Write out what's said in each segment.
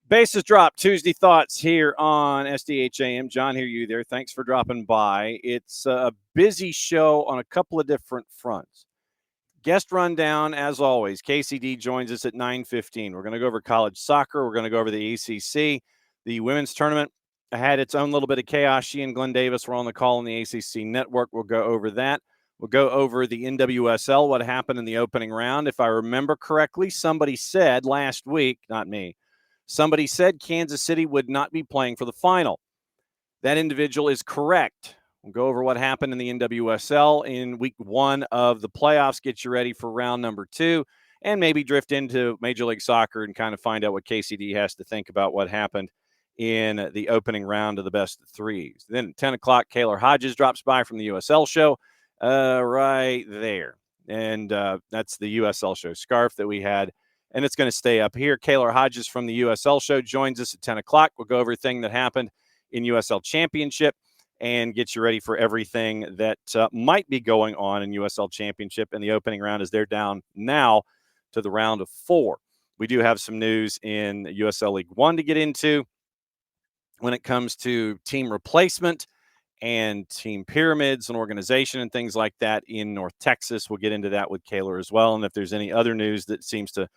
Bases drop. Tuesday thoughts here on SDH AM. John, hear you there. Thanks for dropping by. It's a busy show on a couple of different fronts. Guest rundown, as always. KCD joins us at 9:15. We're going to go over college soccer. We're going to go over the ACC. The women's tournament had its own little bit of chaos. She and Glenn Davis were on the call on the ACC network. We'll go over that. We'll go over the NWSL, what happened in the opening round. If I remember correctly, somebody said last week, not me, somebody said Kansas City would not be playing for the final. That individual is correct. We'll go over what happened in the NWSL in week 1 of the playoffs, get you ready for round number 2, and maybe drift into Major League Soccer and kind of find out what KCD has to think about what happened in the opening round of the best of threes. Then at 10 o'clock, Kaylor Hodges drops by from the USL show right there. And that's the USL show scarf that we had. And it's going to stay up here. Kaylor Hodges from the USL show joins us at 10 o'clock. We'll go over everything that happened in USL Championship and get you ready for everything that might be going on in USL Championship in the opening round as they're down now to the round of 4. We do have some news in USL League One to get into when it comes to team replacement and team pyramids and organization and things like that in North Texas. We'll get into that with Kaylor as well. And if there's any other news that seems to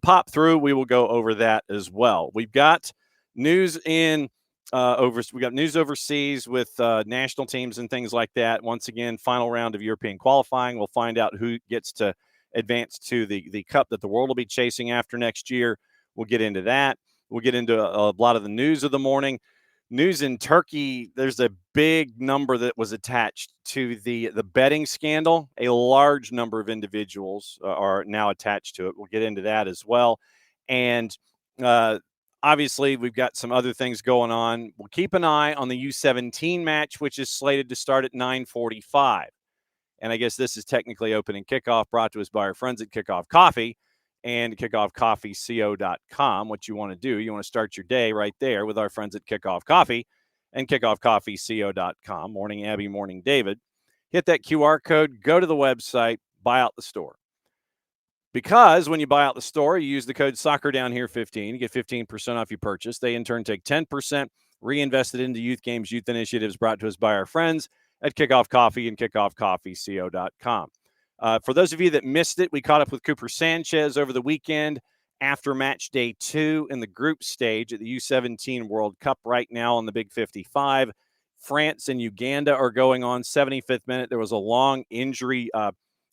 pop through, we will go over that as well. We've got news in we got news overseas with national teams and things like that. Once again, final round of European qualifying. We'll find out who gets to advance to the cup that the world will be chasing after next year. We'll get into that. We'll get into a lot of the news of the morning. News in Turkey, there's a big number that was attached to the betting scandal. A large number of individuals are now attached to it. We'll get into that as well. And obviously, we've got some other things going on. We'll keep an eye on the U17 match, which is slated to start at 9:45. And I guess this is technically opening kickoff, brought to us by our friends at Kickoff Coffee and kickoffcoffeeco.com. What you want to do, you want to start your day right there with our friends at Kickoff Coffee and kickoffcoffeeco.com. Morning, Abby. Morning, David. Hit that QR code, go to the website, buy out the store. Because when you buy out the store, you use the code SoccerDownHere15, you get 15% off your purchase. They, in turn, take 10%, reinvest it into youth games, youth initiatives brought to us by our friends at Kickoff Coffee and kickoffcoffeeco.com. For those of you that missed it, we caught up with Cooper Sanchez over the weekend after match day 2 in the group stage at the U17 World Cup right now on the Big 55. France and Uganda are going on 75th minute. There was a long injury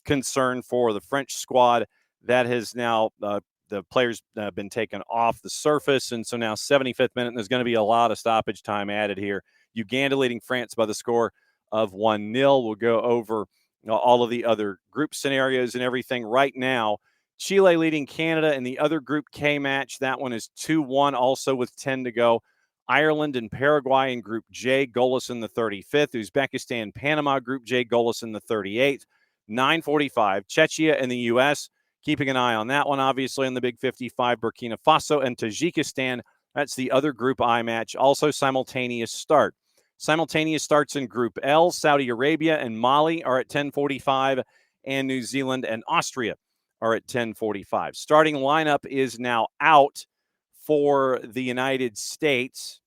concern for the French squad. That has now, the players been taken off the surface, and so now 75th minute, and there's going to be a lot of stoppage time added here. Uganda leading France by the score of 1-0. We'll go over all of the other group scenarios and everything right now. Chile leading Canada in the other Group K match. That one is 2-1, also with 10 to go. Ireland and Paraguay in Group J, goalless in the 35th. Uzbekistan, Panama, Group J, goalless in the 38th. 9:45, Czechia and the U.S., keeping an eye on that one, obviously, in the Big 55. Burkina Faso and Tajikistan. That's the other Group I match. Also simultaneous start. Simultaneous starts in Group L. Saudi Arabia and Mali are at 10:45, and New Zealand and Austria are at 10:45. Starting lineup is now out for the United States.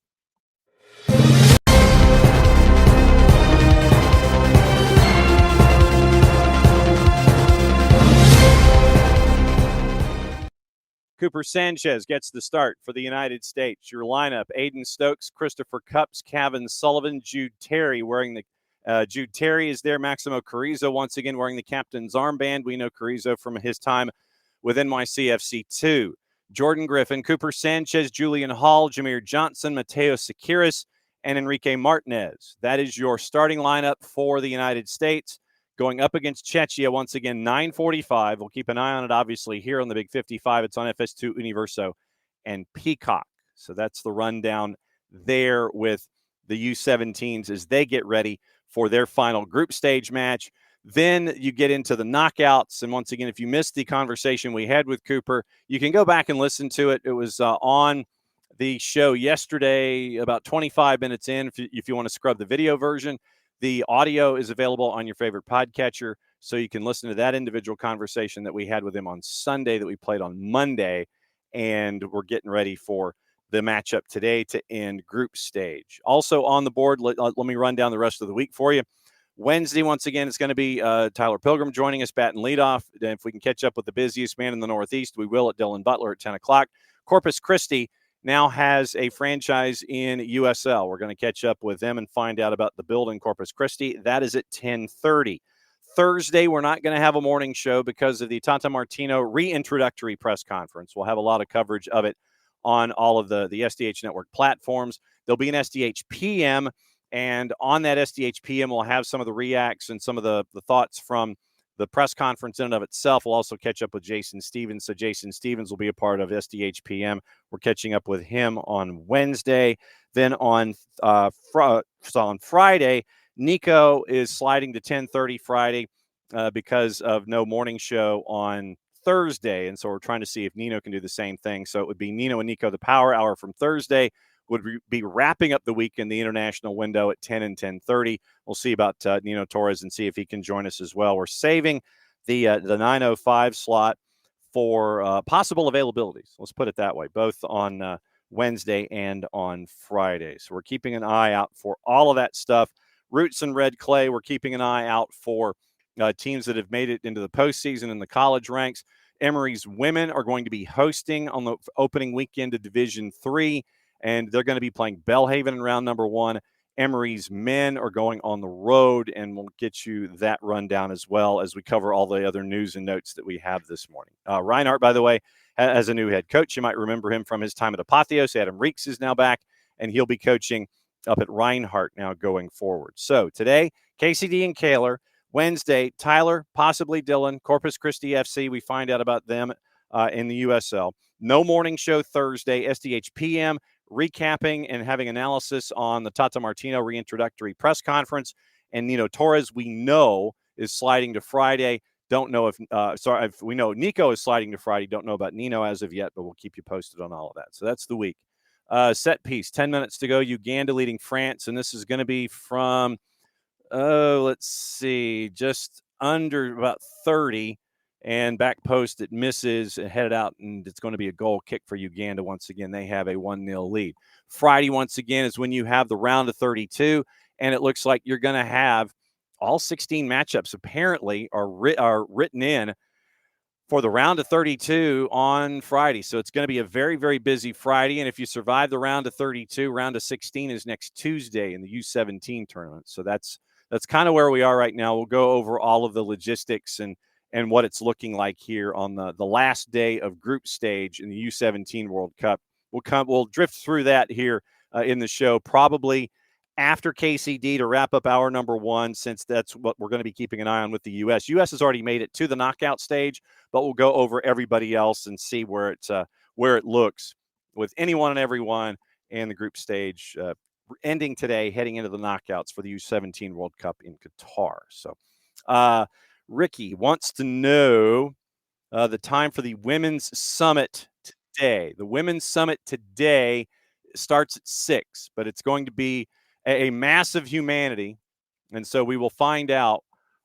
Cooper Sanchez gets the start for the United States. Your lineup: Aiden Stokes, Christopher Cupps, Kevin Sullivan, Jude Terry wearing the Jude Terry is there. Maximo Carrizo once again wearing the captain's armband. We know Carrizo from his time with NYCFC2. Jordan Griffin, Cooper Sanchez, Julian Hall, Jameer Johnson, Mateo Sekiris, and Enrique Martinez. That is your starting lineup for the United States. Going up against Czechia, once again, 9:45. We'll keep an eye on it, obviously, here on the Big 55. It's on FS2, Universo, and Peacock. So that's the rundown there with the U17s as they get ready for their final group stage match. Then you get into the knockouts. And once again, if you missed the conversation we had with Cooper, you can go back and listen to it. It was on the show yesterday, about 25 minutes in. If you want to scrub the video version, the audio is available on your favorite podcatcher, so you can listen to that individual conversation that we had with him on Sunday that we played on Monday. And we're getting ready for the matchup today to end group stage. Also on the board, let me run down the rest of the week for you. Wednesday, once again, it's going to be Tyler Pilgrim joining us, batting leadoff. If we can catch up with the busiest man in the Northeast, we will at Dylan Butler at 10 o'clock. Corpus Christi now has a franchise in USL. We're going to catch up with them and find out about the build in Corpus Christi. That is at 10:30. Thursday, we're not going to have a morning show because of the Tata Martino reintroductory press conference. We'll have a lot of coverage of it on all of the SDH Network platforms. There'll be an SDH PM, and on that SDH PM, we'll have some of the reacts and some of the thoughts from the press conference in and of itself. We'll also catch up with Jason Stevens. So Jason Stevens will be a part of SDH PM. We're catching up with him on Wednesday. Then on Friday, Nico is sliding to 10:30 Friday because of no morning show on Thursday. And so we're trying to see if Nino can do the same thing. So it would be Nino and Nico, the power hour from Thursday, would be wrapping up the week in the international window at 10 and 10:30. We'll see about Nino Torres and see if he can join us as well. We're saving the 9:05 slot for possible availabilities. Let's put it that way, both on Wednesday and on Friday. So we're keeping an eye out for all of that stuff. Roots and Red Clay, we're keeping an eye out for teams that have made it into the postseason in the college ranks. Emory's women are going to be hosting on the opening weekend of Division III, and they're going to be playing Belhaven in round number 1. Emory's men are going on the road, and we'll get you that rundown as well as we cover all the other news and notes that we have this morning. Reinhardt, by the way, has a new head coach. You might remember him from his time at Apotheos. Adam Reeks is now back, and he'll be coaching up at Reinhardt now going forward. So today, KCD and Kaylor. Wednesday, Tyler, possibly Dylan, Corpus Christi FC. We find out about them in the USL. No morning show Thursday, SDH PM, recapping and having analysis on the Tata Martino reintroductory press conference. And Nino Torres, we know, is sliding to Friday. Don't know if we know Nico is sliding to Friday. Don't know about Nino as of yet, but we'll keep you posted on all of that. So that's the week. Set piece, 10 minutes to go. Uganda leading France, and this is going to be from let's see, just under about 30, and back post it misses and headed out, and it's going to be a goal kick for Uganda. Once again, they have a 1-0 lead. Friday, once again, is when you have the round of 32, and it looks like you're going to have all 16 matchups apparently are written in for the round of 32 on Friday. So it's going to be a very, very busy Friday. And if you survive the round of 32, round of 16 is next Tuesday in the U17 tournament. So that's kind of where we are right now. We'll go over all of the logistics and what it's looking like here on the last day of group stage in the U17 World Cup. We'll drift through that here in the show, probably after KCD to wrap up hour number 1, since that's what we're going to be keeping an eye on with the U.S. U.S. has already made it to the knockout stage, but we'll go over everybody else and see where it looks with anyone and everyone in the group stage ending today, heading into the knockouts for the U17 World Cup in Qatar. So Ricky wants to know the time for the Women's Summit today. The Women's Summit today starts at 6, but it's going to be a massive humanity, and so we will find out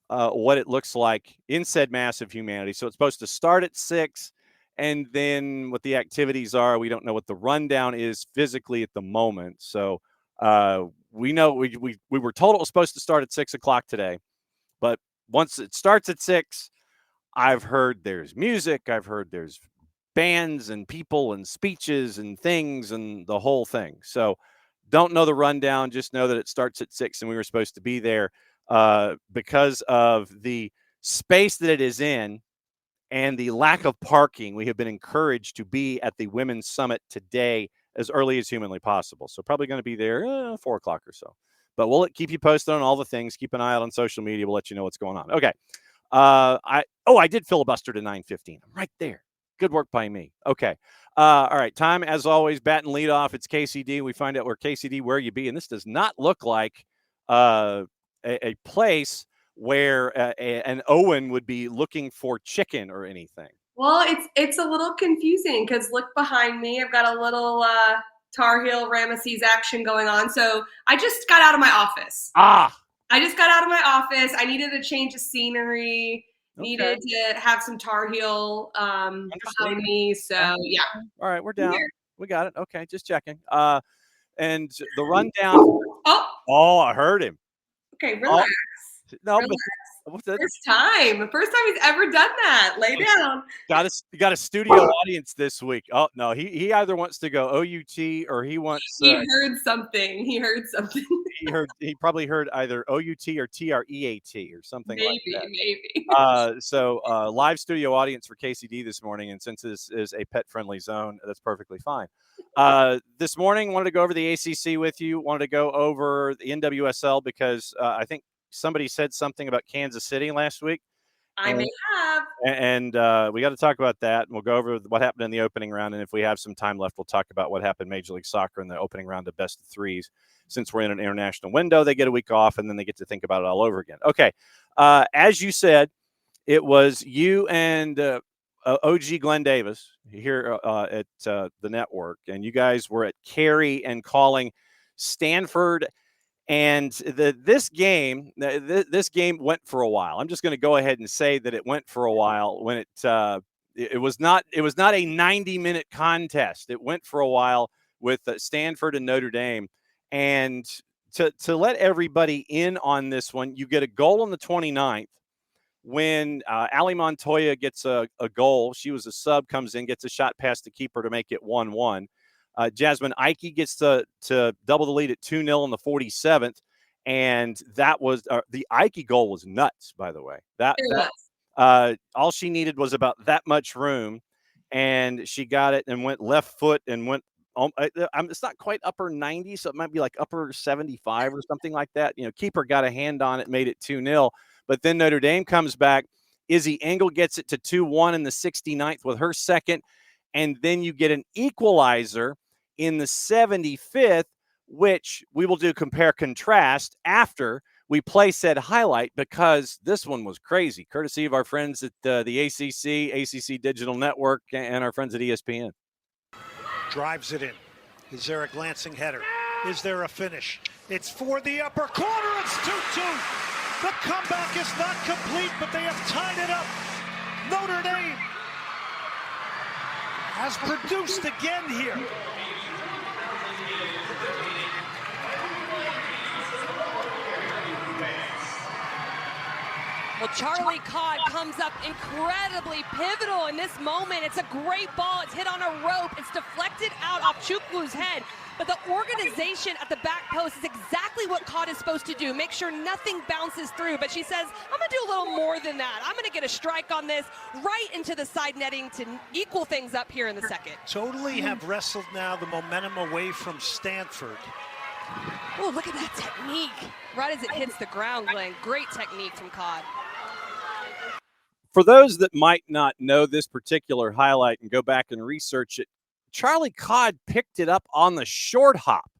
what it looks like in said massive humanity. So it's supposed to start at 6, and then what the activities are, we don't know what the rundown is physically at the moment. So we know we were told it was supposed to start at 6 o'clock today, but once it starts at 6, I've heard there's music, I've heard there's bands and people and speeches and things and the whole thing. So don't know the rundown, just know that it starts at 6, and we were supposed to be there because of the space that it is in and the lack of parking. We have been encouraged to be at the Women's Summit today as early as humanly possible. So probably going to be there 4 o'clock or so. But we'll keep you posted on all the things. Keep an eye out on social media. We'll let you know what's going on. Okay. I did filibuster to 9:15. I'm right there. Good work by me. Okay. All right. Time, as always, bat and lead off. It's KCD. We find out where KCD, where you be. And this does not look like a place where an Owen would be looking for chicken or anything. Well, it's a little confusing because look behind me. I've got a little Tar Heel Ramesses action going on. So I just got out of my office. I just got out of my office. I needed a change of scenery. Needed to have some Tar Heel behind me. So yeah. All right, we're down. We got it. Okay, just checking. And the rundown. Oh, I heard him. Okay, relax. No, relax. First time he's ever done that. Lay down. Got a studio audience this week. Oh no, he either wants to go OUT or he wants. He heard something. He probably heard either OUT or TREAT or something like that. Maybe. So live studio audience for KCD this morning, and since this is a pet friendly zone, that's perfectly fine. This morning, wanted to go over the ACC with you. Wanted to go over the NWSL because I think somebody said something about Kansas City last week. I may have. And we got to talk about that. And we'll go over what happened in the opening round. And if we have some time left, we'll talk about what happened in Major League Soccer in the opening round of best of threes. Since we're in an international window, they get a week off, and then they get to think about it all over again. Okay. As you said, it was you and OG Glenn Davis here at the network. And you guys were at Cary and calling Stanford. And this game went for a while. I'm just going to go ahead and say that it went for a while when it was not a 90-minute contest. It went for a while with Stanford and Notre Dame. And to let everybody in on this one, you get a goal on the 29th when Ali Montoya gets a goal. She was a sub, comes in, gets a shot past the keeper to make it 1-1. Jasmine Ike gets to double the lead at 2-0 in the 47th, and that was the Ike goal was nuts. By the way, all she needed was about that much room, and she got it and went left foot and went. It's not quite upper 90, so it might be like upper 75 or something like that. Keeper got a hand on it, made it 2-0, but then Notre Dame comes back. Izzy Engel gets it to 2-1 in the 69th with her second, and then you get an equalizer in the 75th, which we will do compare contrast after we play said highlight, because this one was crazy, courtesy of our friends at the ACC Digital Network, and our friends at ESPN. Drives it in. Is there a glancing header? Is there a finish? It's for the upper corner. It's 2-2. The comeback is not complete, but they have tied it up. Notre Dame has produced again here. Well, Charlie Codd comes up incredibly pivotal in this moment. It's a great ball. It's hit on a rope. It's deflected out off Chuklu's head. But the organization at the back post is exactly what Codd is supposed to do. Make sure nothing bounces through. But she says, I'm going to do a little more than that. I'm going to get a strike on this right into the side netting to equal things up here in the second. Totally have wrestled now the momentum away from Stanford. Oh, look at that technique. Right as it hits the ground, Glenn. Great technique from Codd. For those that might not know this particular highlight and go back and research it, Charlie Codd picked it up on the short hop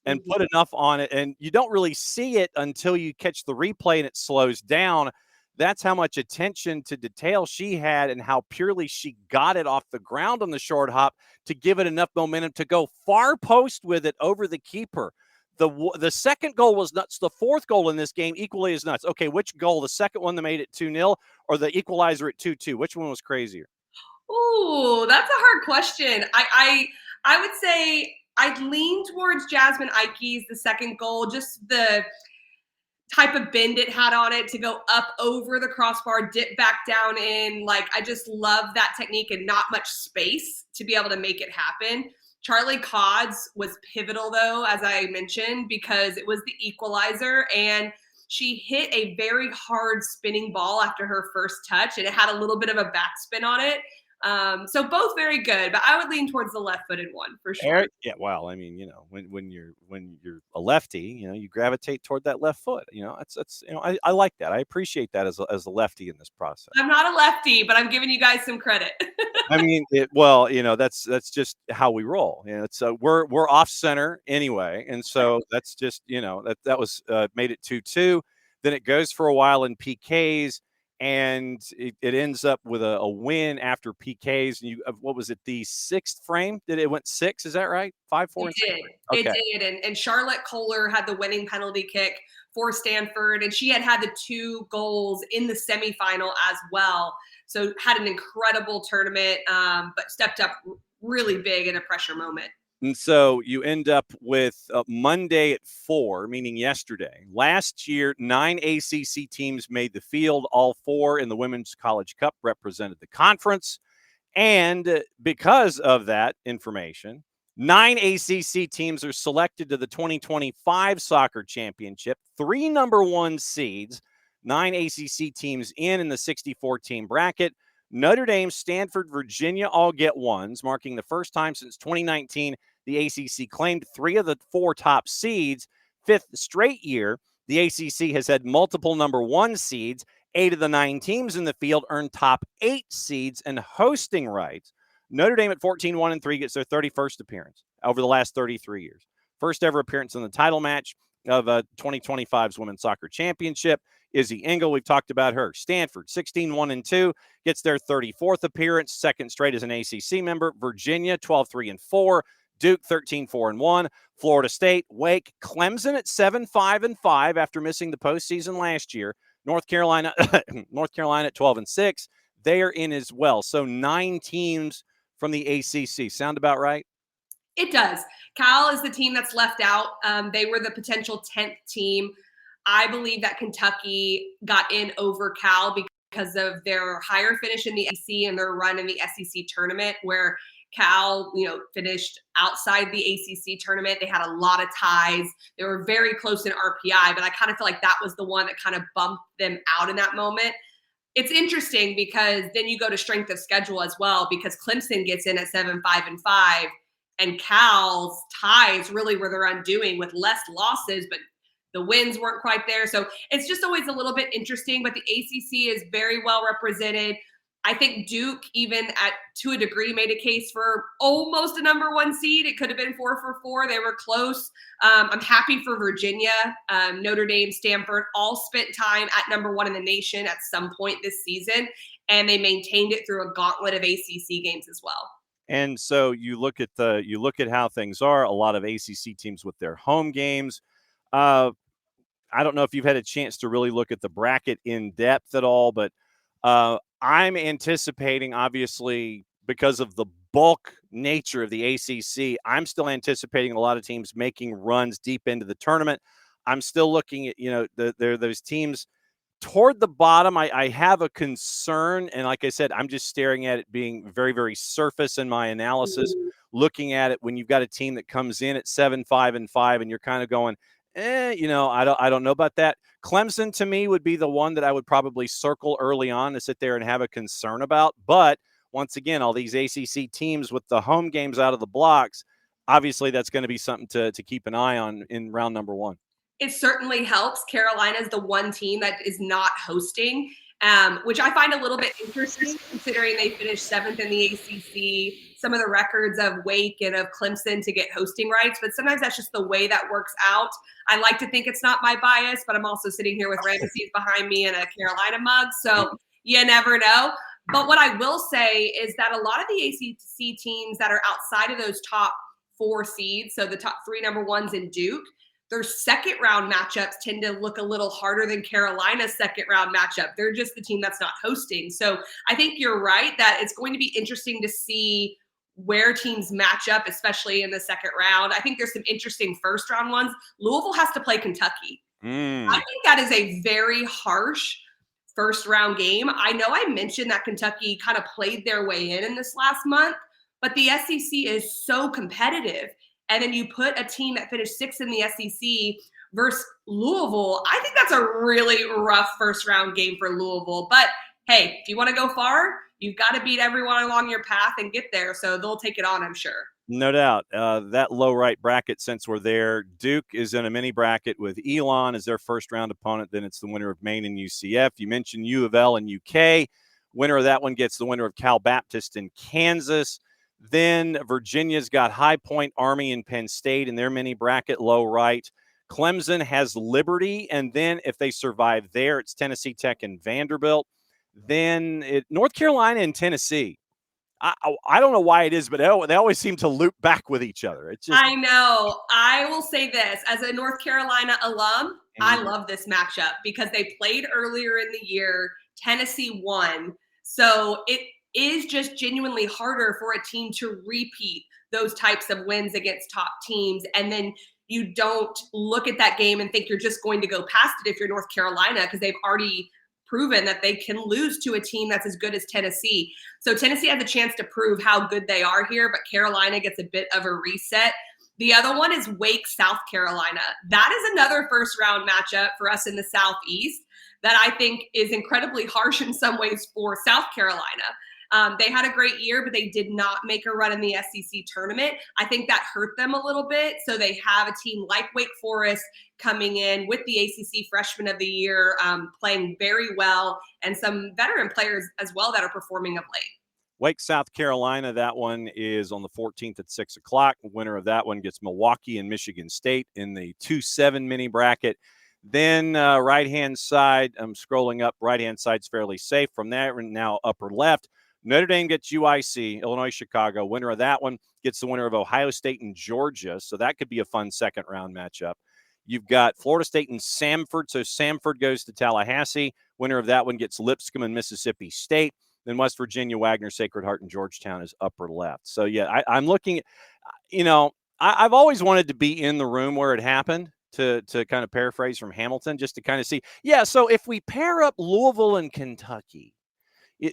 and put enough on it. And you don't really see it until you catch the replay and it slows down. That's how much attention to detail she had and how purely she got it off the ground on the short hop to give it enough momentum to go far post with it over the keeper. The second goal was nuts. The fourth goal in this game equally is nuts. Okay, which goal? The second one that made it 2-0 or the equalizer at 2-2? Which one was crazier? Ooh, that's a hard question. I would say I'd lean towards Jasmine Ike's, the second goal, just the type of bend it had on it to go up over the crossbar, dip back down in. Like, I just love that technique and not much space to be able to make it happen. Charlie Codd's was pivotal, though, as I mentioned, because it was the equalizer, and she hit a very hard spinning ball after her first touch, and it had a little bit of a backspin on it. So both very good, but I would lean towards the left-footed one for sure. Yeah, well, I mean, when you're a lefty, you gravitate toward that left foot. That's I like that. I appreciate that as a lefty in this process. I'm not a lefty, but I'm giving you guys some credit. I mean, that's just how we roll. It's we're off center anyway, and so that's just that was made it 2-2. Then it goes for a while in PKs, and it ends up with a win after PKs. And what was it? The sixth frame? Did it went 6? Is that right? 5-4. It did. Okay. It did. And Charlotte Kohler had the winning penalty kick for Stanford, and she had the 2 goals in the semifinal as well. So had an incredible tournament, but stepped up really big in a pressure moment. And so you end up with Monday at 4, meaning yesterday. Last year, 9 ACC teams made the field. All 4 in the Women's College Cup represented the conference. And because of that information, 9 ACC teams are selected to the 2025 Soccer Championship. 3 number 1 seeds, 9 ACC teams in the 64-team bracket. Notre Dame, Stanford, Virginia all get ones, marking the first time since 2019 the ACC claimed 3 of the 4 top seeds. 5th straight year, the ACC has had multiple number 1 seeds. 8 of the 9 teams in the field earned top 8 seeds and hosting rights. Notre Dame at 14-1-3 gets their 31st appearance over the last 33 years. First ever appearance in the title match of 2025's Women's Soccer Championship. Izzy Engel, we've talked about her. Stanford, 16-1-2, gets their 34th appearance, second straight as an ACC member. Virginia, 12-3-4. Duke, 13-4-1. Florida State, Wake, Clemson at 7-5-5 after missing the postseason last year. North Carolina at 12-6. They are in as well. So 9 teams from the ACC. Sound about right? It does. Cal is the team that's left out. They were the potential 10th team. I believe that Kentucky got in over Cal because of their higher finish in the SEC and their run in the SEC tournament, where Cal, finished outside the ACC tournament. They had a lot of ties. They were very close in RPI, but I kind of feel like that was the one that kind of bumped them out in that moment. It's interesting because then you go to strength of schedule as well, because Clemson gets in at 7-5-5, and Cal's ties really were their undoing with less losses, but the wins weren't quite there. So it's just always a little bit interesting, but the ACC is very well represented. I think Duke, even to a degree, made a case for almost a number 1 seed. It could have been 4-4. They were close. I'm happy for Virginia, Notre Dame, Stanford, all spent time at number 1 in the nation at some point this season, and they maintained it through a gauntlet of ACC games as well. And so you look at how things are. A lot of ACC teams with their home games. I don't know if you've had a chance to really look at the bracket in depth at all, but I'm anticipating, obviously, because of the bulk nature of the ACC, I'm still anticipating a lot of teams making runs deep into the tournament. I'm still looking at, those teams toward the bottom. I have a concern, and like I said, I'm just staring at it being very, very surface in my analysis, looking at it when you've got a team that comes in at 7-5-5, and you're kind of going, I don't know about that. Clemson, to me, would be the one that I would probably circle early on to sit there and have a concern about. But once again, all these ACC teams with the home games out of the blocks, obviously that's going to be something to keep an eye on in round number 1. It certainly helps. Carolina is the one team that is not hosting, which I find a little bit interesting considering they finished 7th in the ACC. Some of the records of Wake and of Clemson to get hosting rights, but sometimes that's just the way that works out. I like to think it's not my bias, but I'm also sitting here with Ramesses behind me and a Carolina mug, so you never know. But what I will say is that a lot of the ACC teams that are outside of those top 4 seeds, so the top 3 number 1s in Duke, their second round matchups tend to look a little harder than Carolina's second round matchup. They're just the team that's not hosting. So I think you're right that it's going to be interesting to see where teams match up, especially in the second round. I think there's some interesting first round ones. Louisville has to play Kentucky. I think that is a very harsh first round game. I know I mentioned that Kentucky kind of played their way in this last month, but the SEC is so competitive. And then you put a team that finished 6th in the SEC versus Louisville. I think that's a really rough first round game for Louisville. But hey, if you want to go far, you've got to beat everyone along your path and get there. So they'll take it on, I'm sure. No doubt. That low right bracket, since we're there, Duke is in a mini bracket with Elon as their first round opponent. Then it's the winner of Maine and UCF. You mentioned U of L and UK. Winner of that one gets the winner of Cal Baptist in Kansas. Then Virginia's got High Point, Army, and Penn State in their mini bracket, low right. Clemson has Liberty, and then if they survive there, it's Tennessee Tech and Vanderbilt. Then North Carolina and Tennessee. I don't know why it is, but they always seem to loop back with each other. It's just, I know. I will say this, as a North Carolina alum, I love this matchup because they played earlier in the year. Tennessee won. So it is just genuinely harder for a team to repeat those types of wins against top teams. And then you don't look at that game and think you're just going to go past it if you're North Carolina, because they've already proven that they can lose to a team that's as good as Tennessee. So Tennessee has a chance to prove how good they are here, but Carolina gets a bit of a reset. The other one is Wake, South Carolina. That is another first round matchup for us in the Southeast that I think is incredibly harsh in some ways for South Carolina. They had a great year, but they did not make a run in the SEC tournament. I think that hurt them a little bit. So they have a team like Wake Forest coming in with the ACC Freshman of the Year, playing very well, and some veteran players as well that are performing of late. Wake, South Carolina, that one is on the 14th at 6 o'clock. The winner of that one gets Milwaukee and Michigan State in the 2-7 mini bracket. Then right-hand side, I'm scrolling up. Right-hand side's fairly safe. From there, now upper left, Notre Dame gets UIC, Illinois, Chicago. Winner of that one gets the winner of Ohio State and Georgia. So that could be a fun second-round matchup. You've got Florida State and Samford. So Samford goes to Tallahassee. Winner of that one gets Lipscomb and Mississippi State. Then West Virginia, Wagner, Sacred Heart, and Georgetown is upper left. So, yeah, I'm looking at, I've always wanted to be in the room where it happened, to kind of paraphrase from Hamilton, just to kind of see. Yeah, so if we pair up Louisville and Kentucky,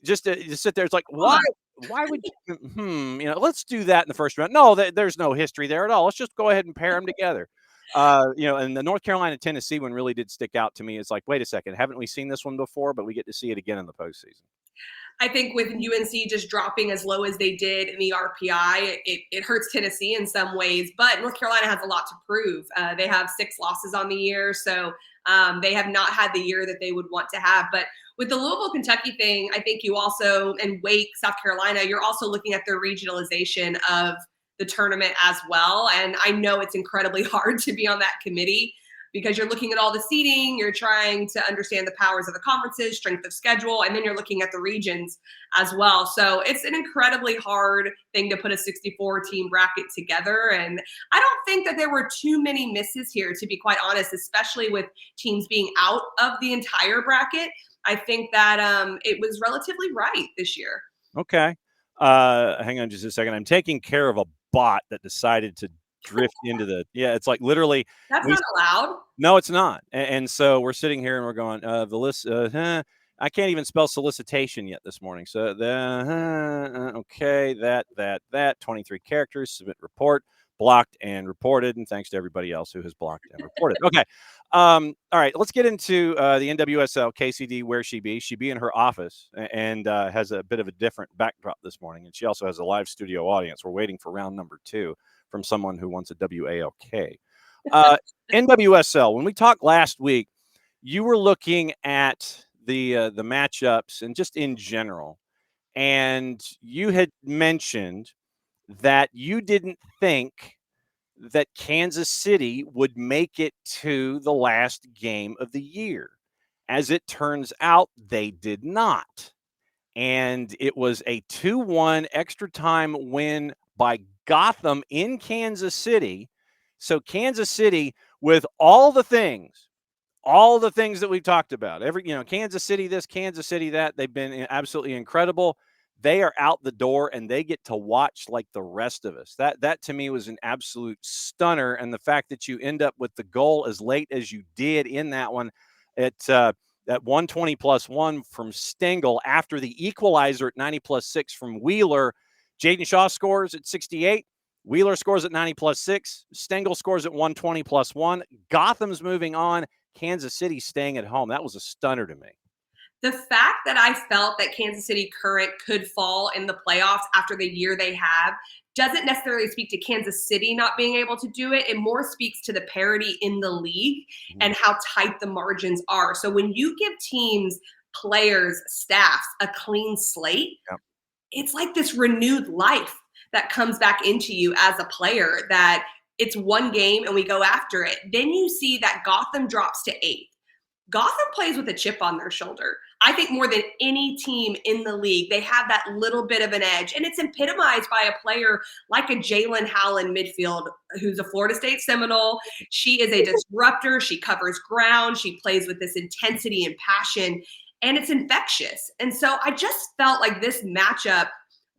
just to sit there, it's like, why would let's do that in the first round. No, there's no history there at all. Let's just go ahead and pair them together. And the North Carolina Tennessee one really did stick out to me. It's like, wait a second, haven't we seen this one before? But we get to see it again in the postseason. I think with UNC just dropping as low as they did in the RPI, it hurts Tennessee in some ways, but North Carolina has a lot to prove. They have 6 losses on the year, so they have not had the year that they would want to have. But with the Louisville, Kentucky thing, I think you also, and Wake, South Carolina, you're also looking at the regionalization of the tournament as well. And I know it's incredibly hard to be on that committee because you're looking at all the seeding, you're trying to understand the powers of the conferences, strength of schedule, and then you're looking at the regions as well. So it's an incredibly hard thing to put a 64-team bracket together. And I don't think that there were too many misses here, to be quite honest, especially with teams being out of the entire bracket. I think that it was relatively right this year. Okay. Hang on just a second. I'm taking care of a bot that decided to drift into it's like literally that's not allowed. No, it's not. And so we're sitting here and we're going, the list, I can't even spell solicitation yet this morning. So okay, that 23 characters, submit report, blocked and reported. And thanks to everybody else who has blocked and reported. Okay. All right, let's get into the NWSL. KCD, where she be? She be in her office and has a bit of a different backdrop this morning. And she also has a live studio audience. We're waiting for round number 2 from someone who wants a WALK. NWSL, when we talked last week, you were looking at the matchups and just in general, and you had mentioned that you didn't think that Kansas City would make it to the last game of the year. As it turns out, they did not. And it was a 2-1 extra time win by Gotham in Kansas City. So Kansas City, with all the things that we've talked about, Kansas City this, Kansas City that, they've been absolutely incredible. They are out the door and they get to watch like the rest of us. That to me was an absolute stunner. And the fact that you end up with the goal as late as you did in that one at 120+1 from Stengel after the equalizer at 90+6 from Wheeler. Jaden Shaw scores at 68. Wheeler scores at 90+6. Stengel scores at 120+1. Gotham's moving on. Kansas City staying at home. That was a stunner to me. The fact that I felt that Kansas City Current could fall in the playoffs after the year they have doesn't necessarily speak to Kansas City not being able to do it. It more speaks to the parity in the league and how tight the margins are. So when you give teams, players, staffs a clean slate, it's like this renewed life that comes back into you as a player, that it's one game and we go after it. Then you see that Gotham drops to 8th. Gotham plays with a chip on their shoulder. I think more than any team in the league, they have that little bit of an edge. And it's epitomized by a player like a Jalen Howland midfield, who's a Florida State Seminole. She is a disruptor. She covers ground. She plays with this intensity and passion, and it's infectious. And so I just felt like this matchup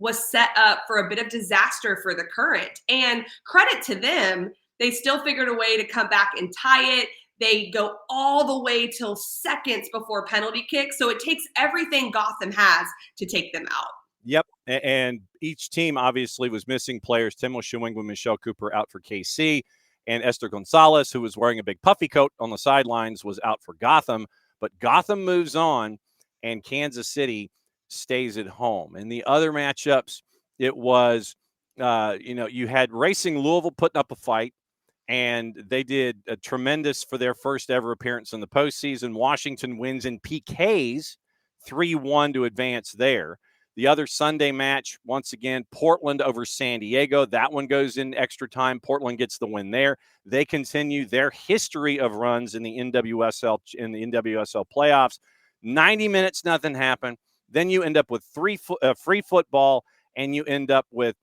was set up for a bit of disaster for the Current. And credit to them, they still figured a way to come back and tie it. They go all the way till seconds before penalty kicks. So it takes everything Gotham has to take them out. Yep. And each team obviously was missing players. Timo Schuwing and Michelle Cooper out for KC. And Esther Gonzalez, who was wearing a big puffy coat on the sidelines, was out for Gotham. But Gotham moves on, and Kansas City stays at home. And the other matchups, it was, you had Racing Louisville putting up a fight. And they did a tremendous for their first ever appearance in the postseason. Washington wins in PKs 3-1 to advance there. The other Sunday match, once again, Portland over San Diego. That one goes in extra time. Portland gets the win there. They continue their history of runs in the NWSL playoffs. 90 minutes, nothing happened. Then you end up with free football, and you end up with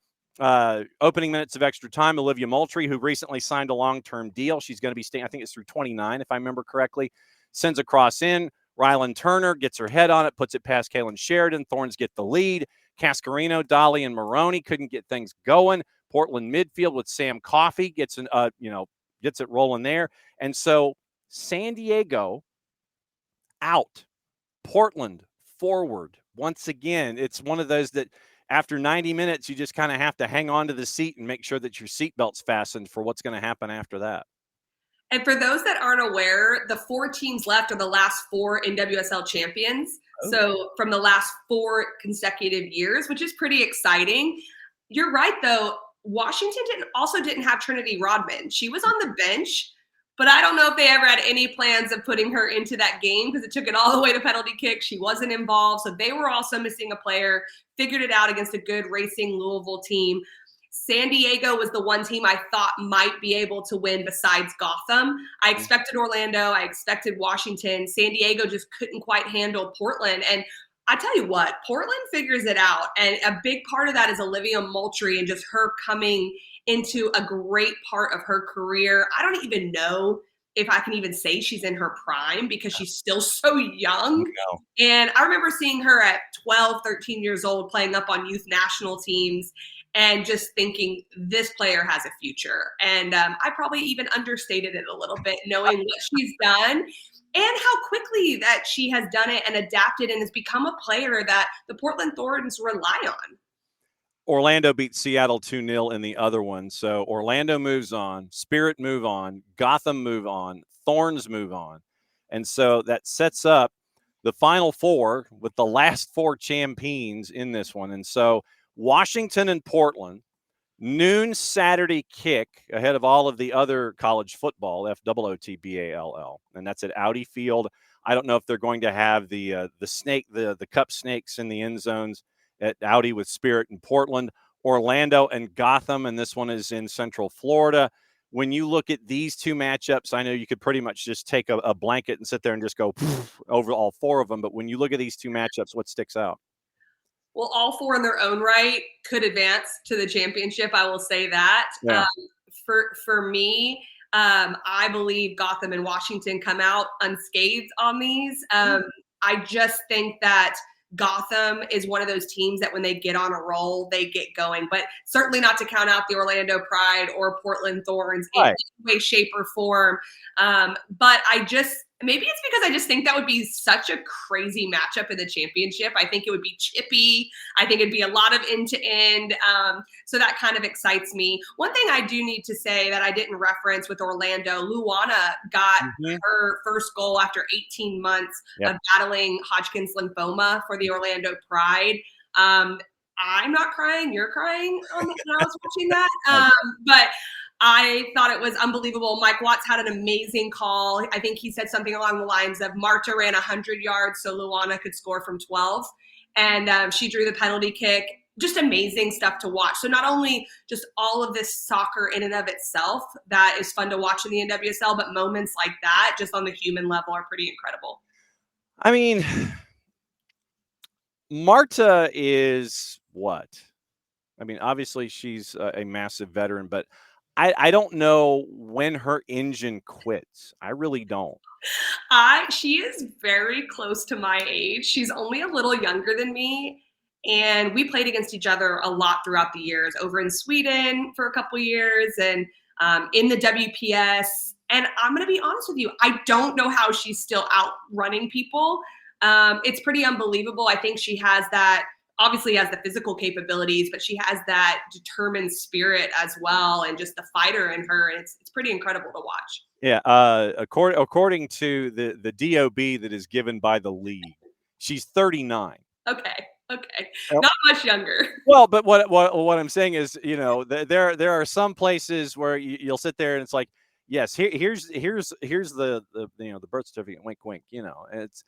opening minutes of extra time. Olivia Moultrie, who recently signed a long-term deal. She's going to be staying, I think it's through 29, if I remember correctly. Sends a cross in. Rylan Turner gets her head on it, puts it past Kaylin Sheridan. Thorns get the lead. Cascarino, Dolly, and Maroney couldn't get things going. Portland midfield with Sam Coffey gets it rolling there. And so San Diego out. Portland forward. Once again, it's one of those that after 90 minutes, you just kind of have to hang on to the seat and make sure that your seatbelt's fastened for what's going to happen after that. And for those that aren't aware, the 4 teams left are the last 4 NWSL champions. Oh. So from the last 4 consecutive years, which is pretty exciting. You're right, though. Washington didn't have Trinity Rodman. She was on the bench, but I don't know if they ever had any plans of putting her into that game because it took it all the way to penalty kick. She wasn't involved. So they were also missing a player, figured it out against a good Racing Louisville team. San Diego was the one team I thought might be able to win besides Gotham. I expected Orlando. I expected Washington. San Diego just couldn't quite handle Portland. And I tell you what, Portland figures it out. And a big part of that is Olivia Moultrie and just her coming into a great part of her career. I don't even know if I can even say she's in her prime because she's still so young. No. And I remember seeing her at 12, 13 years old playing up on youth national teams and just thinking this player has a future. And I probably even understated it a little bit, knowing what she's done and how quickly that she has done it and adapted and has become a player that the Portland Thorns rely on. Orlando beat Seattle 2-0 in the other one. So Orlando moves on, Spirit move on, Gotham move on, Thorns move on. And so that sets up the Final Four with the last 4 champions in this one. And so Washington and Portland, noon Saturday kick ahead of all of the other college football, FOOTBALL. And that's at Audi Field. I don't know if they're going to have the cup snakes in the end zones at Audi with Spirit in Portland, Orlando and Gotham, and this one is in Central Florida. When you look at these 2 matchups, I know you could pretty much just take a blanket and sit there and just go over all 4 of them, but when you look at these 2 matchups, what sticks out? Well, all 4 in their own right could advance to the championship, I will say that. Yeah. For me, I believe Gotham and Washington come out unscathed on these. I just think that Gotham is one of those teams that when they get on a roll, they get going, but certainly not to count out the Orlando Pride or Portland Thorns in any way, shape, or form. But I just Maybe it's because I just think that would be such a crazy matchup in the championship. I think it would be chippy. I think it'd be a lot of end to end. So that kind of excites me. One thing I do need to say that I didn't reference with Orlando, Luana got her first goal after 18 months of battling Hodgkin's lymphoma for the Orlando Pride. I'm not crying. You're crying when I was watching that. But I thought it was unbelievable. Mike Watts had an amazing call. I think he said something along the lines of Marta ran 100 yards so Luana could score from 12. And she drew the penalty kick. Just amazing stuff to watch. So not only just all of this soccer in and of itself that is fun to watch in the NWSL, but moments like that just on the human level are pretty incredible. I mean, Marta is what? I mean, obviously she's a massive veteran, but I don't know when her engine quits. I really don't. She is very close to my age. She's only a little younger than me. And we played against each other a lot throughout the years, over in Sweden for a couple years and in the WPS. And I'm going to be honest with you, I don't know how she's still out running people. It's pretty unbelievable. I think she has that, obviously has the physical capabilities, but she has that determined spirit as well, and just the fighter in her. And it's pretty incredible to watch. Yeah. According to the DOB that is given by the league, she's 39. Okay. Not much younger. Well, but what I'm saying is, you know, there are some places where you'll sit there and it's like, yes, here's the you know, the birth certificate, wink wink, you know. And it's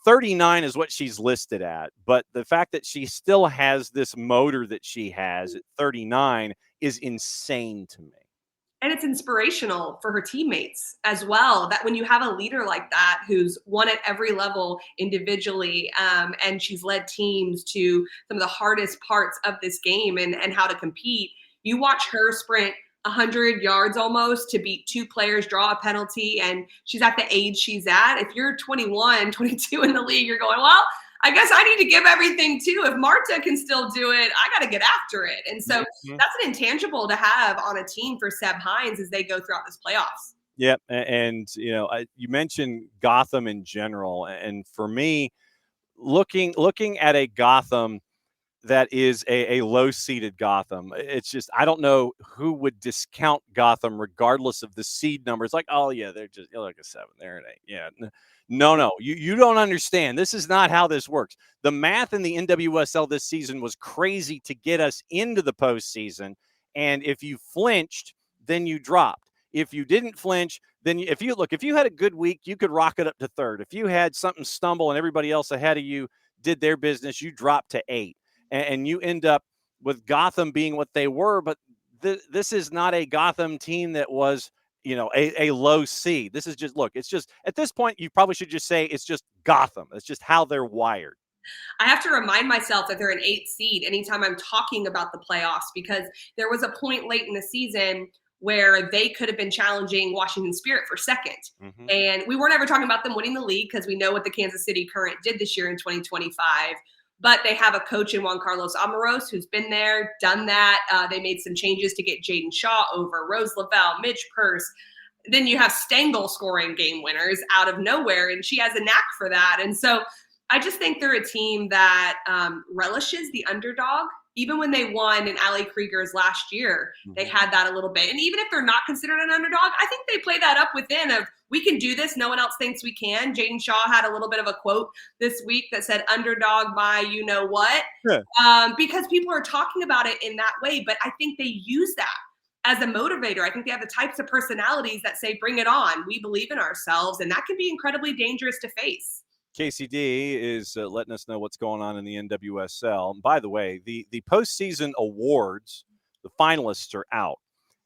39 is what she's listed at, but the fact that she still has this motor that she has at 39 is insane to me. And it's inspirational for her teammates as well, that when you have a leader like that who's won at every level individually, and she's led teams to some of the hardest parts of this game and how to compete, you watch her sprint 100 yards almost to beat two players, draw a penalty, and she's at the age she's at. If you're 21, 22 in the league, you're going, well, I guess I need to give everything too. If Marta can still do it, I got to get after it. And so that's an intangible to have on a team for Seb Hines as they go throughout this playoffs. Yep. And, you know, you mentioned Gotham in general. And for me, looking at a Gotham that is a low-seeded Gotham, it's just, I don't know who would discount Gotham regardless of the seed numbers. Like, oh, yeah, they're just like a 7. They're an 8. Yeah. No, you don't understand. This is not how this works. The math in the NWSL this season was crazy to get us into the postseason. And if you flinched, then you dropped. If you didn't flinch, then if you had a good week, you could rocket up to 3rd. If you had something stumble and everybody else ahead of you did their business, you dropped to 8. And you end up with Gotham being what they were. But this is not a Gotham team that was, you know, a low seed. This is just, look, it's just, at this point, you probably should just say it's just Gotham. It's just how they're wired. I have to remind myself that they're an 8 seed anytime I'm talking about the playoffs, because there was a point late in the season where they could have been challenging Washington Spirit for 2nd. And we weren't ever talking about them winning the league because we know what the Kansas City Current did this year in 2025. But they have a coach in Juan Carlos Amoros who's been there, done that. They made some changes to get Jaden Shaw over, Rose Lavelle, Midge Purse. Then you have Stengel scoring game winners out of nowhere, and she has a knack for that. And so I just think they're a team that relishes the underdog. Even when they won in Ali Krieger's last year, they had that a little bit. And even if they're not considered an underdog, I think they play that up within of, we can do this. No one else thinks we can. Jaden Shaw had a little bit of a quote this week that said underdog by you know what, because people are talking about it in that way. But I think they use that as a motivator. I think they have the types of personalities that say, bring it on. We believe in ourselves. And that can be incredibly dangerous to face. KCD is letting us know what's going on in the NWSL. And by the way, the postseason awards, the finalists are out.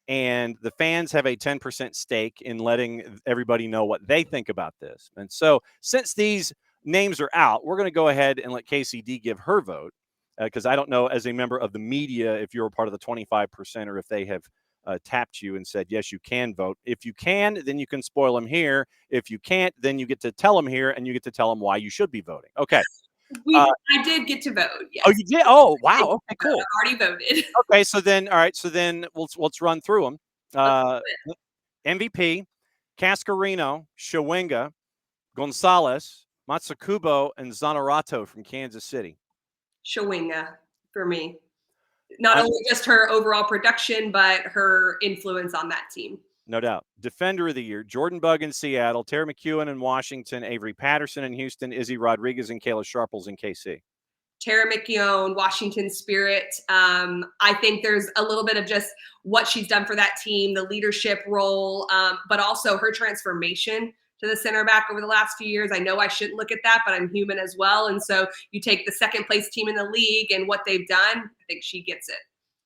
And the fans have a 10% stake in letting everybody know what they think about this. And so since these names are out, we're going to go ahead and let KCD give her vote, because I don't know, as a member of the media, if you're a part of the 25% or if they have tapped you and said, yes, you can vote. If you can, then you can spoil them here. If you can't, then you get to tell them here, and you get to tell them why you should be voting. Okay. I did get to vote. Yes. Oh, you did? Oh, wow. Okay, cool. I already voted. Okay, so then, all right. So then let's run through them. MVP, Cascarino, Shawinga, Gonzalez, Matsukubo, and Zanerato from Kansas City. Shawinga for me. Not only just her overall production, but her influence on that team. No doubt. Defender of the year, Jordan Bugg in Seattle, Tara McEwen in Washington, Avery Patterson in Houston, Izzy Rodriguez and Kayla Sharples in KC. Tara McKeown, Washington Spirit. I think there's a little bit of just what she's done for that team, the leadership role, but also her transformation to the center back over the last few years. I know I shouldn't look at that, but I'm human as well. And so you take the second place team in the league and what they've done, I think she gets it.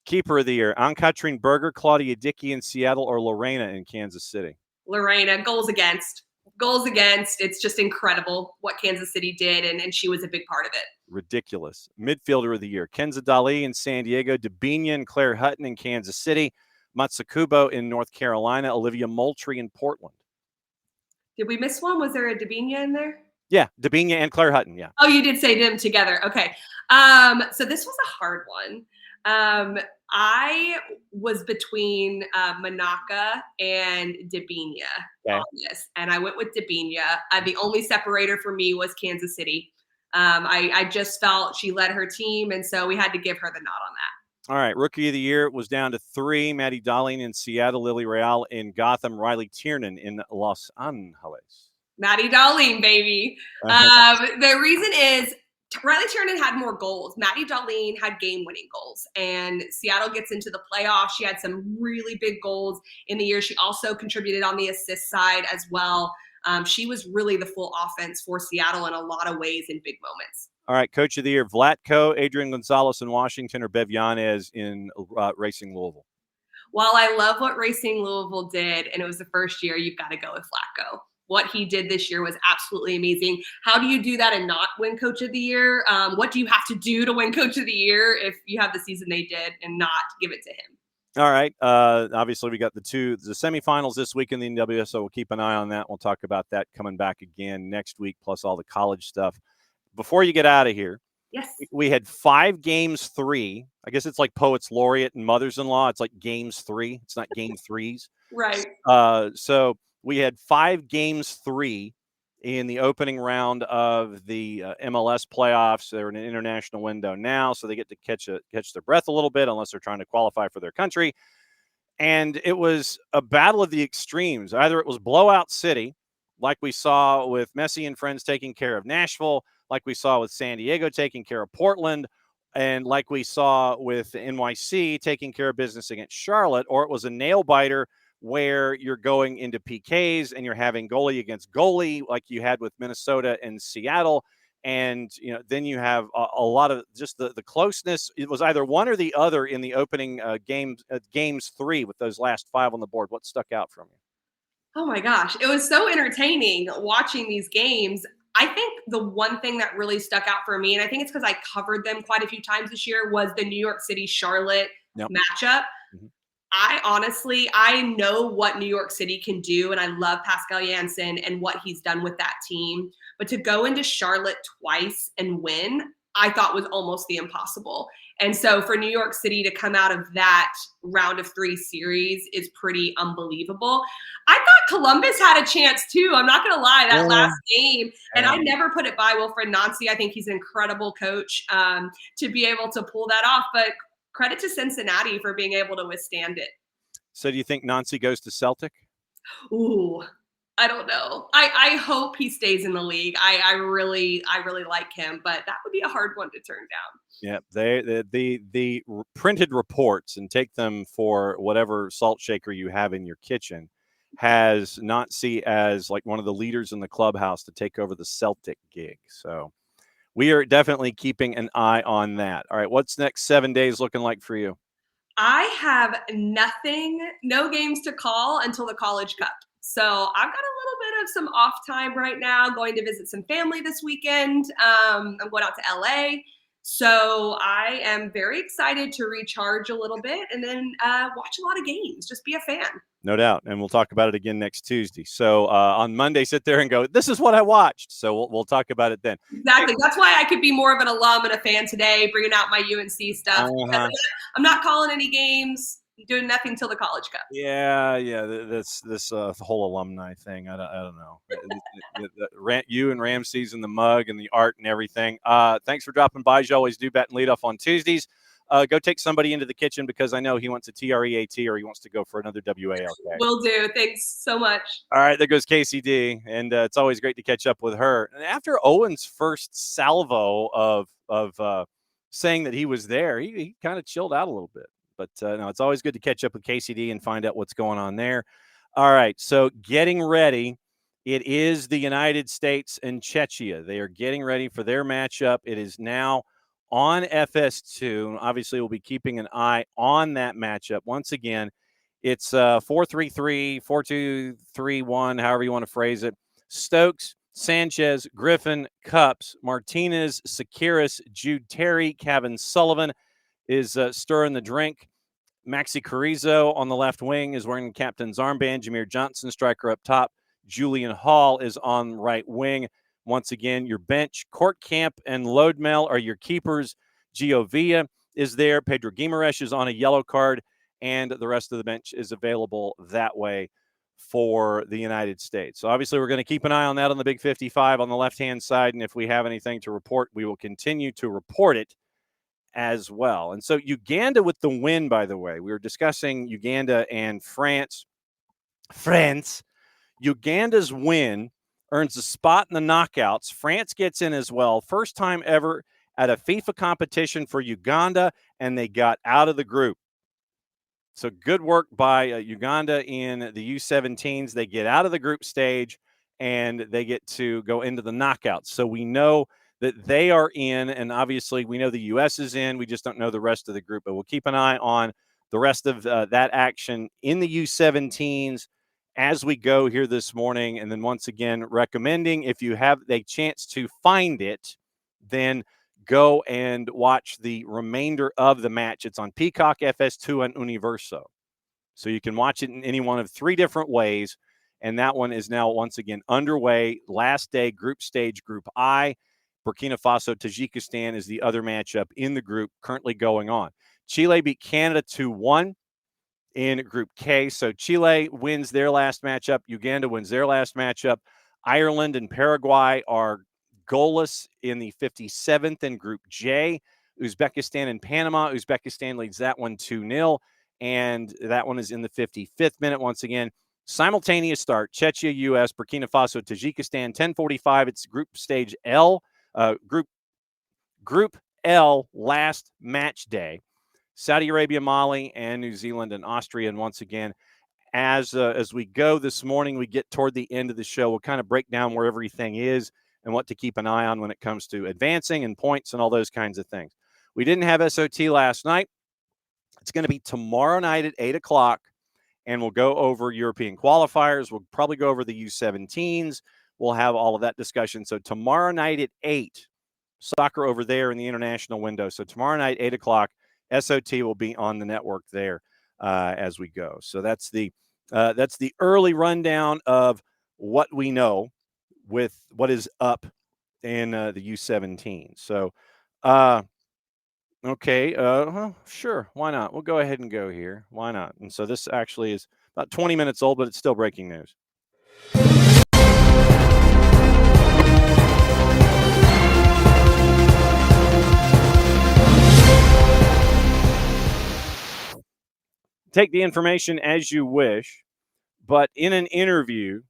Keeper of the year, Ann-Katrin Berger, Claudia Dickey in Seattle, or Lorena in Kansas City. Lorena, goals against. It's just incredible what Kansas City did, and she was a big part of it. Ridiculous. Midfielder of the year, Kenza Dali in San Diego, Dabinia and Claire Hutton in Kansas City, Matsukubo in North Carolina, Olivia Moultrie in Portland. Did we miss one? Was there a Dabinia in there? Yeah, Dabinia and Claire Hutton, yeah. Oh, you did say them together. Okay. So this was a hard one. I was between Manaka and Dabinia on this, and I went with Dabinia. The only separator for me was Kansas City. I just felt she led her team, and so we had to give her the nod on that. All right, Rookie of the Year was down to 3. Maddie Darling in Seattle, Lily Real in Gotham, Riley Tiernan in Los Angeles. Maddie Darling, baby. The reason is Riley Tiernan had more goals. Maddie Darlene had game-winning goals, and Seattle gets into the playoffs. She had some really big goals in the year. She also contributed on the assist side as well. She was really the full offense for Seattle in a lot of ways in big moments. All right, Coach of the Year, Vlatko, Adrian Gonzalez in Washington, or Bev Yanez in Racing Louisville. While I love what Racing Louisville did, and it was the first year, you've got to go with Vlatko. What he did this year was absolutely amazing. How do you do that and not win Coach of the Year? What do you have to do to win Coach of the Year if you have the season they did and not give it to him? All right. Obviously, we got the semifinals this week in the NWSL. So we'll keep an eye on that. We'll talk about that coming back again next week, plus all the college stuff. Before you get out of here, yes, we had 5 games 3. I guess it's like Poets Laureate and Mothers-in-Law. It's like games 3. It's not game 3s. Right. So we had 5 games 3 in the opening round of the MLS playoffs. They're in an international window now, so they get to catch their breath a little bit unless they're trying to qualify for their country. And it was a battle of the extremes. Either it was blowout city, like we saw with Messi and friends taking care of Nashville, like we saw with San Diego taking care of Portland, and like we saw with NYC taking care of business against Charlotte, or it was a nail-biter where you're going into PKs and you're having goalie against goalie like you had with Minnesota and Seattle. And, then you have a lot of just the closeness. It was either one or the other in the opening games 3 with those last 5 on the board. What stuck out from you? Oh my gosh. It was so entertaining watching these games. I think the one thing that really stuck out for me, and I think it's because I covered them quite a few times this year, was the New York City Charlotte matchup. Mm-hmm. I know what New York City can do, and I love Pascal Janssen and what he's done with that team. But to go into Charlotte twice and win, I thought was almost the impossible. And so for New York City to come out of that round of 3 series is pretty unbelievable. I thought Columbus had a chance too. I'm not going to lie, that last game. And I never put it by Wilfred Nancy. I think he's an incredible coach to be able to pull that off. But credit to Cincinnati for being able to withstand it. So do you think Nancy goes to Celtic? Ooh, I don't know. I hope he stays in the league. I really like him, but that would be a hard one to turn down. Yeah, the printed reports, and take them for whatever salt shaker you have in your kitchen, has Nancy as like one of the leaders in the clubhouse to take over the Celtic gig. So we are definitely keeping an eye on that. All right, what's next 7 days looking like for you? I have no games to call until the College Cup. So I've got a little bit of some off time right now, going to visit some family this weekend. I'm going out to LA. So I am very excited to recharge a little bit and then watch a lot of games, just be a fan. No doubt. And we'll talk about it again next Tuesday. So on Monday, sit there and go, this is what I watched. So we'll talk about it then. Exactly. That's why I could be more of an alum and a fan today, bringing out my UNC stuff. I'm not calling any games. doing nothing till the College Cup. Yeah. This whole alumni thing. I don't know. You and Ramses and the mug and the art and everything. Thanks for dropping by. You always do bet and lead off on Tuesdays. Go take somebody into the kitchen because I know he wants a TREAT or he wants to go for another WALK. Will do. Thanks so much. All right, there goes Kacey D, and it's always great to catch up with her. And after Owen's first salvo of saying that he was there, he kind of chilled out a little bit. But no, it's always good to catch up with Kacey D and find out what's going on there. All right, so getting ready. It is the United States and Czechia. They are getting ready for their matchup. It is now on FS2. Obviously, we'll be keeping an eye on that matchup. Once again, it's 4-3-3, 4-2-3-1, however you want to phrase it. Stokes, Sanchez, Griffin, Cups, Martinez, Sakiris, Jude Terry, Kevin Sullivan is stirring the drink. Maxi Carrizo on the left wing is wearing the captain's armband. Jameer Johnson, striker up top. Julian Hall is on right wing. Once again, your bench, Court Camp and Lodmel are your keepers. Gio Villa is there. Pedro Guimaraes is on a yellow card, and the rest of the bench is available that way for the United States. So obviously we're going to keep an eye on that on the Big 55 on the left-hand side, and if we have anything to report, we will continue to report it as well. And so Uganda with the win, by the way. We were discussing Uganda and France. Uganda's win earns a spot in the knockouts. France gets in as well. First time ever at a FIFA competition for Uganda, and they got out of the group. So good work by Uganda in the U17s. They get out of the group stage, and they get to go into the knockouts. So we know that they are in, and obviously we know the U.S. is in. We just don't know the rest of the group, but we'll keep an eye on the rest of that action in the U17s as we go here this morning. And then once again, recommending if you have a chance to find it, then go and watch the remainder of the match. It's on Peacock, FS2, and Universo. So you can watch it in any one of three different ways. And that one is now once again underway. Last day, group stage, Group I. Burkina Faso, Tajikistan is the other matchup in the group currently going on. Chile beat Canada 2-1 in Group K. So Chile wins their last matchup. Uganda wins their last matchup. Ireland and Paraguay are goalless in the 57th in Group J. Uzbekistan and Panama. Uzbekistan leads that one 2-0, and that one is in the 55th minute. Once again, simultaneous start. Czechia, U.S., Burkina Faso, Tajikistan, 10:45. It's Group Stage L, Group L last match day. Saudi Arabia, Mali, and New Zealand and Austria. And once again, as we go this morning, we get toward the end of the show. We'll kind of break down where everything is and what to keep an eye on when it comes to advancing and points and all those kinds of things. We didn't have SOT last night. It's going to be tomorrow night at 8 o'clock, and we'll go over European qualifiers. We'll probably go over the U17s. We'll have all of that discussion. So tomorrow night at 8, soccer over there in the international window. So tomorrow night, 8 o'clock, SOT will be on the network there as we go. So that's the early rundown of what we know with what is up in the U17. So, okay, sure, why not? We'll go ahead and go here. Why not? And so this actually is about 20 minutes old, but it's still breaking news. Take the information as you wish, but in an interview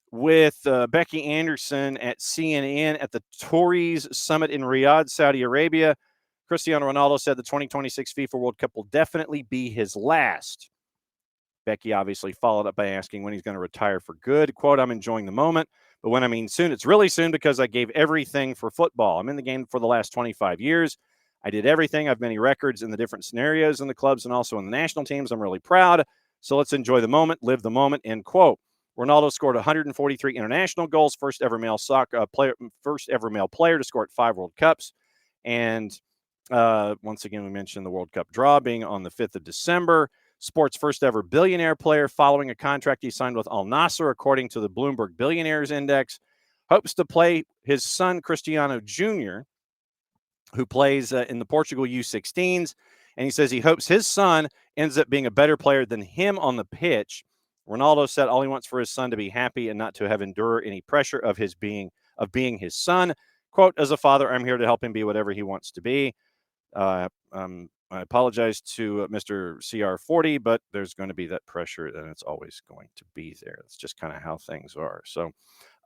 with Becky Anderson at CNN at the Tories Summit in Riyadh, Saudi Arabia, Cristiano Ronaldo said the 2026 FIFA World Cup will definitely be his last. Becky obviously followed up by asking when he's going to retire for good. Quote, "I'm enjoying the moment, but when I mean soon, it's really soon because I gave everything for football. I'm in the game for the last 25 years. I did everything. I have many records in the different scenarios in the clubs and also in the national teams. I'm really proud. So let's enjoy the moment, live the moment," end quote. Ronaldo scored 143 international goals, first ever male player to score at 5 World Cups. And once again, we mentioned the World Cup draw being on the 5th of December. Sport's first ever billionaire player following a contract he signed with Al Nassr, according to the Bloomberg Billionaires Index. Hopes to play his son, Cristiano Jr., who plays in the Portugal U16s. And he says he hopes his son ends up being a better player than him on the pitch. Ronaldo said all he wants for his son to be happy and not to have endure any pressure of being his son. Quote, as a father, I'm here to help him be whatever he wants to be. I apologize to Mr. CR40, but there's going to be that pressure, and it's always going to be there. That's just kind of how things are. So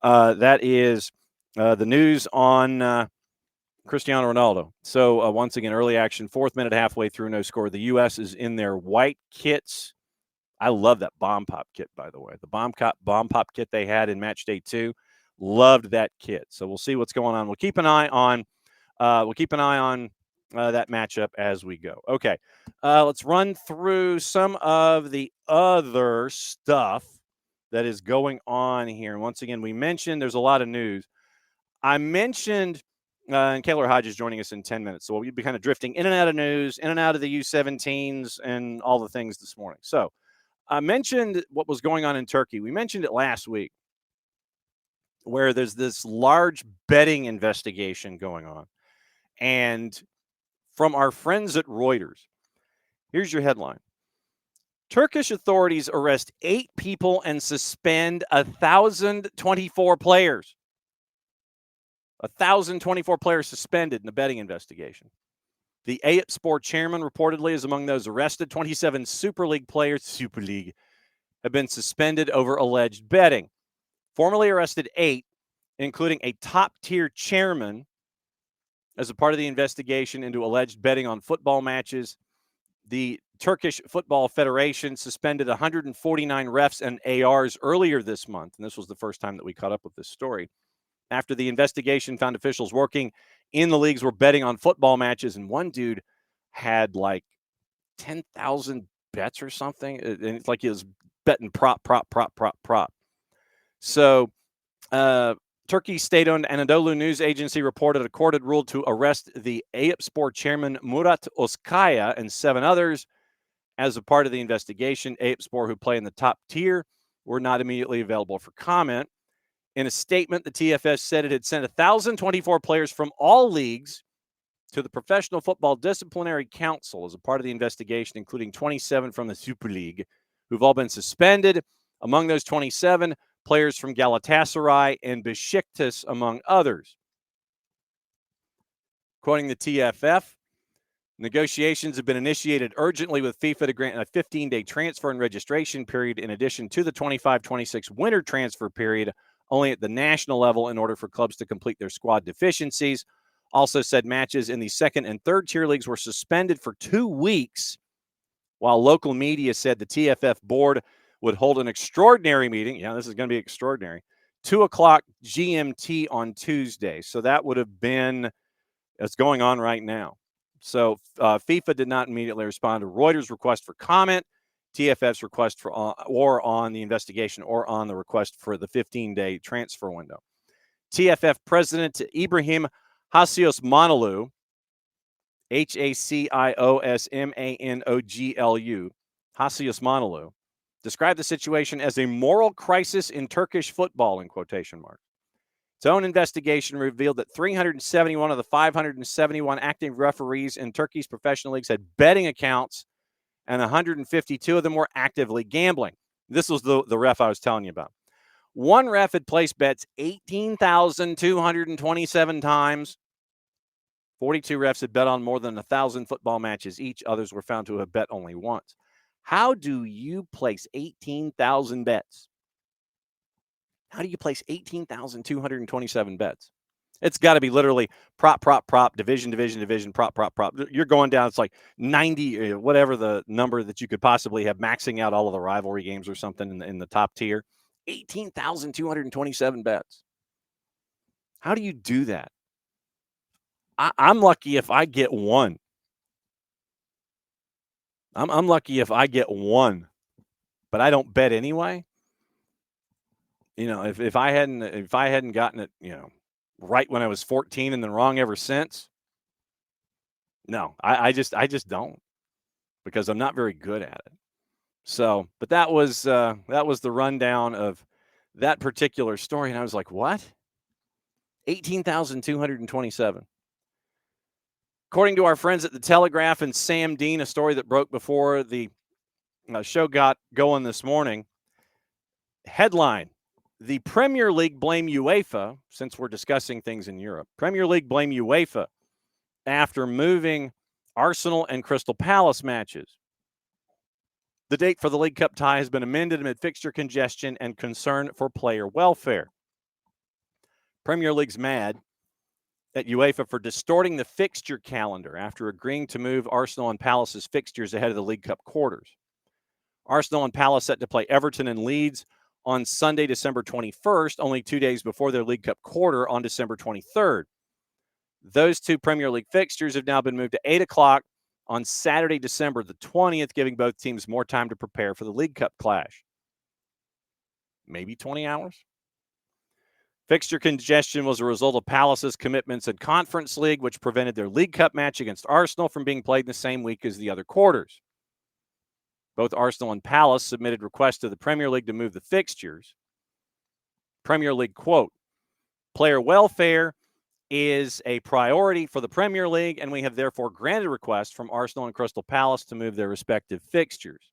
that is the news on Cristiano Ronaldo. So once again, early action, 4th minute, halfway through, no score. The U.S. is in their white kits. I love that bomb pop kit, by the way. The bomb pop kit they had in match day 2. Loved that kit. So we'll see what's going on. We'll keep an eye on that matchup as we go. Okay, let's run through some of the other stuff that is going on here. And once again, we mentioned there's a lot of news. I mentioned, and Kaylor Hodges joining us in 10 minutes, so we'll be kind of drifting in and out of news, in and out of the U17s and all the things this morning. So I mentioned what was going on in Turkey. We mentioned it last week, where there's this large betting investigation going on. And from our friends at Reuters, here's your headline. Turkish authorities arrest 8 people and suspend 1,024 players. 1,024 players suspended in the betting investigation. The Eyüpspor chairman reportedly is among those arrested. 27 Super League players, have been suspended over alleged betting. Formally arrested 8, including a top-tier chairman, as a part of the investigation into alleged betting on football matches. The Turkish Football Federation suspended 149 refs and ARs earlier this month, and this was the first time that we caught up with this story, after the investigation found officials working in the leagues were betting on football matches, and one dude had like 10,000 bets or something, and it's like he was betting prop. So Turkey's state-owned Anadolu news agency reported a court had ruled to arrest the Eyüpspor chairman Murat Özkaya and 7 others as a part of the investigation. Eyüpspor, who play in the top tier, were not immediately available for comment. In a statement, the TFF said it had sent 1,024 players from all leagues to the Professional Football Disciplinary Council as a part of the investigation, including 27 from the Super League, who've all been suspended. Among those 27, players from Galatasaray and Besiktas, among others. Quoting the TFF, negotiations have been initiated urgently with FIFA to grant a 15-day transfer and registration period in addition to the 25-26 winter transfer period only at the national level in order for clubs to complete their squad deficiencies. Also said matches in the 2nd and 3rd tier leagues were suspended for 2 weeks, while local media said the TFF board would hold an extraordinary meeting. Yeah, this is going to be extraordinary. 2:00 GMT on Tuesday. So that would have been, it's going on right now. So FIFA did not immediately respond to Reuters' request for comment, TFF's request for or on the investigation or on the request for the 15-day transfer window. TFF President Ibrahim Haciosmanoglu, Haciosmanoglu, Haciosmanoglu, described the situation as a moral crisis in Turkish football, in quotation marks. Its own investigation revealed that 371 of the 571 active referees in Turkey's professional leagues had betting accounts, and 152 of them were actively gambling. This was the ref I was telling you about. One ref had placed bets 18,227 times. 42 refs had bet on more than 1,000 football matches each. Others were found to have bet only once. How do you place 18,000 bets? How do you place 18,227 bets? It's got to be literally prop, division, prop. You're going down. It's like 90, whatever the number that you could possibly have, maxing out all of the rivalry games or something in the top tier. 18,227 bets. How do you do that? I'm lucky if I get one. I'm lucky if I get one, but I don't bet anyway. You know, if I hadn't gotten it, right when I was 14 and then wrong ever since. No, I just don't, because I'm not very good at it. So, but that was the rundown of that particular story, and I was like, what? 18,227. According to our friends at The Telegraph and Sam Dean, a story that broke before the show got going this morning. Headline: the Premier League blame UEFA, since we're discussing things in Europe. Premier League blame UEFA after moving Arsenal and Crystal Palace matches. The date for the League Cup tie has been amended amid fixture congestion and concern for player welfare. Premier League's mad at UEFA for distorting the fixture calendar after agreeing to move Arsenal and Palace's fixtures ahead of the League Cup quarters. Arsenal and Palace set to play Everton and Leeds on Sunday, December 21st, only 2 days before their League Cup quarter on December 23rd. Those two Premier League fixtures have now been moved to 8 o'clock on Saturday, December the 20th, giving both teams more time to prepare for the League Cup clash. Maybe 20 hours? Fixture congestion was a result of Palace's commitments in Conference League, which prevented their League Cup match against Arsenal from being played in the same week as the other quarters. Both Arsenal and Palace submitted requests to the Premier League to move the fixtures. Premier League, quote, player welfare is a priority for the Premier League, and we have therefore granted requests from Arsenal and Crystal Palace to move their respective fixtures,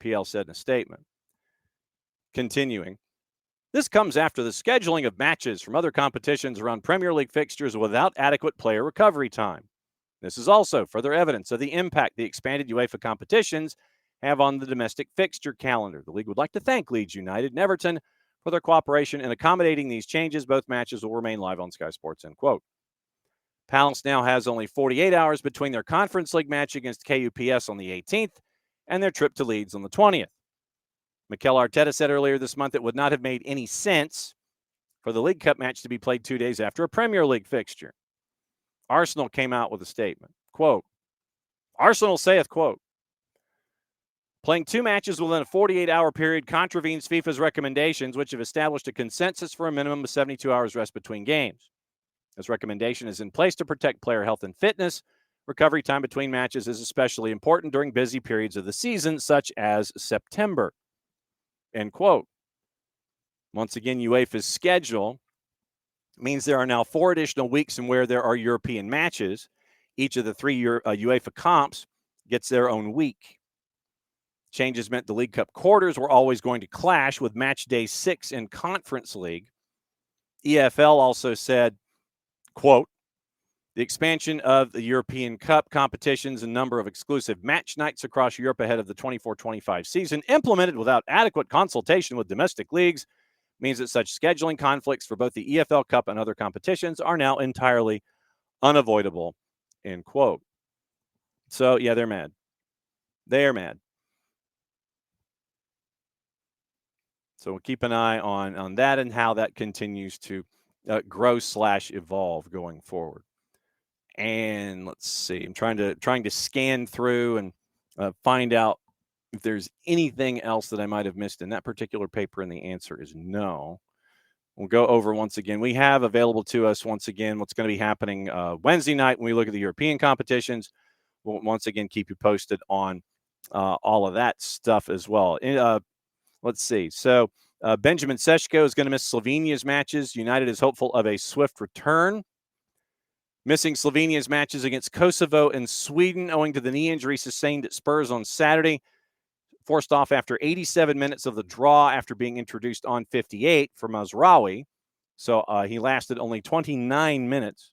PL said in a statement. Continuing, this comes after the scheduling of matches from other competitions around Premier League fixtures without adequate player recovery time. This is also further evidence of the impact the expanded UEFA competitions have on the domestic fixture calendar. The league would like to thank Leeds United and Everton for their cooperation in accommodating these changes. Both matches will remain live on Sky Sports, end quote. Palace now has only 48 hours between their Conference League match against KUPS on the 18th and their trip to Leeds on the 20th. Mikel Arteta said earlier this month it would not have made any sense for the League Cup match to be played 2 days after a Premier League fixture. Arsenal came out with a statement, quote, Arsenal saith, quote, playing two matches within a 48-hour period contravenes FIFA's recommendations, which have established a consensus for a minimum of 72 hours rest between games. This recommendation is in place to protect player health and fitness. Recovery time between matches is especially important during busy periods of the season, such as September. End quote. Once again, UEFA's schedule means there are now 4 additional weeks in where there are European matches. Each of the 3 UEFA comps gets their own week. Changes meant the League Cup quarters were always going to clash with match day 6 in Conference League. EFL also said, quote, the expansion of the European Cup competitions and number of exclusive match nights across Europe ahead of the 24-25 season, implemented without adequate consultation with domestic leagues, means that such scheduling conflicts for both the EFL Cup and other competitions are now entirely unavoidable, end quote. So, yeah, they're mad. They are mad. So we'll keep an eye on that and how that continues to grow/evolve going forward. And let's see, I'm trying to scan through and find out if there's anything else that I might have missed in that particular paper, and the answer is no. We'll go over once again. We have available to us once again what's going to be happening Wednesday night when we look at the European competitions. We'll once again keep you posted on all of that stuff as well. Let's see. So Benjamin Seško is going to miss Slovenia's matches. United is hopeful of a swift return. Missing Slovenia's matches against Kosovo and Sweden owing to the knee injury sustained at Spurs on Saturday. Forced off after 87 minutes of the draw after being introduced on 58 for Mazraoui. So he lasted only 29 minutes.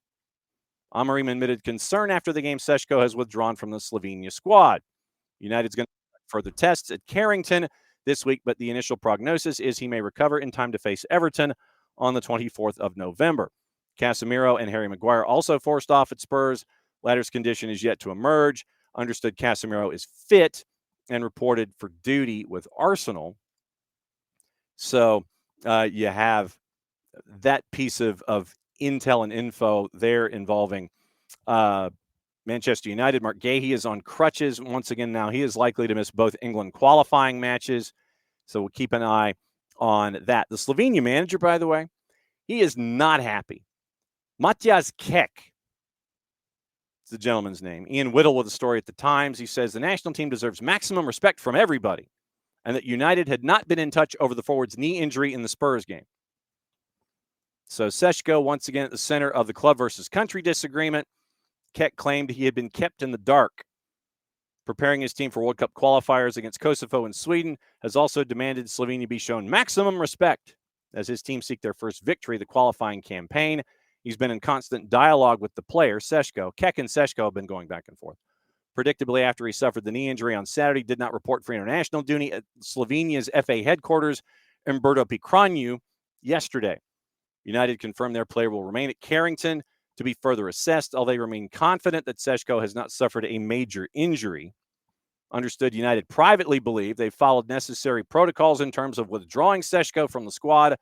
Amorim admitted concern after the game. Seško has withdrawn from the Slovenia squad. United's going to further tests at Carrington this week, but the initial prognosis is he may recover in time to face Everton on the 24th of November. Casemiro and Harry Maguire also forced off at Spurs. Latter's condition is yet to emerge. Understood Casemiro is fit and reported for duty with Arsenal. So you have that piece of intel and info there involving Manchester United. Mark Gahey is on crutches once again now. He is likely to miss both England qualifying matches. So we'll keep an eye on that. The Slovenia manager, by the way, he is not happy. Matjaž Kek is the gentleman's name. Ian Whittle with a story at the Times. He says the national team deserves maximum respect from everybody and that United had not been in touch over the forward's knee injury in the Spurs game. So Seško, once again, at the center of the club versus country disagreement. Keck claimed he had been kept in the dark. Preparing his team for World Cup qualifiers against Kosovo and Sweden, has also demanded Slovenia be shown maximum respect as his team seek their first victory of the qualifying campaign. He's been in constant dialogue with the player, Seško. Keck and Seško have been going back and forth. Predictably, after he suffered the knee injury on Saturday, did not report for international duty at Slovenia's FA headquarters, Umberto Picranju, yesterday. United confirmed their player will remain at Carrington to be further assessed, although they remain confident that Seško has not suffered a major injury. Understood United privately believe they followed necessary protocols in terms of withdrawing Seško from the squad,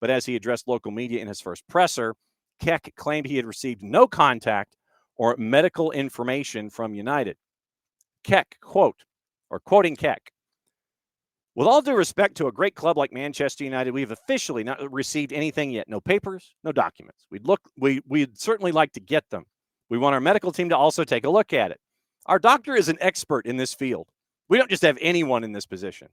but as he addressed local media in his first presser, Keck claimed he had received no contact or medical information from United. Keck, quoting Keck, with all due respect to a great club like Manchester United, we've officially not received anything yet. No papers, no documents. We'd certainly like to get them. We want our medical team to also take a look at it. Our doctor is an expert in this field. We don't just have anyone in this position.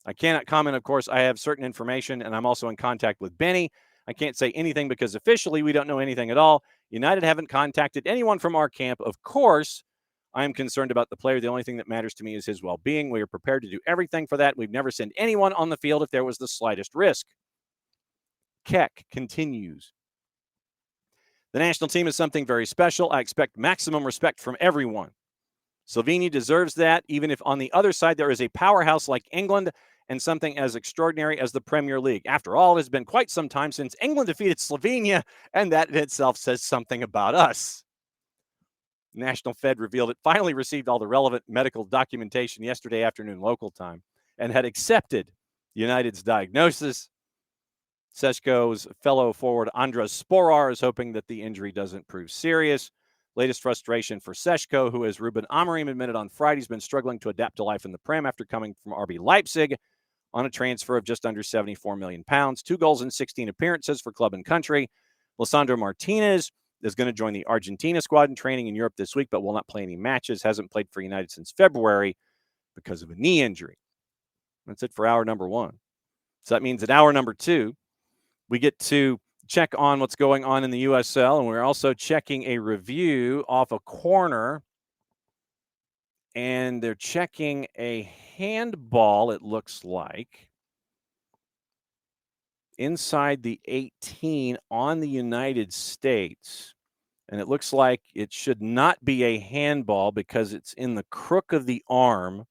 I cannot comment, of course. I have certain information, and I'm also in contact with Benny. I can't say anything because officially we don't know anything at all. United haven't contacted anyone from our camp. Of course, I am concerned about the player. The only thing that matters to me is his well-being. We are prepared to do everything for that. We've never sent anyone on the field if there was the slightest risk. Keck continues. The national team is something very special. I expect maximum respect from everyone. Slovenia deserves that, even if on the other side there is a powerhouse like England and something as extraordinary as the Premier League. After all, it has been quite some time since England defeated Slovenia, and that in itself says something about us. National Fed revealed it finally received all the relevant medical documentation yesterday afternoon local time and had accepted United's diagnosis. Seško's fellow forward Andras Sporar is hoping that the injury doesn't prove serious. Latest frustration for Seško, who, as Ruben Amorim admitted on Friday, has been struggling to adapt to life in the Prem after coming from RB Leipzig on a transfer of just under £74 million. 2 goals in 16 appearances for club and country. Lisandro Martinez is going to join the Argentina squad in training in Europe this week, but will not play any matches. Hasn't played for United since February because of a knee injury. That's it for hour number 1. So that means at hour number 2, we get to check on what's going on in the USL, and we're also checking a review off a corner, and they're checking a handball, it looks like, inside the 18 on the United States, and it looks like it should not be a handball because it's in the crook of the arm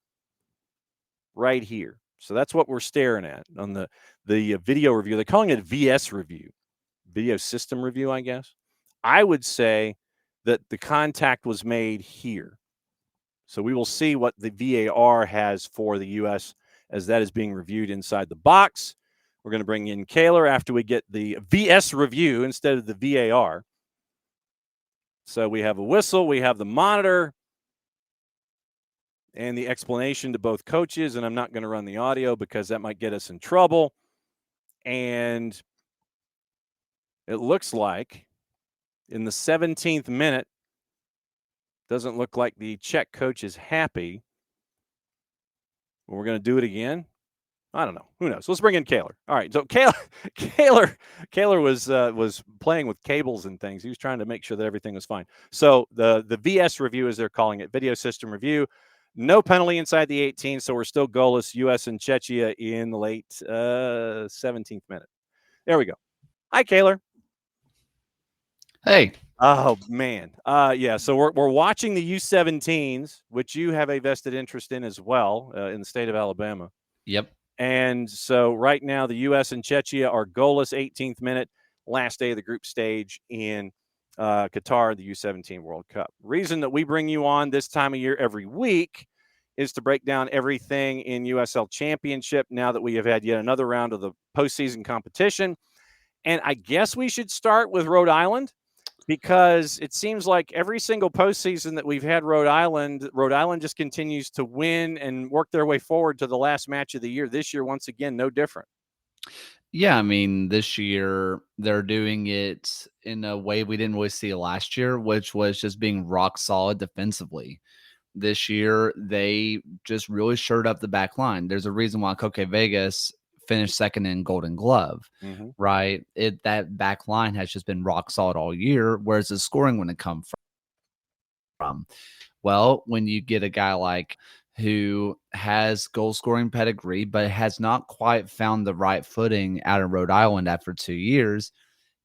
right here. So that's what we're staring at on the video review. They're calling it a VS review. Video system review, I guess. I would say that the contact was made here. So we will see what the VAR has for the U.S. as that is being reviewed inside the box. We're going to bring in Kaylor after we get the VS review instead of the VAR. So we have a whistle, we have the monitor, and the explanation to both coaches, and I'm not going to run the audio because that might get us in trouble. And it looks like in the 17th minute, doesn't look like the Czech coach is happy. We're going to do it again. I don't know. Who knows? Let's bring in Kaylor. All right. So Kaylor was playing with cables and things. He was trying to make sure that everything was fine. So the VS review, as they're calling it, video system review, no penalty inside the 18. So we're still goalless. US and Czechia in the late 17th minute. There we go. Hi, Kaylor. Hey. Oh, man. Yeah, so we're watching the U17s, which you have a vested interest in as well, in the state of Alabama. Yep. And so right now the U.S. and Czechia are goalless, 18th minute, last day of the group stage in Qatar, the U17 World Cup. Reason that we bring you on this time of year every week is to break down everything in USL Championship now that we have had yet another round of the postseason competition. And I guess we should start with Rhode Island, because it seems like every single postseason that we've had Rhode Island just continues to win and work their way forward to the last match of the year. This year, once again, no different. Yeah, I mean, this year they're doing it in a way we didn't really see last year, which was just being rock solid defensively. This year, they just really shored up the back line. There's a reason why Coque Vegas finished second in Golden Glove, right? That back line has just been rock solid all year. Whereas the scoring wouldn't come him. Well, when you get a guy like who has goal scoring pedigree, but has not quite found the right footing out of Rhode Island after 2 years,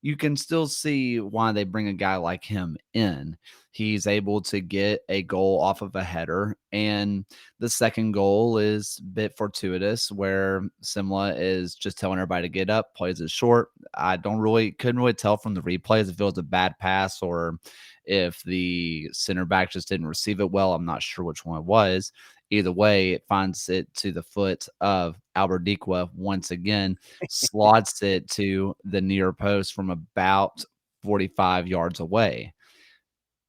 you can still see why they bring a guy like him in. He's able to get a goal off of a header, and the second goal is a bit fortuitous where Simla is just telling everybody to get up, plays it short. I couldn't really tell from the replays if it was a bad pass or if the center back just didn't receive it well. I'm not sure which one it was. Either way, it finds it to the foot of Albert Dikwa once again, slots it to the near post from about 45 yards away.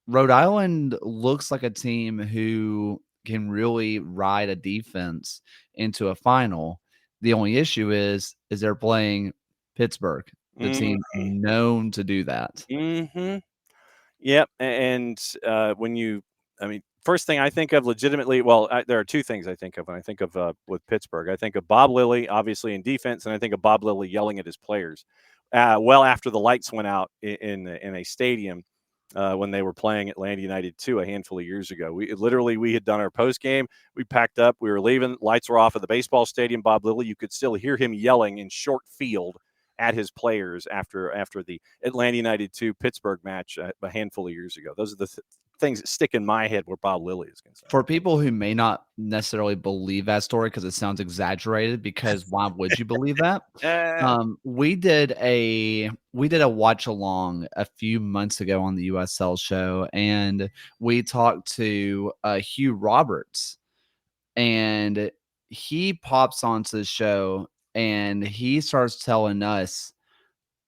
Rhode Island looks like a team who can really ride a defense into a final. The only issue is they're playing Pittsburgh, the team known to do that. Mm-hmm. Yep. And first thing I think of legitimately, there are two things I think of when I think of with Pittsburgh. I think of Bob Lilly, obviously in defense, and I think of Bob Lilly yelling at his players after the lights went out in a stadium when they were playing Atlanta United 2 a handful of years ago. We had done our post game. We packed up. We were leaving. Lights were off at the baseball stadium. Bob Lilly, you could still hear him yelling in short field at his players after the Atlanta United 2 Pittsburgh match a handful of years ago. Those are the things that stick in my head where Bob Lilly is concerned. For people who may not necessarily believe that story because it sounds exaggerated, because why would you believe that? We did a watch along a few months ago on the USL show, and we talked to Hugh Roberts, and he pops onto the show and he starts telling us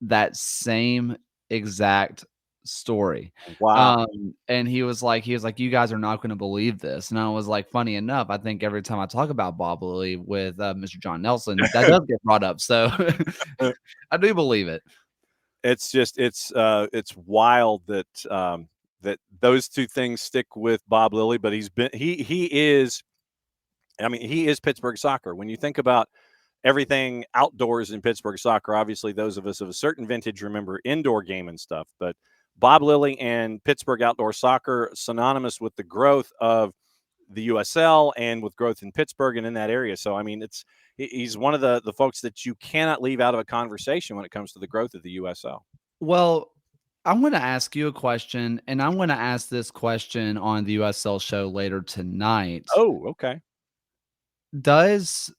that same exact story. Wow. And he was like, you guys are not going to believe this. And I was like, funny enough, I think every time I talk about Bob Lilly with Mr. John Nelson, that does get brought up. So I do believe it. It's just it's wild that that those two things stick with Bob Lilly, but he is Pittsburgh soccer. When you think about everything outdoors in Pittsburgh soccer, obviously those of us of a certain vintage remember indoor game and stuff, but Bob Lilly and Pittsburgh outdoor soccer synonymous with the growth of the USL and with growth in Pittsburgh and in that area. So, he's one of the folks that you cannot leave out of a conversation when it comes to the growth of the USL. Well, I'm going to ask you a question, and I'm going to ask this question on the USL show later tonight. Oh, okay. Does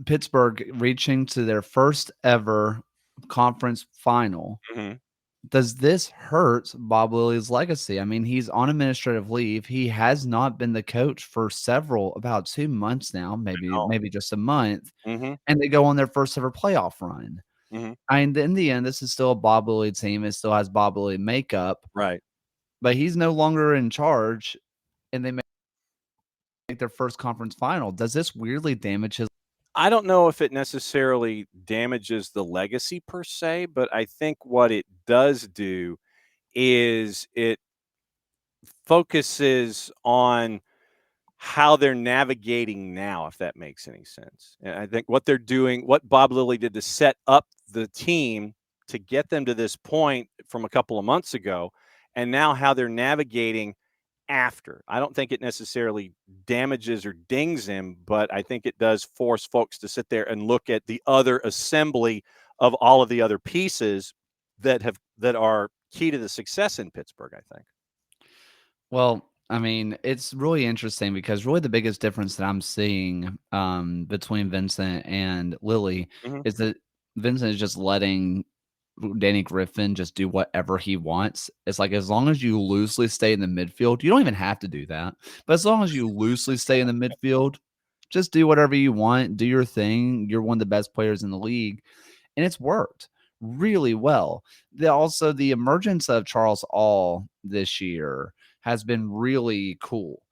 Pittsburgh reaching to their first ever conference final, does this hurt Bob Lilly's legacy? I mean, he's on administrative leave. He has not been the coach for about 2 months now, maybe just a month, and they go on their first ever playoff run. And in the end, this is still a Bob Lilly team. It still has Bob Lilly makeup, right? But he's no longer in charge, and they make their first conference final. Does this weirdly damage his? I don't know if it necessarily damages the legacy per se, but I think what it does do is it focuses on how they're navigating now, if that makes any sense. And I think what they're doing, what Bob Lilly did to set up the team to get them to this point from a couple of months ago, and now how they're navigating after. I don't think it necessarily damages or dings him, but I think it does force folks to sit there and look at the other assembly of all of the other pieces that are key to the success in Pittsburgh, I think. Well, I mean, it's really interesting because really the biggest difference that I'm seeing between Vincent and Lilly is that Vincent is just letting Danny Griffin just do whatever he wants. It's like, as long as you loosely stay in the midfield, you don't even have to do that. But as long as you loosely stay in the midfield, just do whatever you want, do your thing. You're one of the best players in the league. And it's worked really well. Also, the emergence of Charles All this year has been really cool.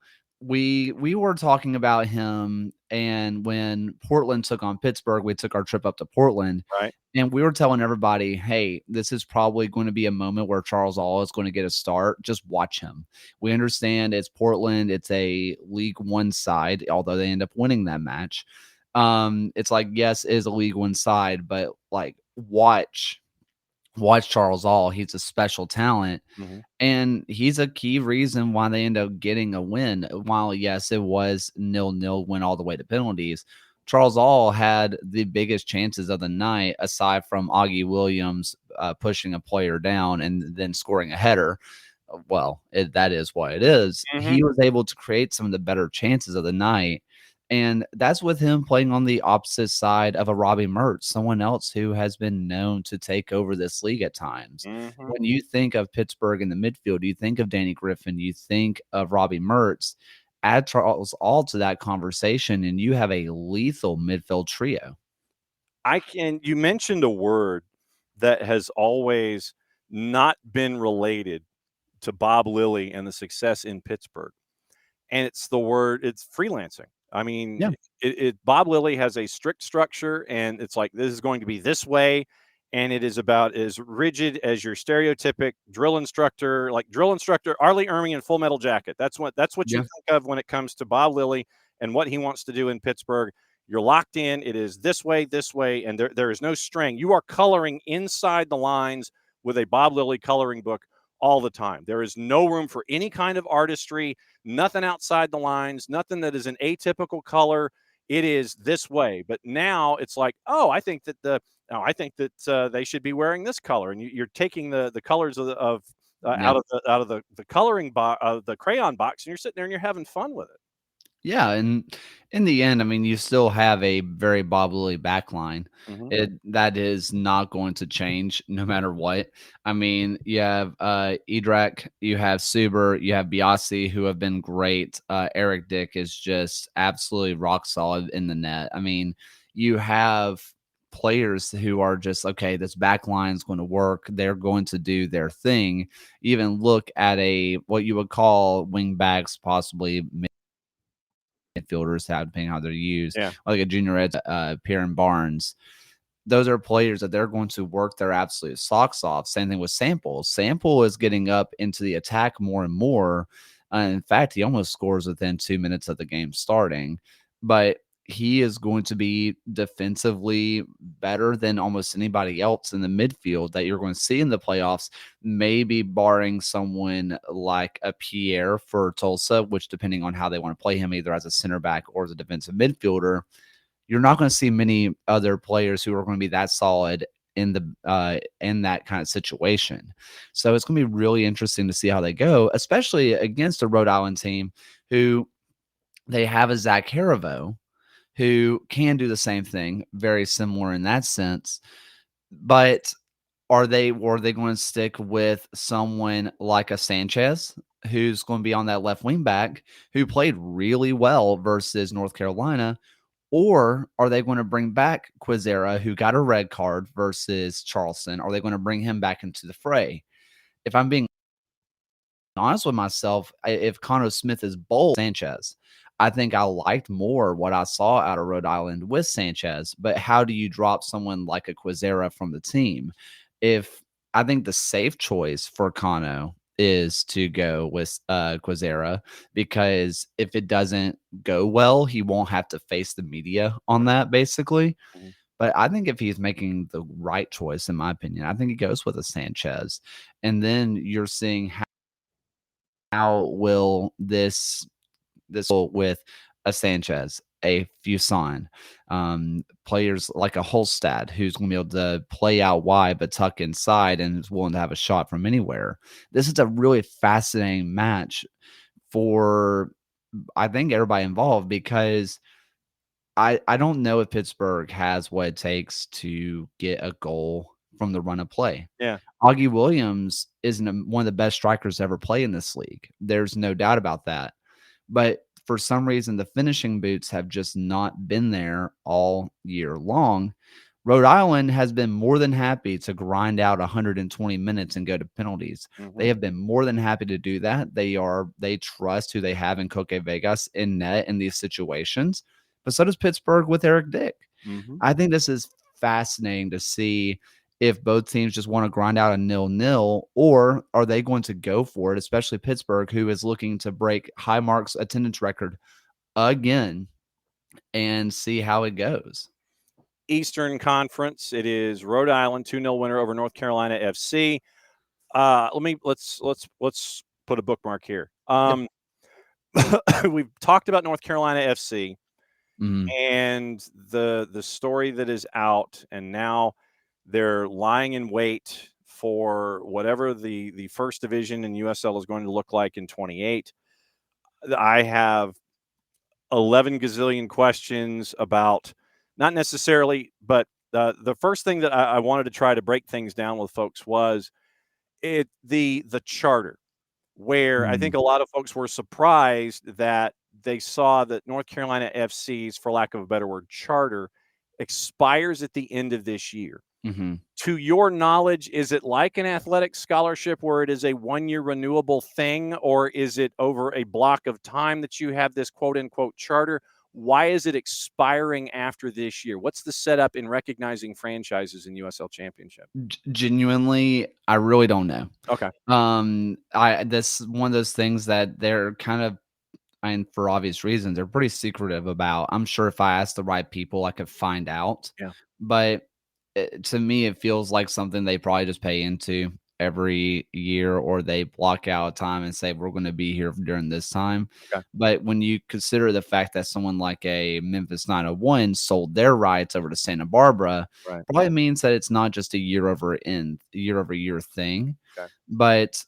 We were talking about him, and when Portland took on Pittsburgh, we took our trip up to Portland. Right. And we were telling everybody, hey, this is probably going to be a moment where Charles All is going to get a start. Just watch him. We understand it's Portland. It's a League One side, although they end up winning that match. It's like, yes, it is a League One side, but like, watch watch Charles All. He's a special talent. Mhm. And he's a key reason why they end up getting a win. While, yes, it was 0-0, went all the way to penalties, Charles All had the biggest chances of the night, aside from Augie Williams pushing a player down and then scoring a header. Well, that is what it is. Mhm. He was able to create some of the better chances of the night. And that's with him playing on the opposite side of a Robbie Mertz, someone else who has been known to take over this league at times. Mhm. When you think of Pittsburgh in the midfield, you think of Danny Griffin, you think of Robbie Mertz, add Charles All to that conversation, and you have a lethal midfield trio. You mentioned a word that has always not been related to Bob Lilly and the success in Pittsburgh. And it's freelancing. I mean, Yeah. Bob Lilly has a strict structure, and it's like, this is going to be this way. And it is about as rigid as your stereotypic drill instructor, Arlie Ermey in Full Metal Jacket. That's what you Yeah. think of when it comes to Bob Lilly and what he wants to do in Pittsburgh. You're locked in. It is this way, and there is no string. You are coloring inside the lines with a Bob Lilly coloring book all the time. There is no room for any kind of artistry, nothing outside the lines, nothing that is an atypical color. It is this way. But now it's like, oh, I think that they should be wearing this color, and you're taking the colors out of the coloring box, the crayon box, and you're sitting there and you're having fun with it. Yeah, and in the end, I mean, you still have a very Bob Lilly backline. Mhm. That is not going to change no matter what. I mean, you have Edrak, you have Suber, you have Biasi, who have been great. Eric Dick is just absolutely rock solid in the net. I mean, you have players who are just, okay, this back line is going to work. They're going to do their thing. Even look at what you would call wing backs, possibly midfielders, depending how they're used, Yeah. like a junior ed, Pierre and Barnes. Those are players that they're going to work their absolute socks off. Same thing with Sample. Sample is getting up into the attack more and more. In fact, he almost scores within 2 minutes of the game starting. But he is going to be defensively better than almost anybody else in the midfield that you're going to see in the playoffs, maybe barring someone like a Pierre for Tulsa, which, depending on how they want to play him, either as a center back or as a defensive midfielder, you're not going to see many other players who are going to be that solid in that kind of situation. So it's going to be really interesting to see how they go, especially against a Rhode Island team who they have a Zach Harivo, who can do the same thing, very similar in that sense. But are they going to stick with someone like a Sanchez, who's going to be on that left wing back, who played really well versus North Carolina? Or are they going to bring back Quizera, who got a red card versus Charleston? Are they going to bring him back into the fray? If I'm being honest with myself, if Connor Smith is bold, Sanchez, I think I liked more what I saw out of Rhode Island with Sanchez. But how do you drop someone like a Quizera from the team? I think the safe choice for Cano is to go with Quizera, because if it doesn't go well, he won't have to face the media on that, basically. Mhm. But I think if he's making the right choice, in my opinion, I think he goes with a Sanchez. And then you're seeing how will this with a Sanchez, a Fuson, players like a Holstad, who's going to be able to play out wide but tuck inside and is willing to have a shot from anywhere. This is a really fascinating match for, I think, everybody involved, because I don't know if Pittsburgh has what it takes to get a goal from the run of play. Yeah. Augie Williams is one of the best strikers to ever play in this league. There's no doubt about that. But for some reason, the finishing boots have just not been there all year long. Rhode Island has been more than happy to grind out 120 minutes and go to penalties. Mhm. They have been more than happy to do that. They trust who they have in Coque Vegas in net in these situations. But so does Pittsburgh with Eric Dick. Mhm. I think this is fascinating to see if both teams just want to grind out a 0-0, or are they going to go for it, especially Pittsburgh, who is looking to break Highmark's attendance record again and see how it goes. Eastern Conference. It is Rhode Island 2-0 winner over North Carolina FC. Let's put a bookmark here. We've talked about North Carolina FC and the story that is out, and now they're lying in wait for whatever the first division in USL is going to look like in 28. I have 11 gazillion questions about, not necessarily, but the first thing that I wanted to try to break things down with folks was the charter, where I think a lot of folks were surprised that they saw that North Carolina FC's, for lack of a better word, charter expires at the end of this year. To your knowledge, is it like an athletic scholarship where it is a 1-year renewable thing, or is it over a block of time that you have this quote unquote charter? Why is it expiring after this year? What's the setup in recognizing franchises in USL Championship? Genuinely, I really don't know. Okay. This one of those things that they're kind of, and for obvious reasons, they're pretty secretive about. I'm sure if I asked the right people, I could find out. Yeah. But to me, it feels like something they probably just pay into every year, or they block out time and say, we're going to be here during this time. Okay. But when you consider the fact that someone like a Memphis 901 sold their rights over to Santa Barbara, Right. probably means that it's not just a year over year thing, Okay. but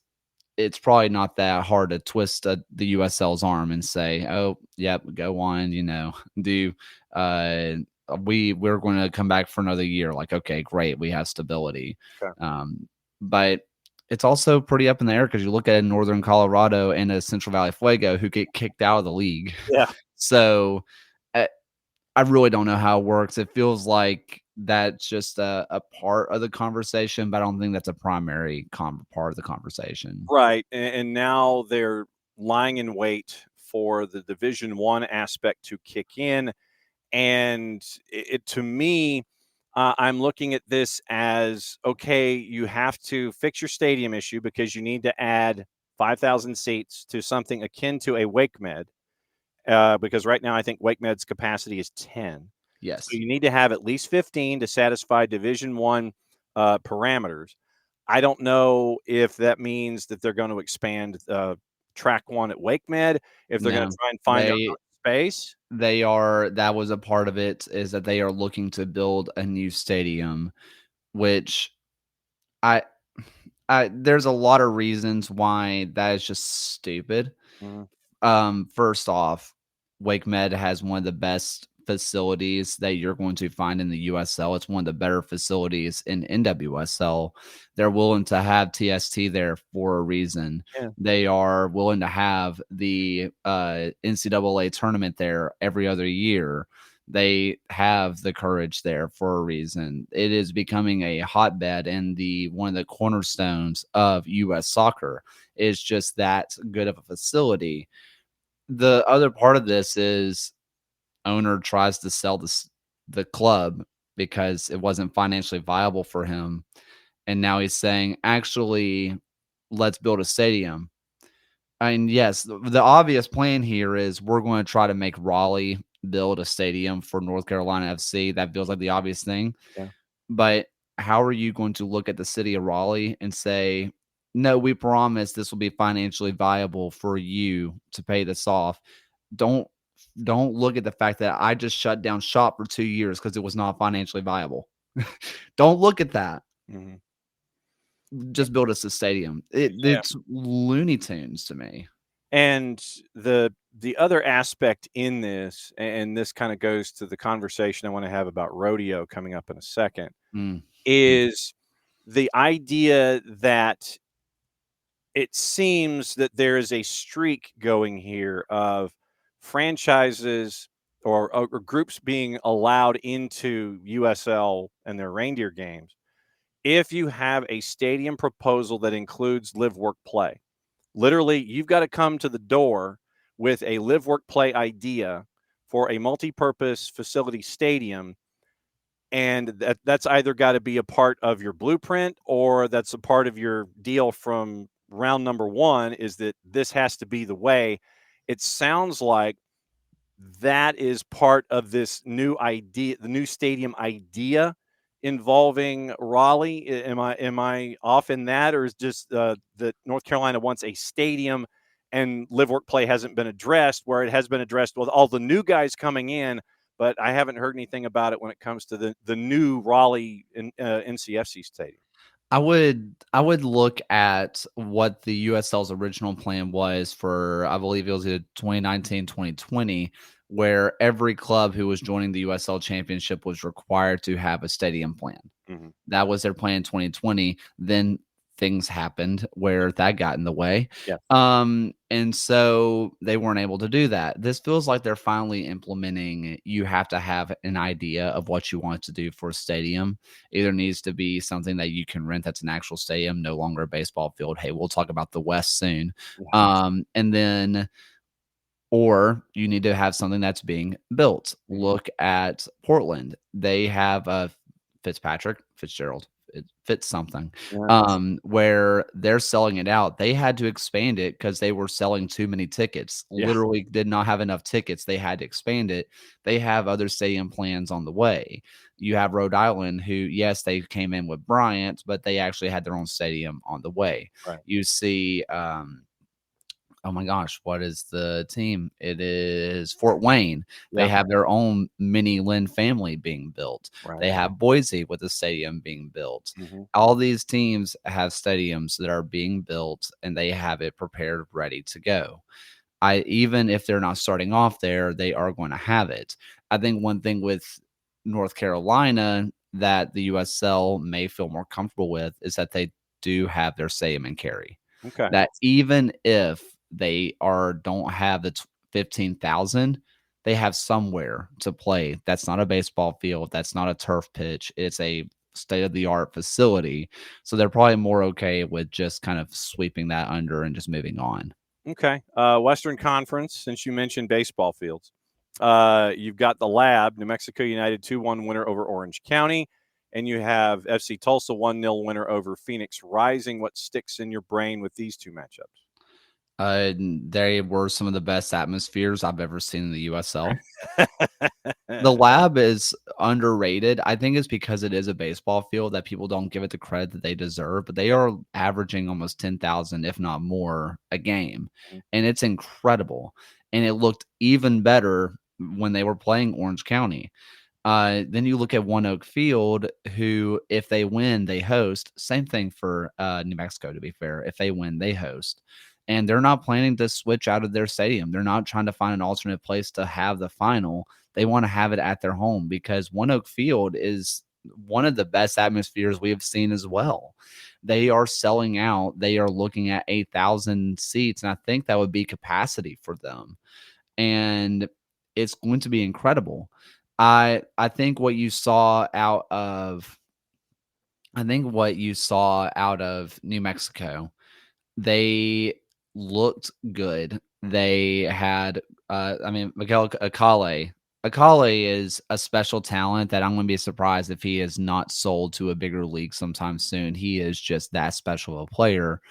it's probably not that hard to twist the USL's arm and say, oh, yep, go on, we're going to come back for another year. Like, okay, great. We have stability. Okay. But it's also pretty up in the air because you look at Northern Colorado and a Central Valley Fuego who get kicked out of the league. Yeah. So I really don't know how it works. It feels like that's just a part of the conversation, but I don't think that's a primary part of the conversation. Right. And now they're lying in wait for the Division I aspect to kick in. And to me, I'm looking at this as, okay, you have to fix your stadium issue because you need to add 5,000 seats to something akin to a WakeMed, because right now I think WakeMed's capacity is 10. Yes. So you need to have at least 15 to satisfy Division I parameters. I don't know if that means that they're going to expand Track 1 at WakeMed, if they're going to try and find their own space. That was a part of it, is that they are looking to build a new stadium, which there's a lot of reasons why that is just stupid. First off, WakeMed has one of the best facilities that you're going to find in the USL. It's one of the better facilities in NWSL. They're willing to have TST there for a reason. Yeah. They are willing to have the NCAA tournament there every other year. They have the courage there for a reason. It is becoming a hotbed, and one of the cornerstones of US soccer is just that good of a facility. The other part of this is owner tries to sell the club because it wasn't financially viable for him. And now he's saying, actually, let's build a stadium. And yes, the obvious plan here is we're going to try to make Raleigh build a stadium for North Carolina FC. That feels like the obvious thing. Yeah. But how are you going to look at the city of Raleigh and say, no, we promise this will be financially viable for you to pay this off? Don't look at the fact that I just shut down shop for 2 years because it was not financially viable. Don't look at that. Just build us a stadium. It's Looney Tunes to me. And the other aspect in this, and this kind of goes to the conversation I want to have about rodeo coming up in a second, is the idea that it seems that there is a streak going here of franchises or groups being allowed into USL and their reindeer games if you have a stadium proposal that includes live, work, play. Literally, you've got to come to the door with a live, work, play idea for a multi-purpose facility stadium, and that's either got to be a part of your blueprint or that's a part of your deal from round number one, is that this has to be the way. It sounds like that is part of this new idea, the new stadium idea involving Raleigh. Am I off in that, or is just that North Carolina wants a stadium and live work play hasn't been addressed, where it has been addressed with all the new guys coming in, but I haven't heard anything about it when it comes to the new Raleigh NCFC stadium. I would look at what the USL's original plan was for, I believe it was 2019, 2020, where every club who was joining the USL Championship was required to have a stadium plan. Mm-hmm. That was their plan in 2020. Then things happened where that got in the way. Yeah. And so they weren't able to do that. This feels like they're finally implementing, you have to have an idea of what you want to do for a stadium. Either needs to be something that you can rent that's an actual stadium, no longer a baseball field. Hey, we'll talk about the West soon. And then, or you need to have something that's being built. Look at Portland. They have Fitzgerald. It fits something, where they're selling it out. They had to expand it because they were selling too many tickets. Yeah. Literally did not have enough tickets. They had to expand it. They have other stadium plans on the way. You have Rhode Island, who, yes, they came in with Bryant, but they actually had their own stadium on the way. Right. You see, oh my gosh, what is the team? It is Fort Wayne. Yeah. They have their own mini Lynn family being built. Right. They have Boise with a stadium being built. Mm-hmm. All these teams have stadiums that are being built, and they have it prepared, ready to go. Even if they're not starting off there, they are going to have it. I think one thing with North Carolina that the USL may feel more comfortable with is that they do have their stadium in Cary. Okay. That even if they don't have the 15,000, they have somewhere to play. That's not a baseball field. That's not a turf pitch. It's a state-of-the-art facility. So they're probably more okay with just kind of sweeping that under and just moving on. Okay. Western Conference, since you mentioned baseball fields, you've got the Lab, New Mexico United 2-1 winner over Orange County, and you have FC Tulsa 1-0 winner over Phoenix Rising. What sticks in your brain with these two matchups? They were some of the best atmospheres I've ever seen in the USL. The Lab is underrated. I think it's because it is a baseball field that people don't give it the credit that they deserve, but they are averaging almost 10,000, if not more, a game. And it's incredible. And it looked even better when they were playing Orange County. Then you look at One Oak Field, who, if they win, they host. Same thing for New Mexico, to be fair. If they win, they host. And they're not planning to switch out of their stadium. They're not trying to find an alternate place to have the final. They want to have it at their home because One Oak Field is one of the best atmospheres we have seen as well. They are selling out. They are looking at 8,000 seats, and I think that would be capacity for them. And it's going to be incredible. I think what you saw out of New Mexico, they looked good. They had, Miguel Akale. Akale is a special talent that I'm going to be surprised if he is not sold to a bigger league sometime soon. He is just that special a player.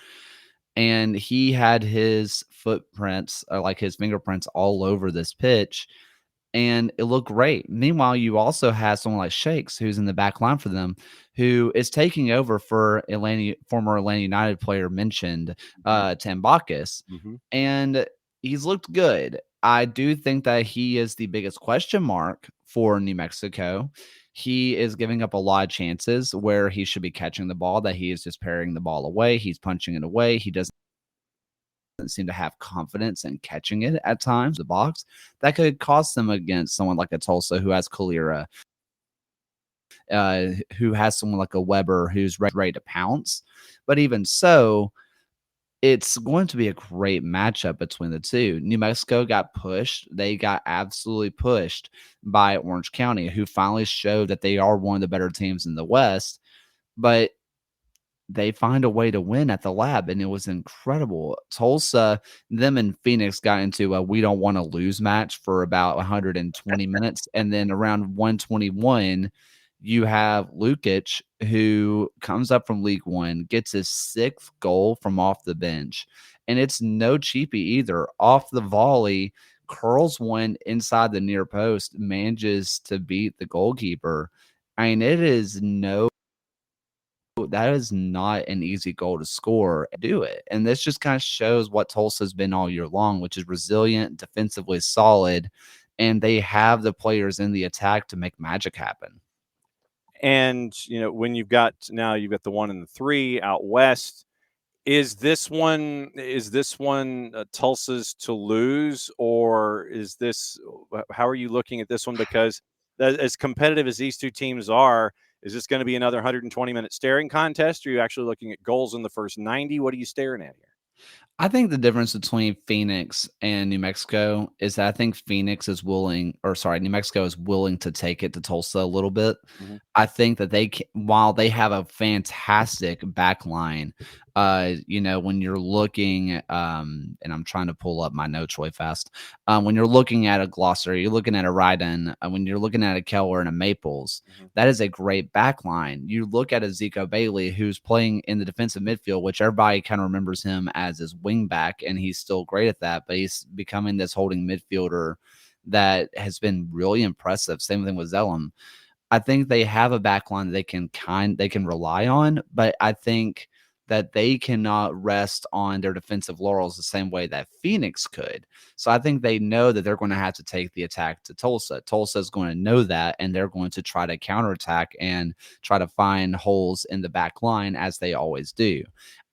And he had his footprints, like his fingerprints, all over this pitch. And it looked great. Meanwhile, you also have someone like Shakes, who's in the back line for them, who is taking over for former Atlanta United player mentioned, Tambakis. Mm-hmm. And he's looked good. I do think that he is the biggest question mark for New Mexico. He is giving up a lot of chances where he should be catching the ball, that he is just parrying the ball away. He's punching it away. He doesn't seem to have confidence in catching it at times, the box. That could cost them against someone like a Tulsa who has Kalira, who has someone like a Weber who's ready to pounce. But even so, it's going to be a great matchup between the two. New Mexico got pushed. They got absolutely pushed by Orange County, who finally showed that they are one of the better teams in the West. But they find a way to win at the Lab, and it was incredible. Tulsa, them and Phoenix got into a we don't want to lose match for about 120 minutes. And then around 121, you have Lukic, who comes up from League One, gets his 6th goal from off the bench. And it's no cheapie either. Off the volley, curls one inside the near post, manages to beat the goalkeeper. I mean, that is not an easy goal to score. Do it. And this just kind of shows what Tulsa's been all year long, which is resilient, defensively solid, and they have the players in the attack to make magic happen. And, when you've got the 1 and the 3 out west, is this one Tulsa's to lose, or how are you looking at this one? Because as competitive as these two teams are, is this going to be another 120-minute staring contest? Or are you actually looking at goals in the first 90? What are you staring at here? I think the difference between Phoenix and New Mexico is that I think New Mexico is willing to take it to Tulsa a little bit. Mm-hmm. I think that while they have a fantastic back line, when you're looking, and I'm trying to pull up my notes really fast. When you're looking at a Glossary, you're looking at a Ryden, when you're looking at a Keller and a Maples, mm-hmm. that is a great back line. You look at a Zico Bailey, who's playing in the defensive midfield, which everybody kind of remembers him as his wing back, and he's still great at that, but he's becoming this holding midfielder that has been really impressive. Same thing with Zellum. I think they have a back line they can rely on, but I think that they cannot rest on their defensive laurels the same way that Phoenix could. So I think they know that they're going to have to take the attack to Tulsa. Tulsa is going to know that, and they're going to try to counterattack and try to find holes in the back line, as they always do.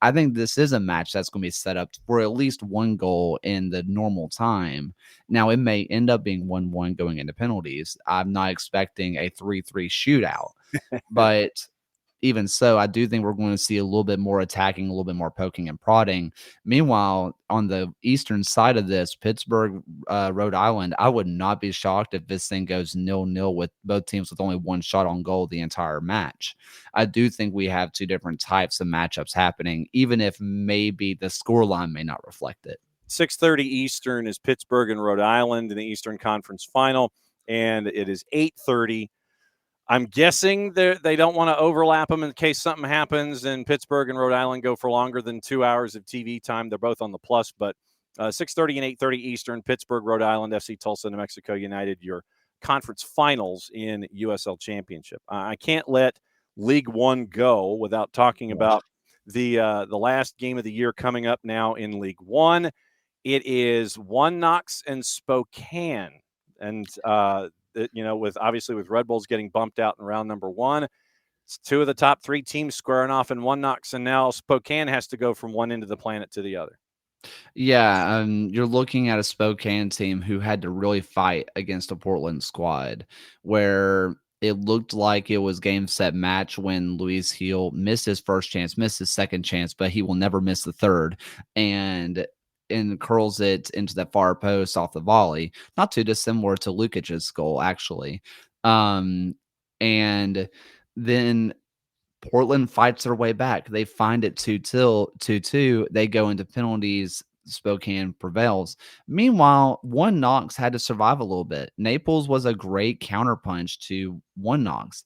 I think this is a match that's going to be set up for at least one goal in the normal time. Now, it may end up being 1-1 going into penalties. I'm not expecting a 3-3 shootout, but even so, I do think we're going to see a little bit more attacking, a little bit more poking and prodding. Meanwhile, on the eastern side of this, Pittsburgh, Rhode Island, I would not be shocked if this thing goes 0-0 with both teams with only one shot on goal the entire match. I do think we have two different types of matchups happening, even if maybe the scoreline may not reflect it. 6:30 Eastern is Pittsburgh and Rhode Island in the Eastern Conference Final, and it is 8:30. I'm guessing they don't want to overlap them in case something happens and Pittsburgh and Rhode Island go for longer than 2 hours of TV time. They're both on the plus, but 6:30 and 8:30 Eastern, Pittsburgh, Rhode Island, FC Tulsa, New Mexico United, your conference finals in USL Championship. I can't let League One go without talking about the last game of the year coming up now in League One. It is One Knox and Spokane, and with Red Bulls getting bumped out in round number 1, it's two of the top 3 teams squaring off in One Knox, and now Spokane has to go from one end of the planet to the other. Yeah, you're looking at a Spokane team who had to really fight against a Portland squad where it looked like it was game, set, match when Luis Heel missed his first chance, missed his second chance, but he will never miss the third, and curls it into that far post off the volley. Not too dissimilar to Lukic's goal, actually. And then Portland fights their way back. They find it 2-2. They go into penalties. Spokane prevails. Meanwhile, One Knox had to survive a little bit. Naples was a great counterpunch to One Knox.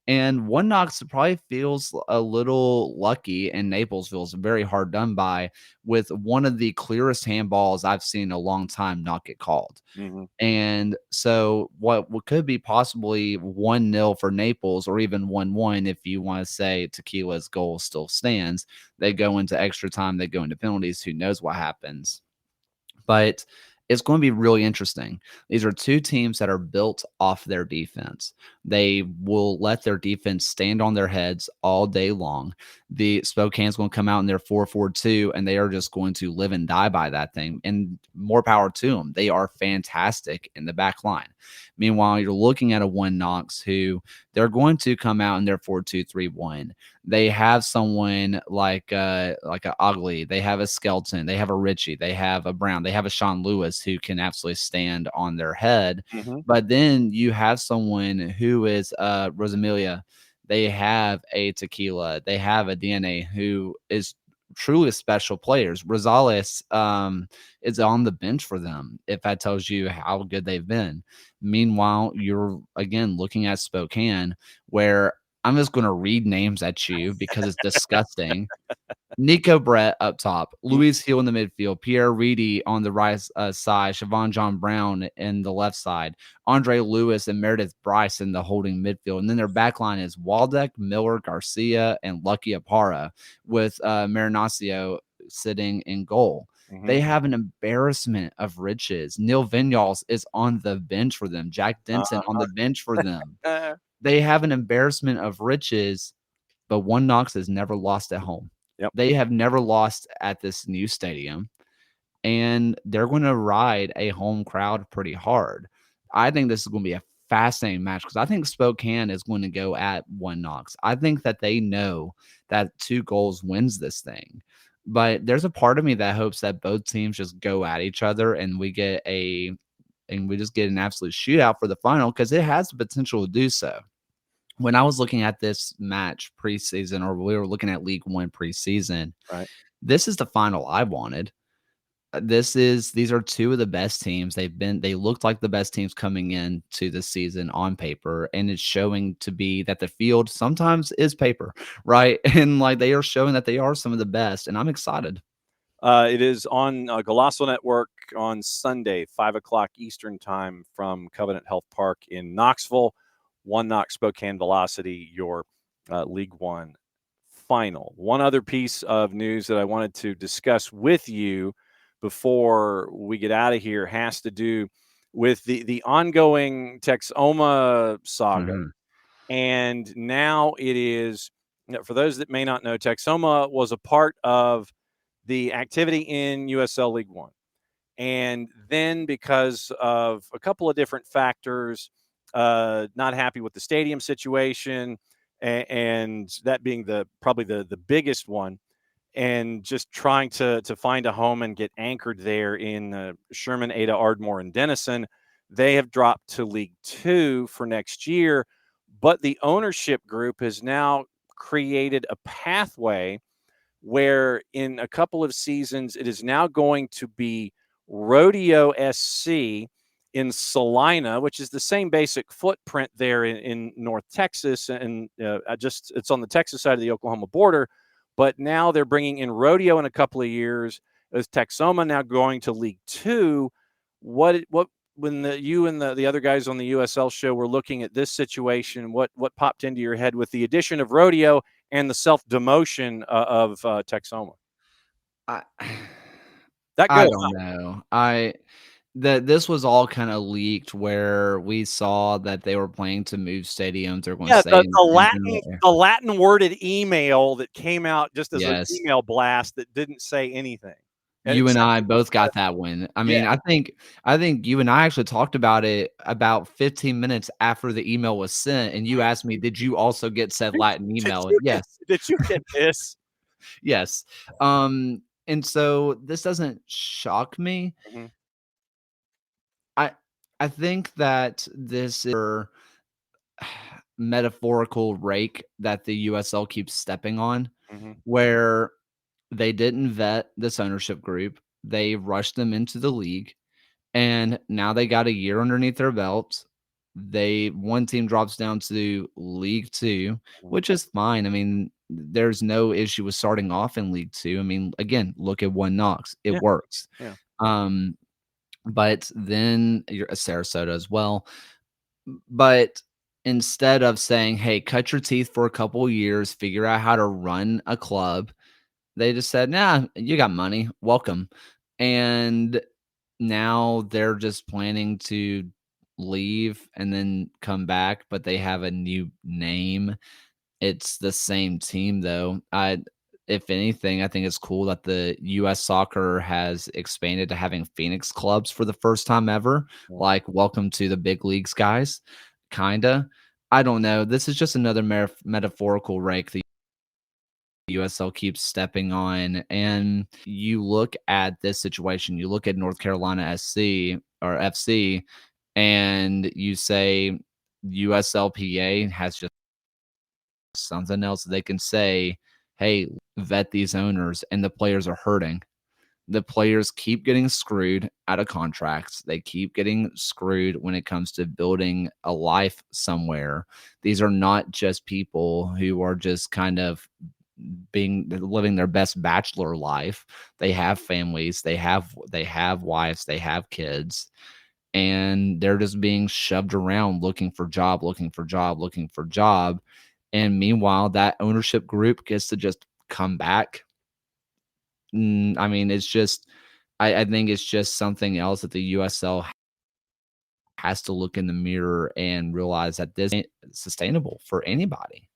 And One Knox probably feels a little lucky, and Naples feels very hard done by with one of the clearest handballs I've seen in a long time not get called. Mm-hmm. And so what could be possibly 1-0 for Naples, or even 1-1 if you want to say Tequila's goal still stands. They go into extra time, they go into penalties, who knows what happens. But it's going to be really interesting. These are two teams that are built off their defense. They will let their defense stand on their heads all day long. The Spokane's going to come out in their 4-4-2, and they are just going to live and die by that thing. And more power to them. They are fantastic in the back line. Meanwhile, you're looking at a One Knox who they're going to come out in their 4-2-3-1. They have someone like a Ugly. They have a Skelton. They have a Ritchie. They have a Brown. They have a Sean Lewis who can absolutely stand on their head. Mm-hmm. But then you have someone who is Rosamilia. They have a Tequila. They have a DNA who is truly special players. Rosales is on the bench for them, if that tells you how good they've been. Meanwhile, you're again looking at Spokane, where I'm just going to read names at you because it's disgusting. Nico Brett up top, Luis Hill in the midfield, Pierre Reedy on the right side, Siobhan John Brown in the left side, Andre Lewis and Meredith Bryce in the holding midfield. And then their back line is Waldeck, Miller, Garcia, and Lucky Apara with Marinaccio sitting in goal. They have an embarrassment of riches. Neil Vinyals is on the bench for them. Jack Denton on the bench for them. They have an embarrassment of riches, but One Knox has never lost at home. Yep. They have never lost at this new stadium, and they're going to ride a home crowd pretty hard. I think this is going to be a fascinating match because I think Spokane is going to go at One Knox. I think that they know that 2 goals wins this thing. But there's a part of me that hopes that both teams just go at each other and we just get an absolute shootout for the final because it has the potential to do so. When I was looking at this match preseason, or we were looking at League One preseason, right, this is the final I wanted. These are 2 of the best teams. They looked like the best teams coming into the season on paper, and it's showing to be that the field sometimes is paper, right? And like they are showing that they are some of the best, and I'm excited. It is on Golasso Network on Sunday, 5:00 Eastern time from Covenant Health Park in Knoxville. One Knox Spokane Velocity, your League One final. One other piece of news that I wanted to discuss with you before we get out of here has to do with the ongoing Texoma saga. Mhm. And now it is, for those that may not know, Texoma was a part of the activity in USL League One. And then because of a couple of different factors, not happy with the stadium situation, and that being probably the biggest one, and just trying to find a home and get anchored there in Sherman, Ada, Ardmore, and Denison, they have dropped to League Two for next year. But the ownership group has now created a pathway where in a couple of seasons, it is now going to be Rodeo SC in Salina, which is the same basic footprint there in North Texas. And it's on the Texas side of the Oklahoma border. But now they're bringing in Rodeo in a couple of years. Is Texoma now going to League Two? When you and the other guys on the USL show were looking at this situation, what popped into your head with the addition of Rodeo and the self-demotion of Texoma? I That don't know. This was all kind of leaked where we saw that they were planning to move stadiums. They're going to say the Latin worded email that came out just as an Yes. email blast that didn't say anything. You and I both got that one. I mean, Yeah. I think you and I actually talked about it about 15 minutes after the email was sent, and you asked me, "Did you also get said Latin email?" Yes. Did you get this? Yes. And so this doesn't shock me. Mhm. I think that this is a metaphorical rake that the USL keeps stepping on, where they didn't vet this ownership group. They rushed them into the league, and now they got a year underneath their belts. One team drops down to League Two, which is fine. I mean, there's no issue with starting off in League Two. I mean, again, look at One Knox. It works. Yeah. But then you're a Sarasota as well. But instead of saying, hey, cut your teeth for a couple of years, figure out how to run a club, they just said, nah, you got money. Welcome. And now they're just planning to leave and then come back, but they have a new name. It's the same team, though. If anything, I think it's cool that the U.S. Soccer has expanded to having Phoenix clubs for the first time ever. Like, welcome to the big leagues, guys. Kinda. I don't know. This is just another metaphorical rake the USL keeps stepping on. And you look at this situation, you look at North Carolina SC or FC, and you say USLPA has just something else they can say, hey, vet these owners, and the players are hurting. The players keep getting screwed out of contracts. They keep getting screwed when it comes to building a life somewhere. These are not just people who are just kind of living their best bachelor life. They have families, they have wives, they have kids, and they're just being shoved around looking for job, looking for job, looking for job. And meanwhile, that ownership group gets to just come back. I mean, it's just, I think it's just something else that the USL has to look in the mirror and realize that this ain't sustainable for anybody.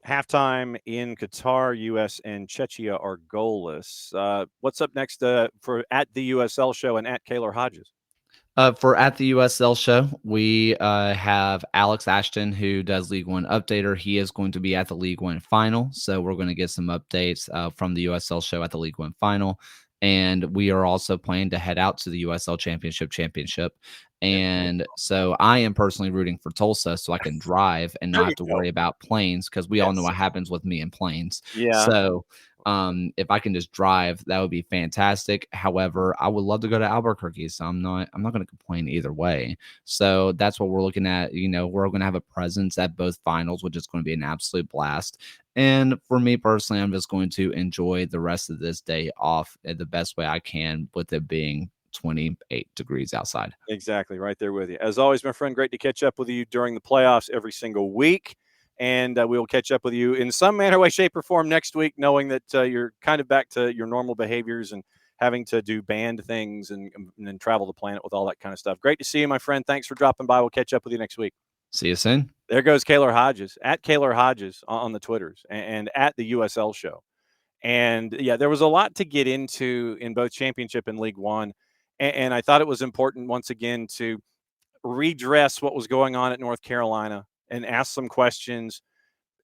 Halftime in Qatar, US and Czechia are goalless. What's up next for at the USL show and at Kaylor Hodges? For at the USL show, we have Alex Ashton, who does League One Updater. He is going to be at the League One final. So we're going to get some updates from the USL show at the League One final. And we are also planning to head out to the USL Championship. And so I am personally rooting for Tulsa so I can drive and not have to worry about planes, because we all know what happens with me and planes. Yeah. So if I can just drive, that would be fantastic. However, I would love to go to Albuquerque, so I'm not going to complain either way. So that's what we're looking at. You know, we're going to have a presence at both finals, which is going to be an absolute blast. And for me personally, I'm just going to enjoy the rest of this day off the best way I can, with it being 28 degrees outside. Exactly, right there with you. As always, my friend, great to catch up with you during the playoffs every single week. And we will catch up with you in some manner, way, shape, or form next week, knowing that you're kind of back to your normal behaviors and having to do band things and then travel the planet with all that kind of stuff. Great to see you, my friend. Thanks for dropping by. We'll catch up with you next week. See you soon. There goes Kaylor Hodges, at Kaylor Hodges on the Twitters, and at the USL show. And, yeah, there was a lot to get into in both Championship and League One. And I thought it was important, once again, to redress what was going on at North Carolina and ask some questions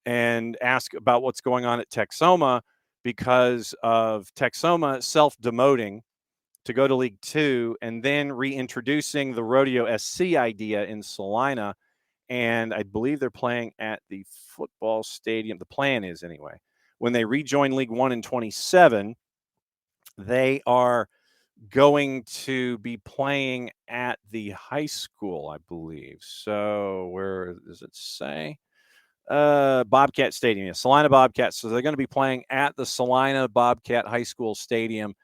and ask about what's going on at Texoma, because of Texoma self-demoting to go to League Two and then reintroducing the Rodeo SC idea in Salina. And I believe they're playing at the football stadium. The plan is, anyway, when they rejoin League One in 27, they are going to be playing at the high school, I believe. So where does it say? Bobcat Stadium, yeah, Salina Bobcats. So they're going to be playing at the Salina Bobcat High School Stadium,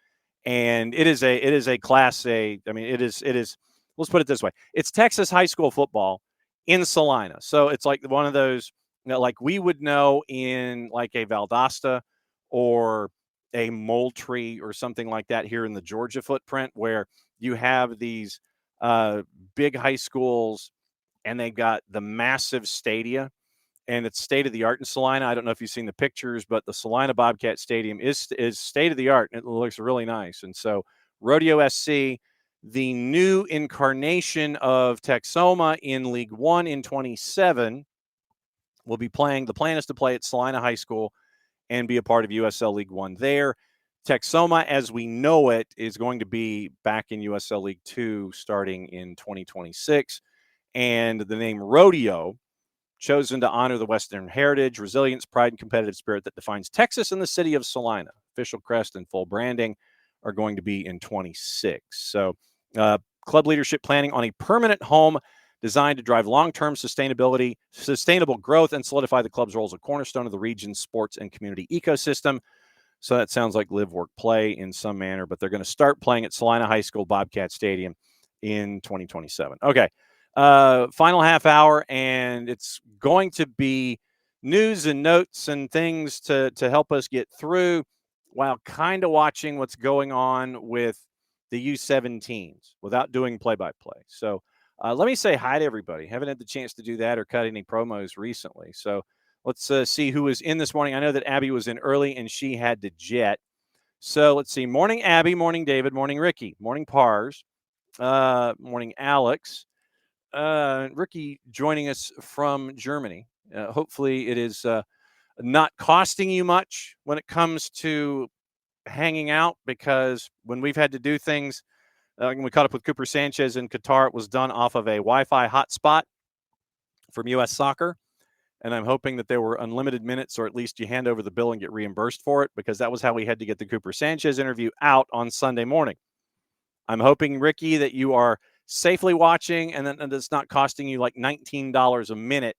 and it is a Class A. I mean, it is. Let's put it this way: it's Texas high school football in Salina. So it's like one of those, like we would know in like a Valdosta or a Moultrie or something like that here in the Georgia footprint, where you have these big high schools and they've got the massive stadia, and it's state of the art in Salina. I don't know if you've seen the pictures, but the Salina Bobcat Stadium is state of the art. It looks really nice. And so Rodeo SC, the new incarnation of Texoma in League One in 27, will be playing. The plan is to play at Salina High School and be a part of USL League One there. Texoma, as we know it, is going to be back in USL League Two starting in 2026. And the name Rodeo, chosen to honor the Western heritage, resilience, pride, and competitive spirit that defines Texas and the city of Salina. Official crest and full branding are going to be in 26. So club leadership planning on a permanent home designed to drive long-term sustainable growth, and solidify the club's role as a cornerstone of the region's sports and community ecosystem. So that sounds like live, work, play in some manner, but they're going to start playing at Salina High School Bobcat Stadium in 2027. Okay. Final half hour, and it's going to be news and notes and things to help us get through while kind of watching what's going on with the U17s without doing play-by-play. So let me say hi to everybody. Haven't had the chance to do that or cut any promos recently. So let's see who was in this morning. I know that Abby was in early and she had to jet. So let's see. Morning, Abby. Morning, David. Morning, Ricky. Morning, Pars. Morning, Alex. Ricky joining us from Germany. Hopefully it is not costing you much when it comes to hanging out, because when we've had to do things, when we caught up with Cooper Sanchez in Qatar, it was done off of a Wi-Fi hotspot from U.S. Soccer. and I'm hoping that there were unlimited minutes, or at least you hand over the bill and get reimbursed for it, because that was how we had to get the Cooper Sanchez interview out on Sunday morning. I'm hoping, Ricky, that you are safely watching and that it's not costing you like $19 a minute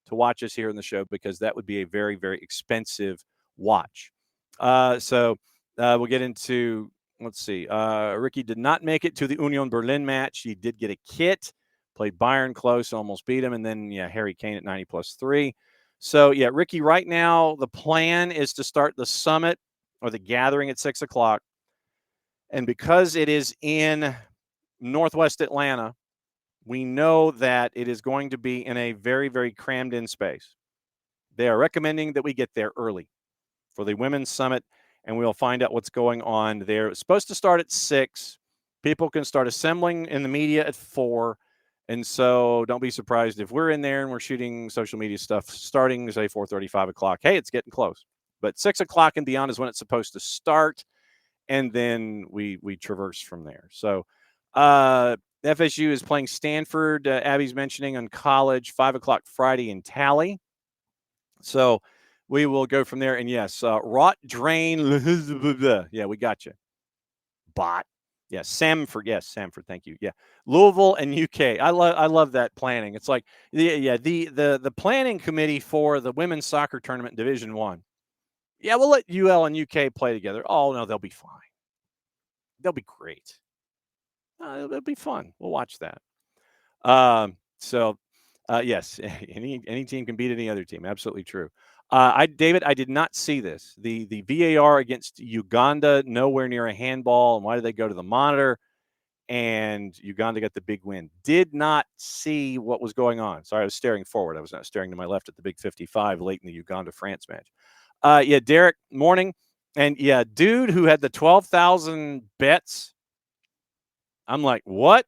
to watch us here in the show, because that would be a very, very expensive watch. So we'll get into, let's see. Ricky did not make it to the Union Berlin match. He did get a kit, played Bayern close, almost beat him. And then, Harry Kane at 90+3. So, Ricky, right now the plan is to start the summit or the gathering at 6 o'clock. And because it is in Northwest Atlanta, we know that it is going to be in a very, very crammed in space. They are recommending that we get there early for the Women's Summit, and we'll find out what's going on there. It's supposed to start at 6. People can start assembling in the media at 4. And so don't be surprised if we're in there and we're shooting social media stuff starting, say, 4:30, 5 o'clock. Hey, it's getting close. But 6 o'clock and beyond is when it's supposed to start, and then we traverse from there. So FSU is playing Stanford, Abby's mentioning, on college, 5 o'clock Friday in Tally. So we will go from there. And yes, rot, drain, yeah, we got you. Bot. Yes, Samford. Yes, Samford. Thank you. Yeah, Louisville and UK. I love that planning. It's like the planning committee for the women's soccer tournament in Division I. Yeah, we'll let UL and UK play together. Oh no, they'll be fine. They'll be great. It'll be fun. We'll watch that. Yes, any team can beat any other team. Absolutely true. David, I did not see this. The VAR against Uganda, nowhere near a handball. And why did they go to the monitor? And Uganda got the big win. Did not see what was going on. Sorry, I was staring forward. I was not staring to my left at the big 55 late in the Uganda-France match. Derek, morning. And dude who had the 12,000 bets. I'm like, what?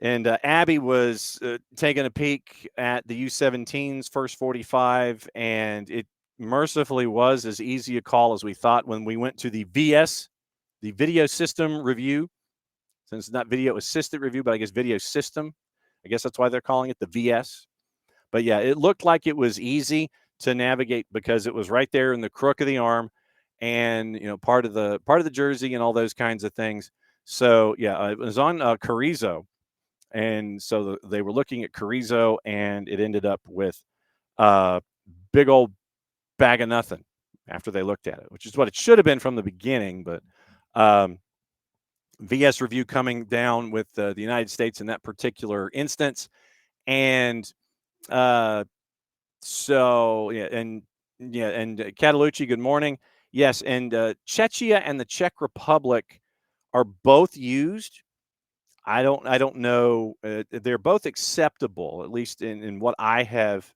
And Abby was taking a peek at the U17's first 45, and it mercifully was as easy a call as we thought when we went to the VS, the video system review. Since it's not video assistant review, but I guess video system. I guess that's why they're calling it the VS. But it looked like it was easy to navigate because it was right there in the crook of the arm, and part of the jersey and all those kinds of things. So it was on Carrizo. And so they were looking at Carrizo, and it ended up with a big old bag of nothing after they looked at it, which is what it should have been from the beginning. But VS review coming down with the United States in that particular instance. And and Catalucci, good morning. Yes, and Czechia and the Czech Republic are both used. I don't know. They're both acceptable, at least in what I have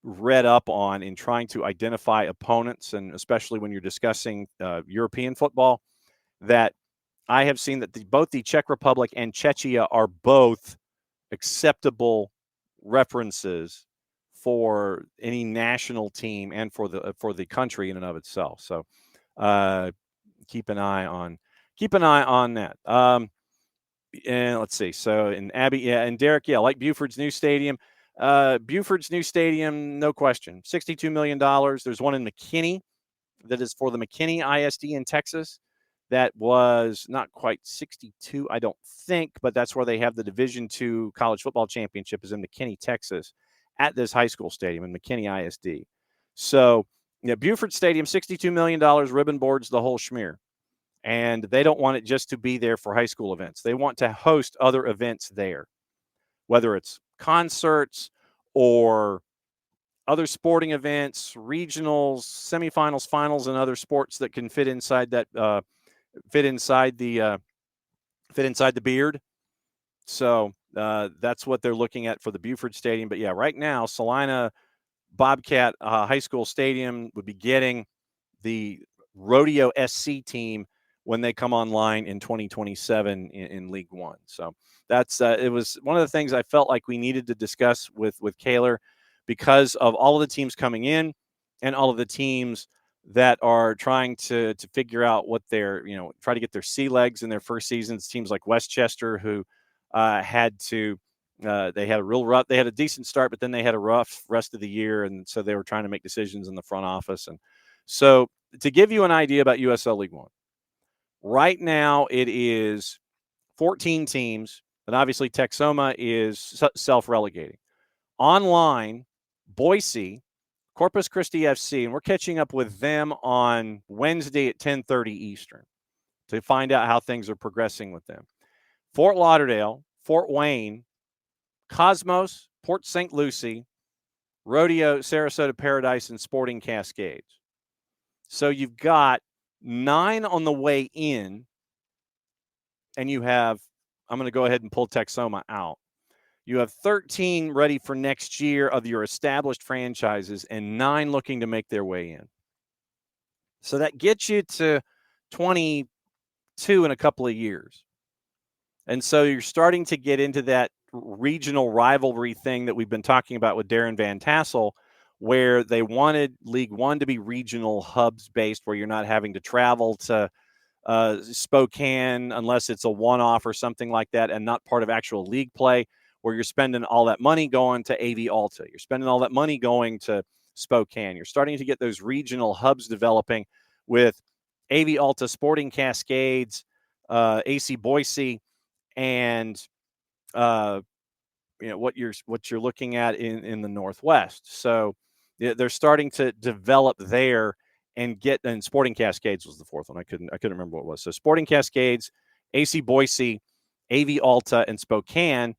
read up on in trying to identify opponents, and especially when you're discussing European football, that I have seen that both the Czech Republic and Czechia are both acceptable references for any national team and for the country in and of itself. So keep an eye on that. And let's see. So, and Abby, and Derek, like Buford's new stadium. Buford's new stadium, no question. $62 million. There's one in McKinney that is for the McKinney ISD in Texas. That was not quite 62, I don't think, but that's where they have the Division II college football championship, is in McKinney, Texas, at this high school stadium in McKinney ISD. So, Buford Stadium, $62 million, ribbon boards, the whole schmear. And they don't want it just to be there for high school events. They want to host other events there, whether it's concerts or other sporting events, regionals, semifinals, finals, and other sports that can fit inside that fit inside the beard. So that's what they're looking at for the Buford Stadium. But right now, Salina Bobcat High School Stadium would be getting the Rodeo SC team when they come online in 2027 in League One. So that's it was one of the things I felt like we needed to discuss with Kaylor, because of all of the teams coming in and all of the teams that are trying to figure out what their, try to get their sea legs in their first seasons. Teams like Westchester, who had to They had a real rough. They had a decent start, but then they had a rough rest of the year, and so they were trying to make decisions in the front office. And so, to give you an idea about USL League One, right now it is 14 teams, and obviously Texoma is self-relegating. Online, Boise, Corpus Christi FC, and we're catching up with them on Wednesday at 10:30 Eastern to find out how things are progressing with them. Fort Lauderdale, Fort Wayne, Cosmos, Port St. Lucie, Rodeo, Sarasota Paradise, and Sporting Cascades. So you've got 9 on the way in, and you have, I'm going to go ahead and pull Texoma out. You have 13 ready for next year of your established franchises and 9 looking to make their way in. So that gets you to 22 in a couple of years. And so you're starting to get into that regional rivalry thing that we've been talking about with Darren Van Tassel, where they wanted League One to be regional hubs based, where you're not having to travel to Spokane unless it's a one-off or something like that, and not part of actual league play, where you're spending all that money going to AV Alta. You're spending all that money going to Spokane. You're starting to get those regional hubs developing with AV Alta, Sporting Cascades, AC Boise, and what you're looking at in the Northwest. So they're starting to develop there and Sporting Cascades was the fourth one. I couldn't remember what it was. So Sporting Cascades, AC Boise, AV Alta, and Spokane.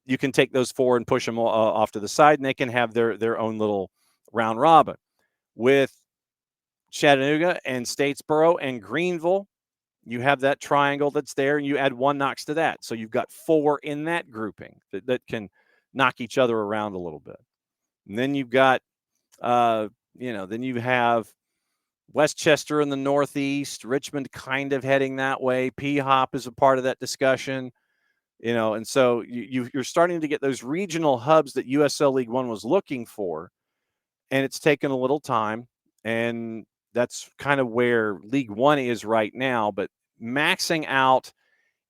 You can take those 4 and push them off to the side, and they can have their own little round robin. With Chattanooga and Statesboro and Greenville, you have that triangle that's there, and you add 1 Knox to that. So you've got 4 in that grouping that can knock each other around a little bit. And then you've got, then you have Westchester in the Northeast, Richmond kind of heading that way. P-Hop is a part of that discussion, and so you're starting to get those regional hubs that USL League One was looking for, and it's taken a little time, and that's kind of where League One is right now, but maxing out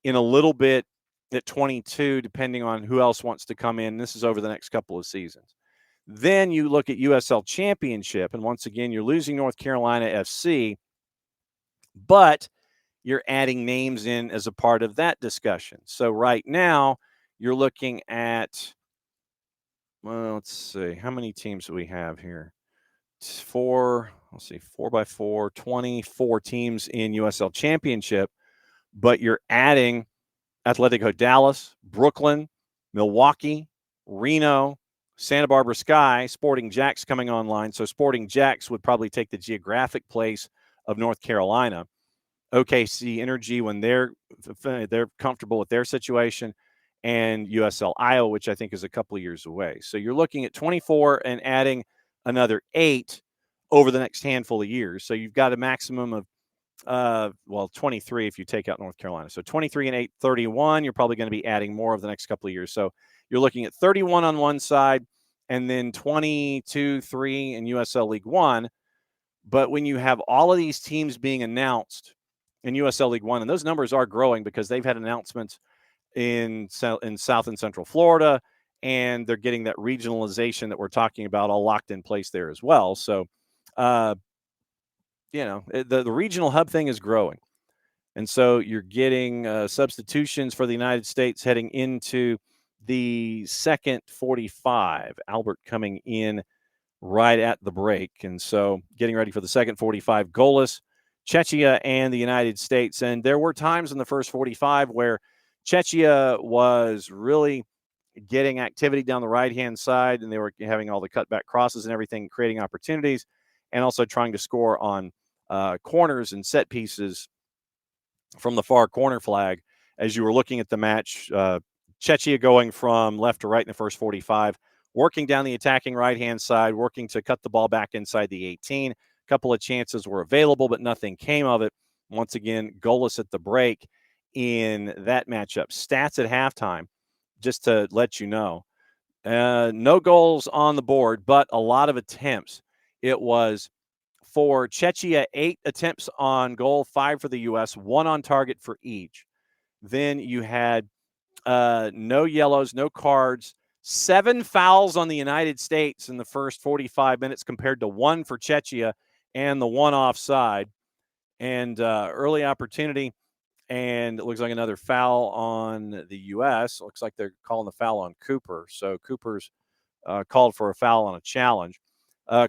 in a little bit at 22, depending on who else wants to come in. This is over the next couple of seasons. Then you look at USL Championship, and once again, you're losing North Carolina FC, but you're adding names in as a part of that discussion. So right now, you're looking at, let's see, how many teams do we have here? 4 by 4, 24 teams in USL Championship, but you're adding Atletico Dallas, Brooklyn, Milwaukee, Reno, Santa Barbara Sky, Sporting Jacks coming online. So Sporting Jacks would probably take the geographic place of North Carolina. OKC Energy when they're comfortable with their situation, and USL Iowa, which I think is a couple of years away. So you're looking at 24 and adding another 8 over the next handful of years. So you've got a maximum of 23 if you take out North Carolina. So 23 and 8, 31. You're probably going to be adding more over the next couple of years. So you're looking at 31 on one side and then 22, 3 in USL League One. But when you have all of these teams being announced in USL League One, and those numbers are growing because they've had announcements in South and Central Florida, and they're getting that regionalization that we're talking about all locked in place there as well. So, the regional hub thing is growing. And so you're getting substitutions for the United States heading into the second 45. Albert coming in right at the break. And so getting ready for the second 45, goalless, Czechia and the United States. And there were times in the first 45 where Czechia was really getting activity down the right-hand side, and they were having all the cutback crosses and everything, creating opportunities, and also trying to score on corners and set pieces from the far corner flag. As you were looking at the match, Czechia going from left to right in the first 45, working down the attacking right-hand side, working to cut the ball back inside the 18. A couple of chances were available, but nothing came of it. Once again, goalless at the break in that matchup. Stats at halftime, just to let you know. No goals on the board, but a lot of attempts. It was for Czechia, 8 attempts on goal, 5 for the U.S., 1 on target for each. Then you had no yellows, no cards, 7 fouls on the United States in the first 45 minutes compared to 1 for Czechia and the 1 offside. And early opportunity, and it looks like another foul on the U.S. Looks like they're calling the foul on Cooper. So Cooper's called for a foul on a challenge.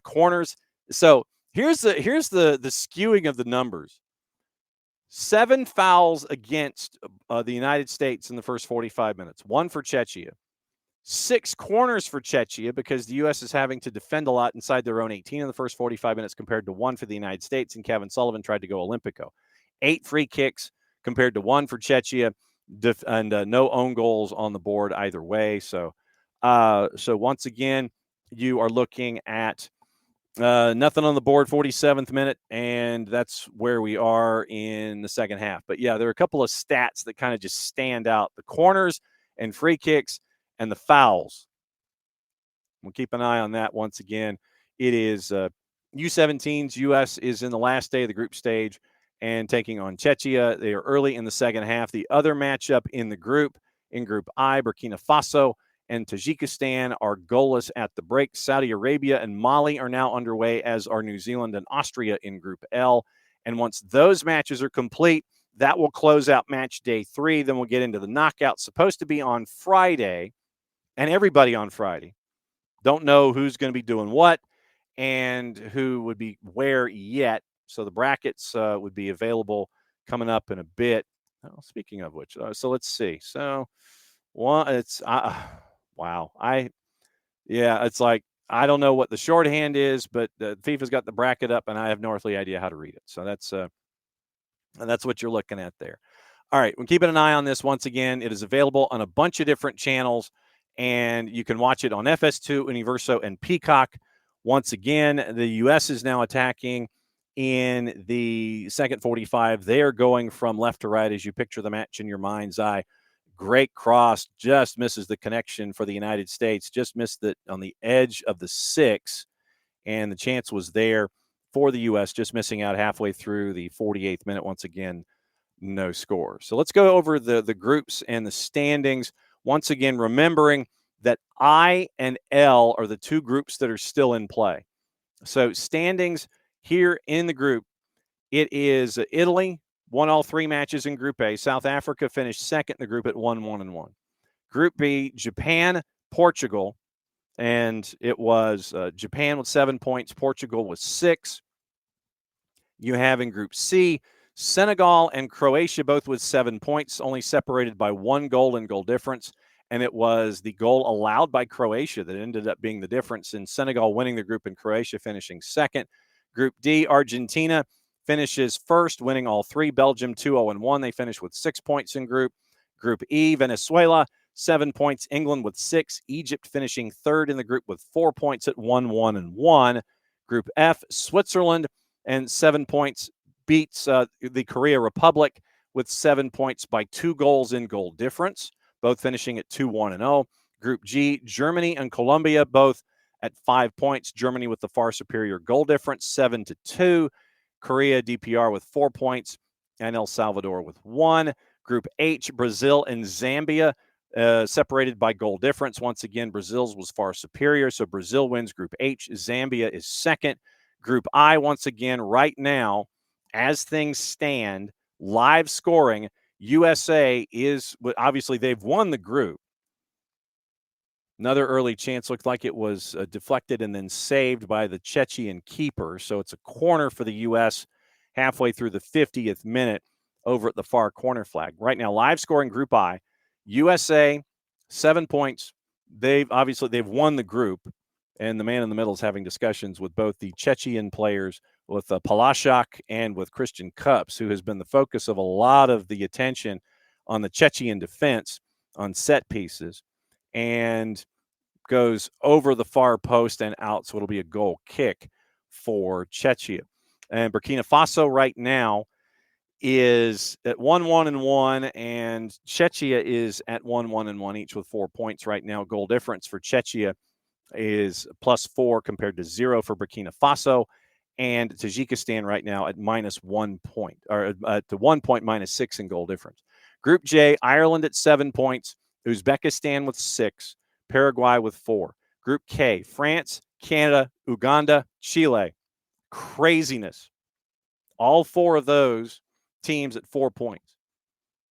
Corners. So here's the skewing of the numbers. 7 fouls against the United States in the first 45 minutes. 1 for Czechia. 6 corners for Czechia because the U.S. is having to defend a lot inside their own 18 in the first 45 minutes compared to 1 for the United States, and Kevin Sullivan tried to go Olympico. 8 free kicks compared to 1 for Czechia, and no own goals on the board either way. So once again, you are looking at nothing on the board, 47th minute, and that's where we are in the second half. But, yeah, there are a couple of stats that kind of just stand out. The corners and free kicks and the fouls. We'll keep an eye on that once again. It is U17's. U.S. is in the last day of the group stage and taking on Czechia. They are early in the second half. The other matchup in the group, in Group I, Burkina Faso and Tajikistan are goalless at the break. Saudi Arabia and Mali are now underway, as are New Zealand and Austria in Group L. And once those matches are complete, that will close out match day 3. Then we'll get into the knockout, supposed to be on Friday, and everybody on Friday. Don't know who's going to be doing what and who would be where yet. So the brackets would be available coming up in a bit. Oh, speaking of which, so let's see. So it's wow. It's like I don't know what the shorthand is, but FIFA's got the bracket up, and I have no earthly idea how to read it. So that's what you're looking at there. All right, we're keeping an eye on this once again. It is available on a bunch of different channels, and you can watch it on FS2, Universo, and Peacock. Once again, the U.S. is now attacking in the second 45. They are going from left to right as you picture the match in your mind's eye. Great cross, just misses the connection for the United States, just missed it on the edge of the 6, and the chance was there for the U.S., just missing out halfway through the 48th minute. Once again, no score. So let's go over the groups and the standings. Once again, remembering that I and L are the 2 groups that are still in play. So standings here in the group, it is Italy won all 3 matches in Group A. South Africa finished second in the group at 1-1-1. Group B, Japan, Portugal, and it was Japan with 7 points, Portugal with 6. You have in Group C, Senegal and Croatia both with 7 points, only separated by 1 goal and goal difference. And it was the goal allowed by Croatia that ended up being the difference in Senegal winning the group and Croatia finishing second. Group D, Argentina finishes first, winning all 3. Belgium 2-0-1. They finish with 6 points in group. Group E, Venezuela, 7 points. England with 6. Egypt finishing third in the group with 4 points at 1-1-1. Group F, Switzerland, and 7 points beats the Korea Republic with 7 points by 2 goals in goal difference, both finishing at 2-1-0. Group G, Germany and Colombia, both at 5 points. Germany with the far superior goal difference, 7-2. Korea, DPR with 4 points, and El Salvador with 1. Group H, Brazil and Zambia, separated by goal difference. Once again, Brazil's was far superior, so Brazil wins Group H. Zambia is second. Group I, once again, right now, as things stand, live scoring, USA is, obviously, they've won the group. Another early chance looked like it was deflected and then saved by the Czechian keeper. So it's a corner for the U.S. halfway through the 50th minute over at the far corner flag. Right now, live scoring Group I, USA, 7 points. They've won the group, and the man in the middle is having discussions with both the Czechian players, with Palashak and with Christian Cups, who has been the focus of a lot of the attention on the Czechian defense on set pieces, and goes over the far post and out, so it'll be a goal kick for Czechia. And Burkina Faso right now is at 1-1-1, and Czechia is at 1-1-1, each with 4 points right now. Goal difference for Czechia is +4 compared to 0 for Burkina Faso, and Tajikistan right now at -1 point, or to 1 point -6 in goal difference. Group J, Ireland at 7 points, Uzbekistan with 6, Paraguay with 4. Group K, France, Canada, Uganda, Chile. Craziness. All 4 of those teams at 4 points.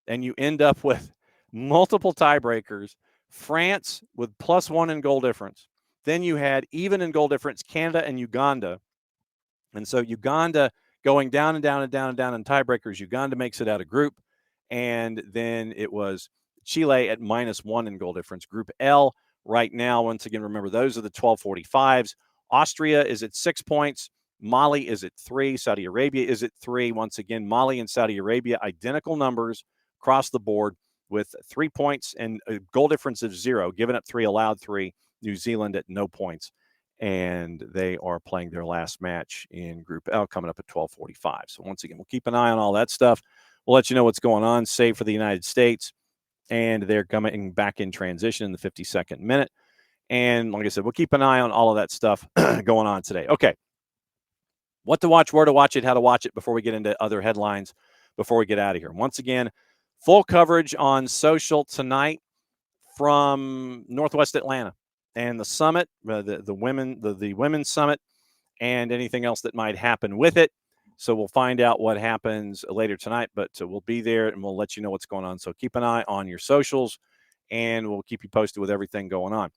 And you end up with multiple tiebreakers. France with +1 in goal difference. Then you had even in goal difference Canada and Uganda. And so Uganda going down and down and down and down in tiebreakers. Uganda makes it out of group. And then it was Chile at -1 in goal difference. Group L right now, once again, remember, those are the 12:45s. Austria is at 6 points. Mali is at 3. Saudi Arabia is at 3. Once again, Mali and Saudi Arabia, identical numbers across the board with 3 points and a goal difference of 0, given up 3, allowed 3. New Zealand at no points. And they are playing their last match in Group L coming up at 12:45. So once again, we'll keep an eye on all that stuff. We'll let you know what's going on, save for the United States. And they're coming back in transition in the 52nd minute. And like I said, we'll keep an eye on all of that stuff going on today. Okay. What to watch, where to watch it, how to watch it before we get into other headlines, before we get out of here. Once again, full coverage on social tonight from Northwest Atlanta and the summit, the women's summit, and anything else that might happen with it. So we'll find out what happens later tonight, but we'll be there and we'll let you know what's going on. So keep an eye on your socials and we'll keep you posted with everything going on.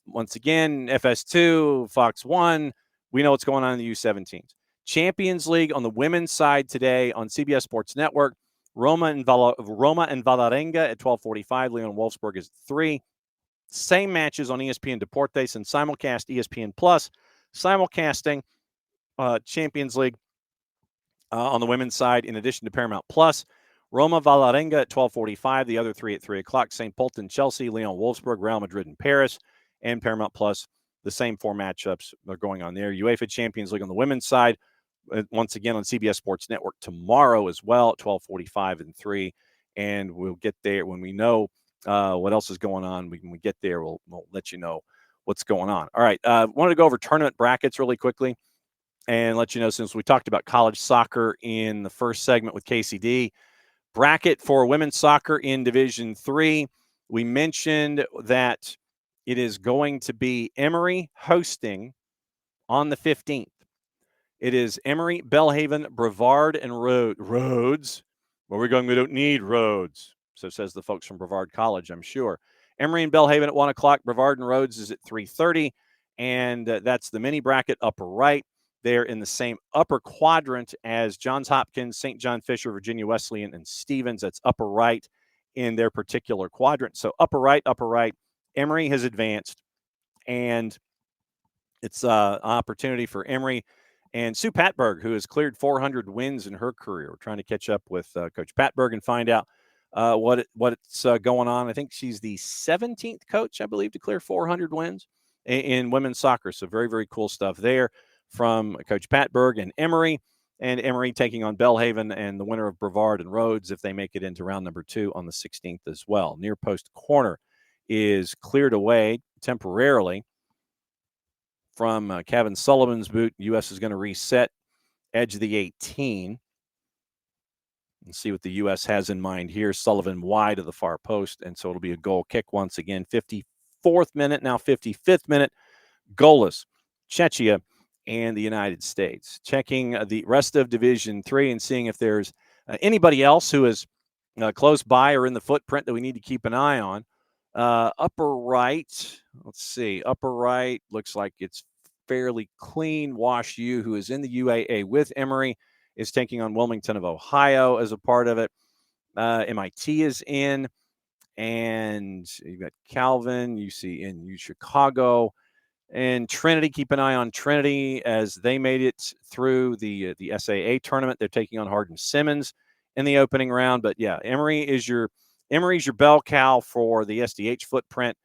Once again, FS2, Fox 1, we know what's going on in the U17s. Champions League on the women's side today on CBS Sports Network. Roma and Vålerenga at 12:45. Leon Wolfsburg is 3. Same matches on ESPN Deportes and simulcast ESPN Plus. Simulcasting Champions League on the women's side in addition to Paramount Plus. Roma Vålerenga at 12:45. The other 3 at 3 o'clock. St. Pölten, Chelsea, Leon Wolfsburg, Real Madrid, and Paris. And Paramount Plus, the same 4 matchups are going on there. UEFA Champions League on the women's side, once again on CBS Sports Network tomorrow as well at 12:45 and 3. And we'll get there when we know what else is going on. When we get there, we'll let you know what's going on. All right. Wanted to go over tournament brackets really quickly and let you know, since we talked about college soccer in the first segment with KCD, bracket for women's soccer in Division 3. We mentioned that it is going to be Emory hosting on the 15th. It is Emory, Belhaven, Brevard, and Rhodes. Where we're going, we don't need roads. So says the folks from Brevard College, I'm sure. Emory and Belhaven at 1 o'clock. Brevard and Rhodes is at 3:30. And that's the mini bracket upper right. They're in the same upper quadrant as Johns Hopkins, St. John Fisher, Virginia Wesleyan, and Stevens. That's upper right in their particular quadrant. So upper right. Emory has advanced. And it's an opportunity for Emory and Sue Patberg, who has cleared 400 wins in her career. We're trying to catch up with Coach Patberg and find out what's going on. I think she's the 17th coach, I believe, to clear 400 wins in women's soccer. So very, very cool stuff there from Coach Patberg and Emory. And Emory taking on Belhaven and the winner of Brevard and Rhodes if they make it into round number 2 on the 16th as well. Near post corner is cleared away temporarily from Kevin Sullivan's boot. U.S. is going to reset edge of the 18. And see what the U.S. has in mind here. Sullivan wide of the far post, and so it'll be a goal kick once again. 54th minute, now 55th minute. Goalless. Czechia and the United States. Checking the rest of Division 3 and seeing if there's anybody else who is close by or in the footprint that we need to keep an eye on. Upper right, let's see. Upper right looks like it's fairly clean. Wash U, who is in the UAA with Emory, is taking on Wilmington of Ohio as a part of it. MIT is in, and you've got Calvin, UC in Chicago, and Trinity. Keep an eye on Trinity as they made it through the SAA tournament. They're taking on Hardin-Simmons in the opening round. But yeah, Emory's your bell cow for the SDH footprint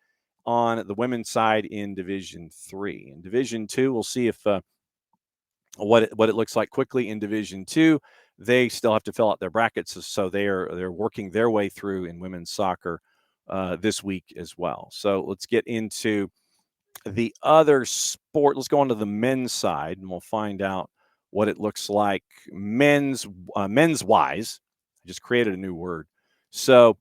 on the women's side in Division 3. In Division 2, we'll see if what it looks like quickly in Division 2. They still have to fill out their brackets, so they're working their way through in women's soccer this week as well. So let's get into the other sport. Let's go on to the men's side, and we'll find out what it looks like men's wise. I just created a new word. So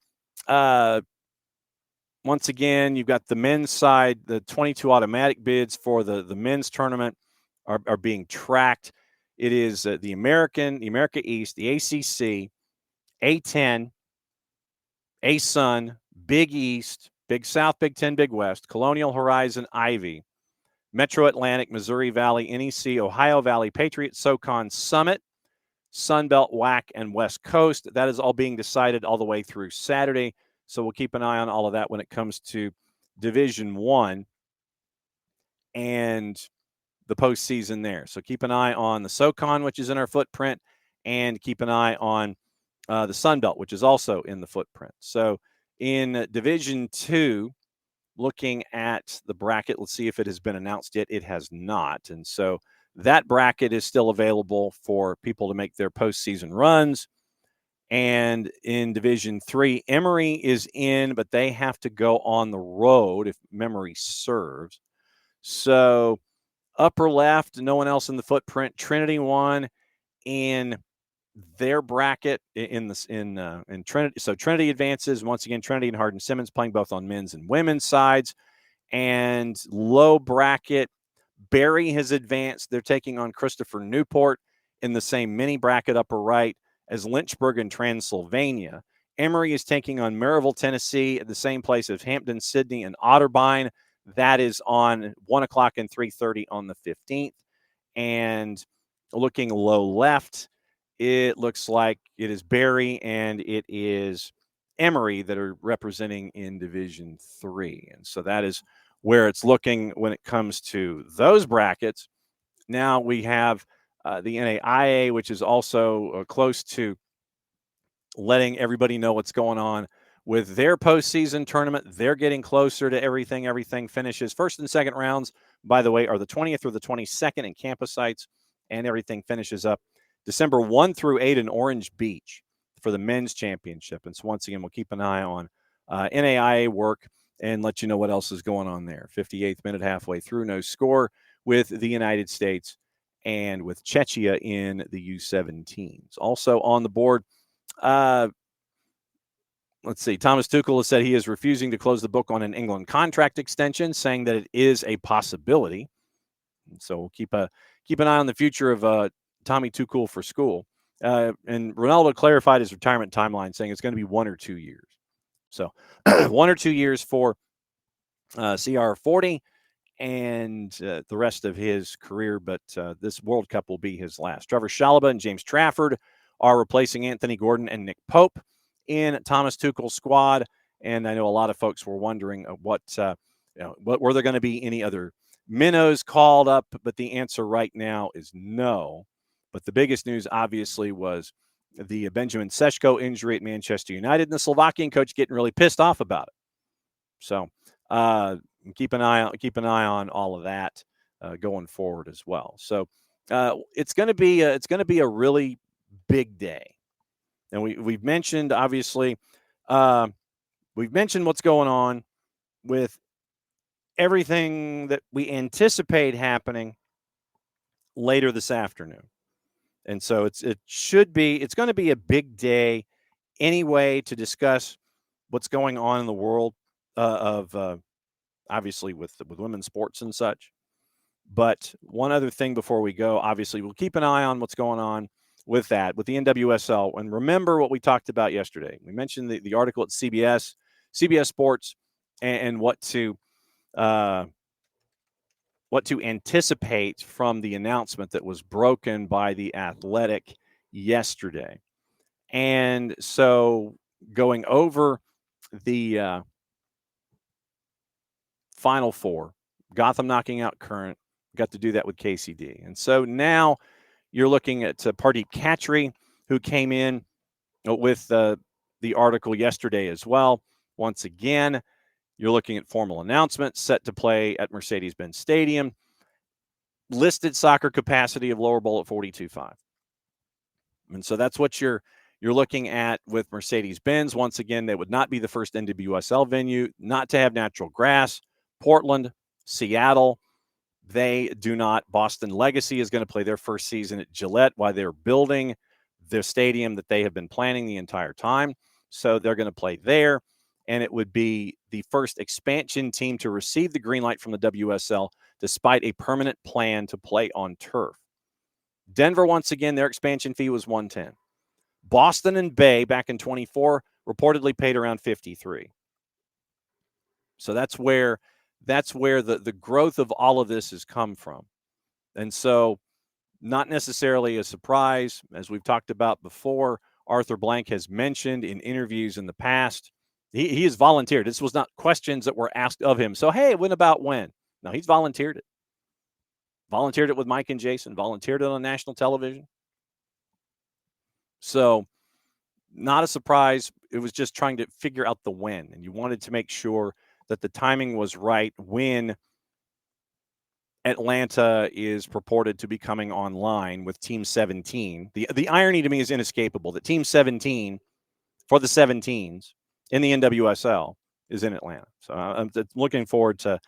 once again, you've got the men's side. The 22 automatic bids for the men's tournament are being tracked. It is the America East, the ACC, A10, ASUN, Big East, Big South, Big 10, Big West, Colonial Horizon, Ivy, Metro Atlantic, Missouri Valley, NEC, Ohio Valley, Patriot, SoCon, Summit, Sunbelt, WAC, and West Coast. That is all being decided all the way through Saturday. So we'll keep an eye on all of that when it comes to Division One and the postseason there. So keep an eye on the SoCon, which is in our footprint, and keep an eye on the Sunbelt, which is also in the footprint. So in Division Two, looking at the bracket, let's see if it has been announced yet. It has not. And so that bracket is still available for people to make their postseason runs. And in Division 3, Emory is in, but they have to go on the road if memory serves. So upper left, no one else in the footprint. Trinity won in their bracket in Trinity. So Trinity advances. Once again, Trinity and Hardin Simmons playing both on men's and women's sides. And low bracket, Barry has advanced. They're taking on Christopher Newport in the same mini bracket upper right as Lynchburg and Transylvania. Emory is taking on Maryville, Tennessee at the same place as Hampton, Sydney, and Otterbein. That is on 1 o'clock and 3:30 on the 15th. And looking low left, it looks like it is Barry and it is Emory that are representing in Division 3. And so that is where it's looking when it comes to those brackets. Now we have the NAIA, which is also close to letting everybody know what's going on with their postseason tournament. They're getting closer to everything. Everything finishes. First and second rounds, by the way, are the 20th or the 22nd in campus sites, and everything finishes up December 1 through 8 in Orange Beach for the men's championship. And so once again, we'll keep an eye on NAIA work and let you know what else is going on there. 58th minute, halfway through, no score with the United States and with Czechia in the U17s. Also on the board, let's see, Thomas Tuchel has said he is refusing to close the book on an England contract extension, saying that it is a possibility. And so we'll keep an eye on the future of Tommy Tuchel for school. And Ronaldo clarified his retirement timeline, saying it's going to be 1 or 2 years. So 1 or 2 years for CR40 and the rest of his career, but this World Cup will be his last. Trevor Chalobah and James Trafford are replacing Anthony Gordon and Nick Pope in Thomas Tuchel's squad. And I know a lot of folks were wondering what were there going to be any other minnows called up, but the answer right now is no. But the biggest news, obviously, was the Benjamin Seško injury at Manchester United, and the Slovakian coach getting really pissed off about it. So keep an eye on all of that going forward as well. So it's going to be a really big day, and we've mentioned, obviously, we've mentioned what's going on with everything that we anticipate happening later this afternoon. And so it's going to be a big day anyway to discuss what's going on in the world of obviously with women's sports and such. But one other thing before we go, obviously we'll keep an eye on what's going on with the NWSL. And remember what we talked about yesterday. We mentioned the article at CBS Sports and what to anticipate from the announcement that was broken by The Athletic yesterday. And so going over the Final Four, Gotham knocking out Current, got to do that with KCD. And so now you're looking at Pardeep Khatri, who came in with the article yesterday as well. Once again, you're looking at formal announcements set to play at Mercedes-Benz Stadium. Listed soccer capacity of lower bowl at 42.5. And so that's what you're looking at with Mercedes-Benz. Once again, they would not be the first NWSL venue not to have natural grass. Portland, Seattle, they do not. Boston Legacy is going to play their first season at Gillette while they're building their stadium that they have been planning the entire time. So they're going to play there. and it would be the first expansion team to receive the green light from the WSL despite a permanent plan to play on turf. Denver, once again, their expansion fee was $110. Boston and Bay back in 24 reportedly paid around $53. So that's where the growth of all of this has come from. And so not necessarily a surprise, as we've talked about before. Arthur Blank has mentioned in interviews in the past, he has volunteered. This was not questions that were asked of him. So, hey, when about when? No, he's volunteered it. Volunteered it with Mike and Jason, volunteered it on national television. So not a surprise. It was just trying to figure out the when. And you wanted to make sure that the timing was right when Atlanta is purported to be coming online with Team 17. The irony to me is inescapable that Team 17 for the 17s in the NWSL is in Atlanta. So I'm looking forward to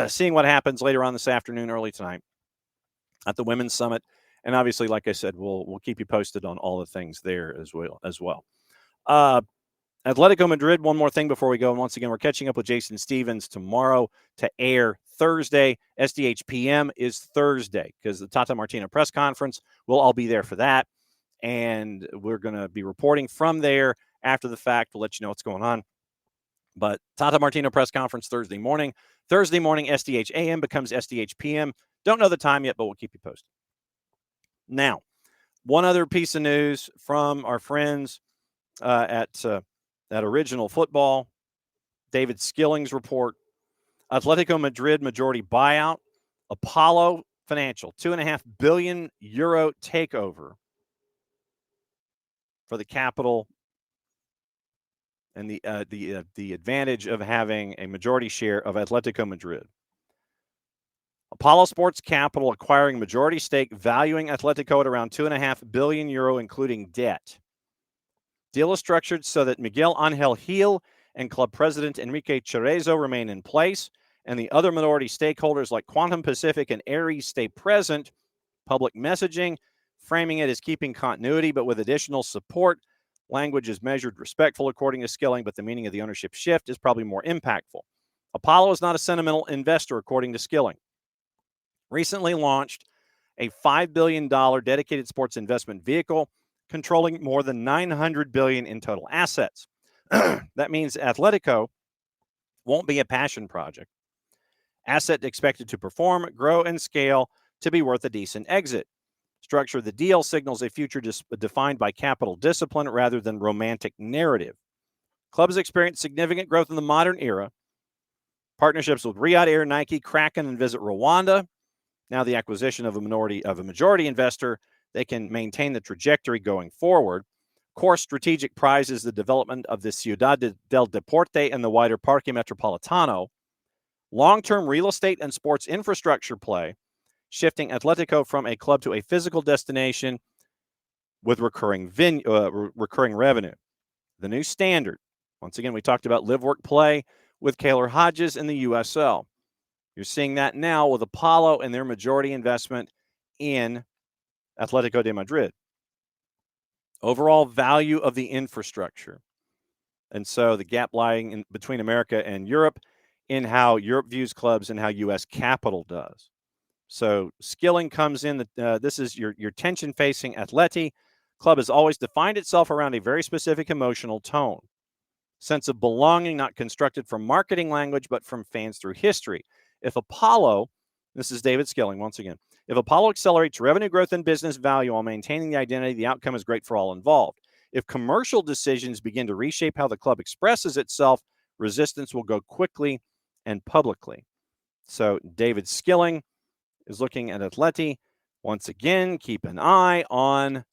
seeing what happens later on this afternoon, early tonight at the Women's Summit. And obviously, like I said, we'll keep you posted on all the things there as well. Atletico Madrid, one more thing before we go. And once again, we're catching up with Jason Stevens tomorrow to air Thursday. SDH PM is Thursday because the Tata Martino press conference, we'll all be there for that. And we're going to be reporting from there after the fact. We'll let you know what's going on. But Tata Martino press conference Thursday morning. Thursday morning, SDH AM becomes SDH PM. Don't know the time yet, but we'll keep you posted. Now, one other piece of news from our friends at Original Football, David Skilling's report. Atletico Madrid majority buyout, Apollo Financial, €2.5 billion takeover for the capital, and the advantage of having a majority share of Atletico Madrid. Apollo Sports Capital acquiring majority stake, valuing Atletico at around €2.5 billion, including debt. Deal is structured so that Miguel Angel Gil and club president Enrique Cerezo remain in place, and the other minority stakeholders like Quantum Pacific and Ares stay present. Public messaging, framing it as keeping continuity but with additional support. Language is measured respectful, according to Skilling, but the meaning of the ownership shift is probably more impactful. Apollo is not a sentimental investor, according to Skilling. Recently launched a $5 billion dedicated sports investment vehicle controlling more than $900 billion in total assets. That means Atletico won't be a passion project. Asset expected to perform, grow, and scale to be worth a decent exit. Structure of the deal signals a future defined by capital discipline rather than romantic narrative. Clubs experience significant growth in the modern era. Partnerships with Riyadh Air, Nike, Kraken, and Visit Rwanda. Now the acquisition of a majority investor, they can maintain the trajectory going forward. Core strategic prize is the development of the Ciudad del Deporte and the wider Parque Metropolitano. Long-term real estate and sports infrastructure play, shifting Atletico from a club to a physical destination with recurring revenue. The new standard. Once again, we talked about live, work, play with Kaylor Hodges in the USL. You're seeing that now with Apollo and their majority investment in Atletico de Madrid. Overall value of the infrastructure. And so the gap lying in between America and Europe in how Europe views clubs and how U.S. capital does. So Skilling comes in. This is your tension-facing Atleti. Club has always defined itself around a very specific emotional tone. Sense of belonging, not constructed from marketing language, but from fans through history. If Apollo, this is David Skilling once again, if Apollo accelerates revenue growth and business value while maintaining the identity, the outcome is great for all involved. If commercial decisions begin to reshape how the club expresses itself, resistance will go quickly and publicly. So David Skilling is looking at Atleti. Once again, keep an eye on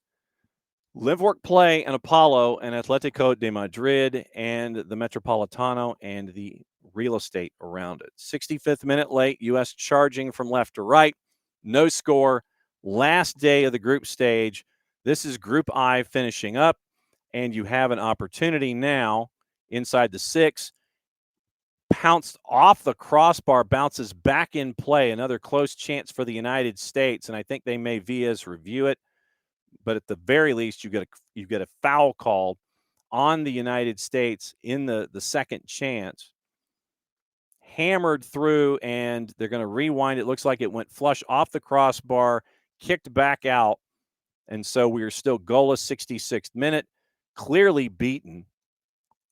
Live, Work, Play, and Apollo and Atletico de Madrid and the Metropolitano and the real estate around it. 65th minute late, U.S. charging from left to right. No score. Last day of the group stage. This is Group I finishing up, and you have an opportunity now inside the 6. Pounced off the crossbar, bounces back in play. Another close chance for the United States, and I think they may Vias review it. But at the very least, you get a foul called on the United States in the second chance. Hammered through, and they're going to rewind. It looks like it went flush off the crossbar, kicked back out, and so we are still goalless. 66th minute. Clearly beaten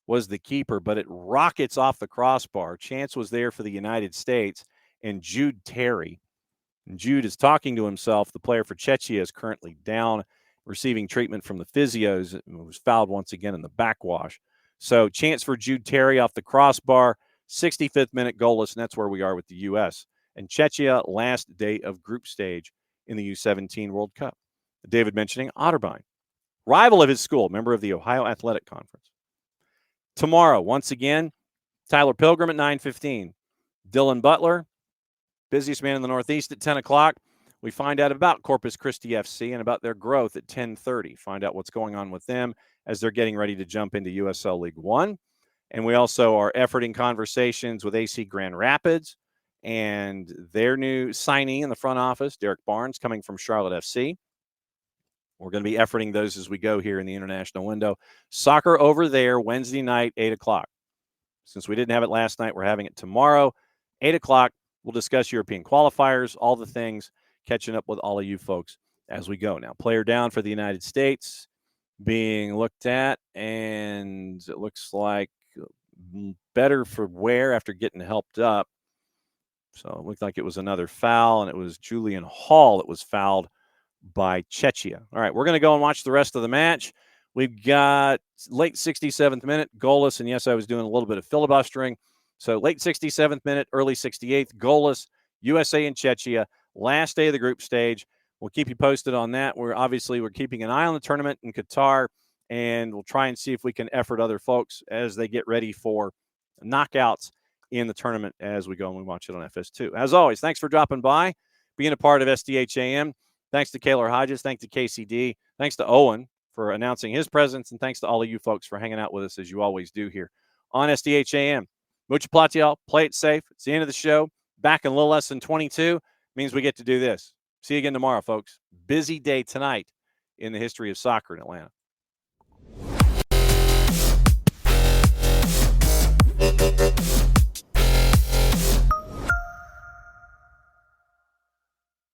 was the keeper, but it rockets off the crossbar. Chance was there for the United States, and Jude Terry. And Jude is talking to himself. The player for Czechia is currently down, receiving treatment from the physios. It was fouled once again in the backwash. So chance for Jude Terry off the crossbar. 65th minute goalless, and that's where we are with the U.S. and Czechia, last day of group stage in the U17 World Cup. David mentioning Otterbein, rival of his school, member of the Ohio Athletic Conference. Tomorrow, once again, Tyler Pilgrim at 9:15. Dylan Butler, busiest man in the Northeast, at 10 o'clock. We find out about Corpus Christi FC and about their growth at 10:30. Find out what's going on with them as they're getting ready to jump into USL League One. And we also are efforting conversations with AC Grand Rapids and their new signee in the front office, Derek Barnes, coming from Charlotte FC. We're going to be efforting those as we go here in the international window. Soccer over there Wednesday night, 8 o'clock. Since we didn't have it last night, we're having it tomorrow, 8 o'clock. We'll discuss European qualifiers, all the things, catching up with all of you folks as we go. Now, player down for the United States being looked at, and it looks like better for wear after getting helped up. So it looked like it was another foul, and it was Julian Hall that was fouled by Czechia. All right, we're going to go and watch the rest of the match. We've got late 67th minute, goalless, and yes, I was doing a little bit of filibustering. So late 67th minute, early 68th, goalless, USA and Czechia, last day of the group stage. We'll keep you posted on that. We're keeping an eye on the tournament in Qatar, and we'll try and see if we can effort other folks as they get ready for knockouts in the tournament as we go and we watch it on FS2. As always, thanks for dropping by, being a part of SDH AM. Thanks to Kaylor Hodges. Thanks to KCD. Thanks to Owen for announcing his presence, and thanks to all of you folks for hanging out with us as you always do here on SDH AM. Mucha plata, y'all. Play it safe. It's the end of the show. Back in a little less than 22 means we get to do this. See you again tomorrow, folks. Busy day tonight in the history of soccer in Atlanta.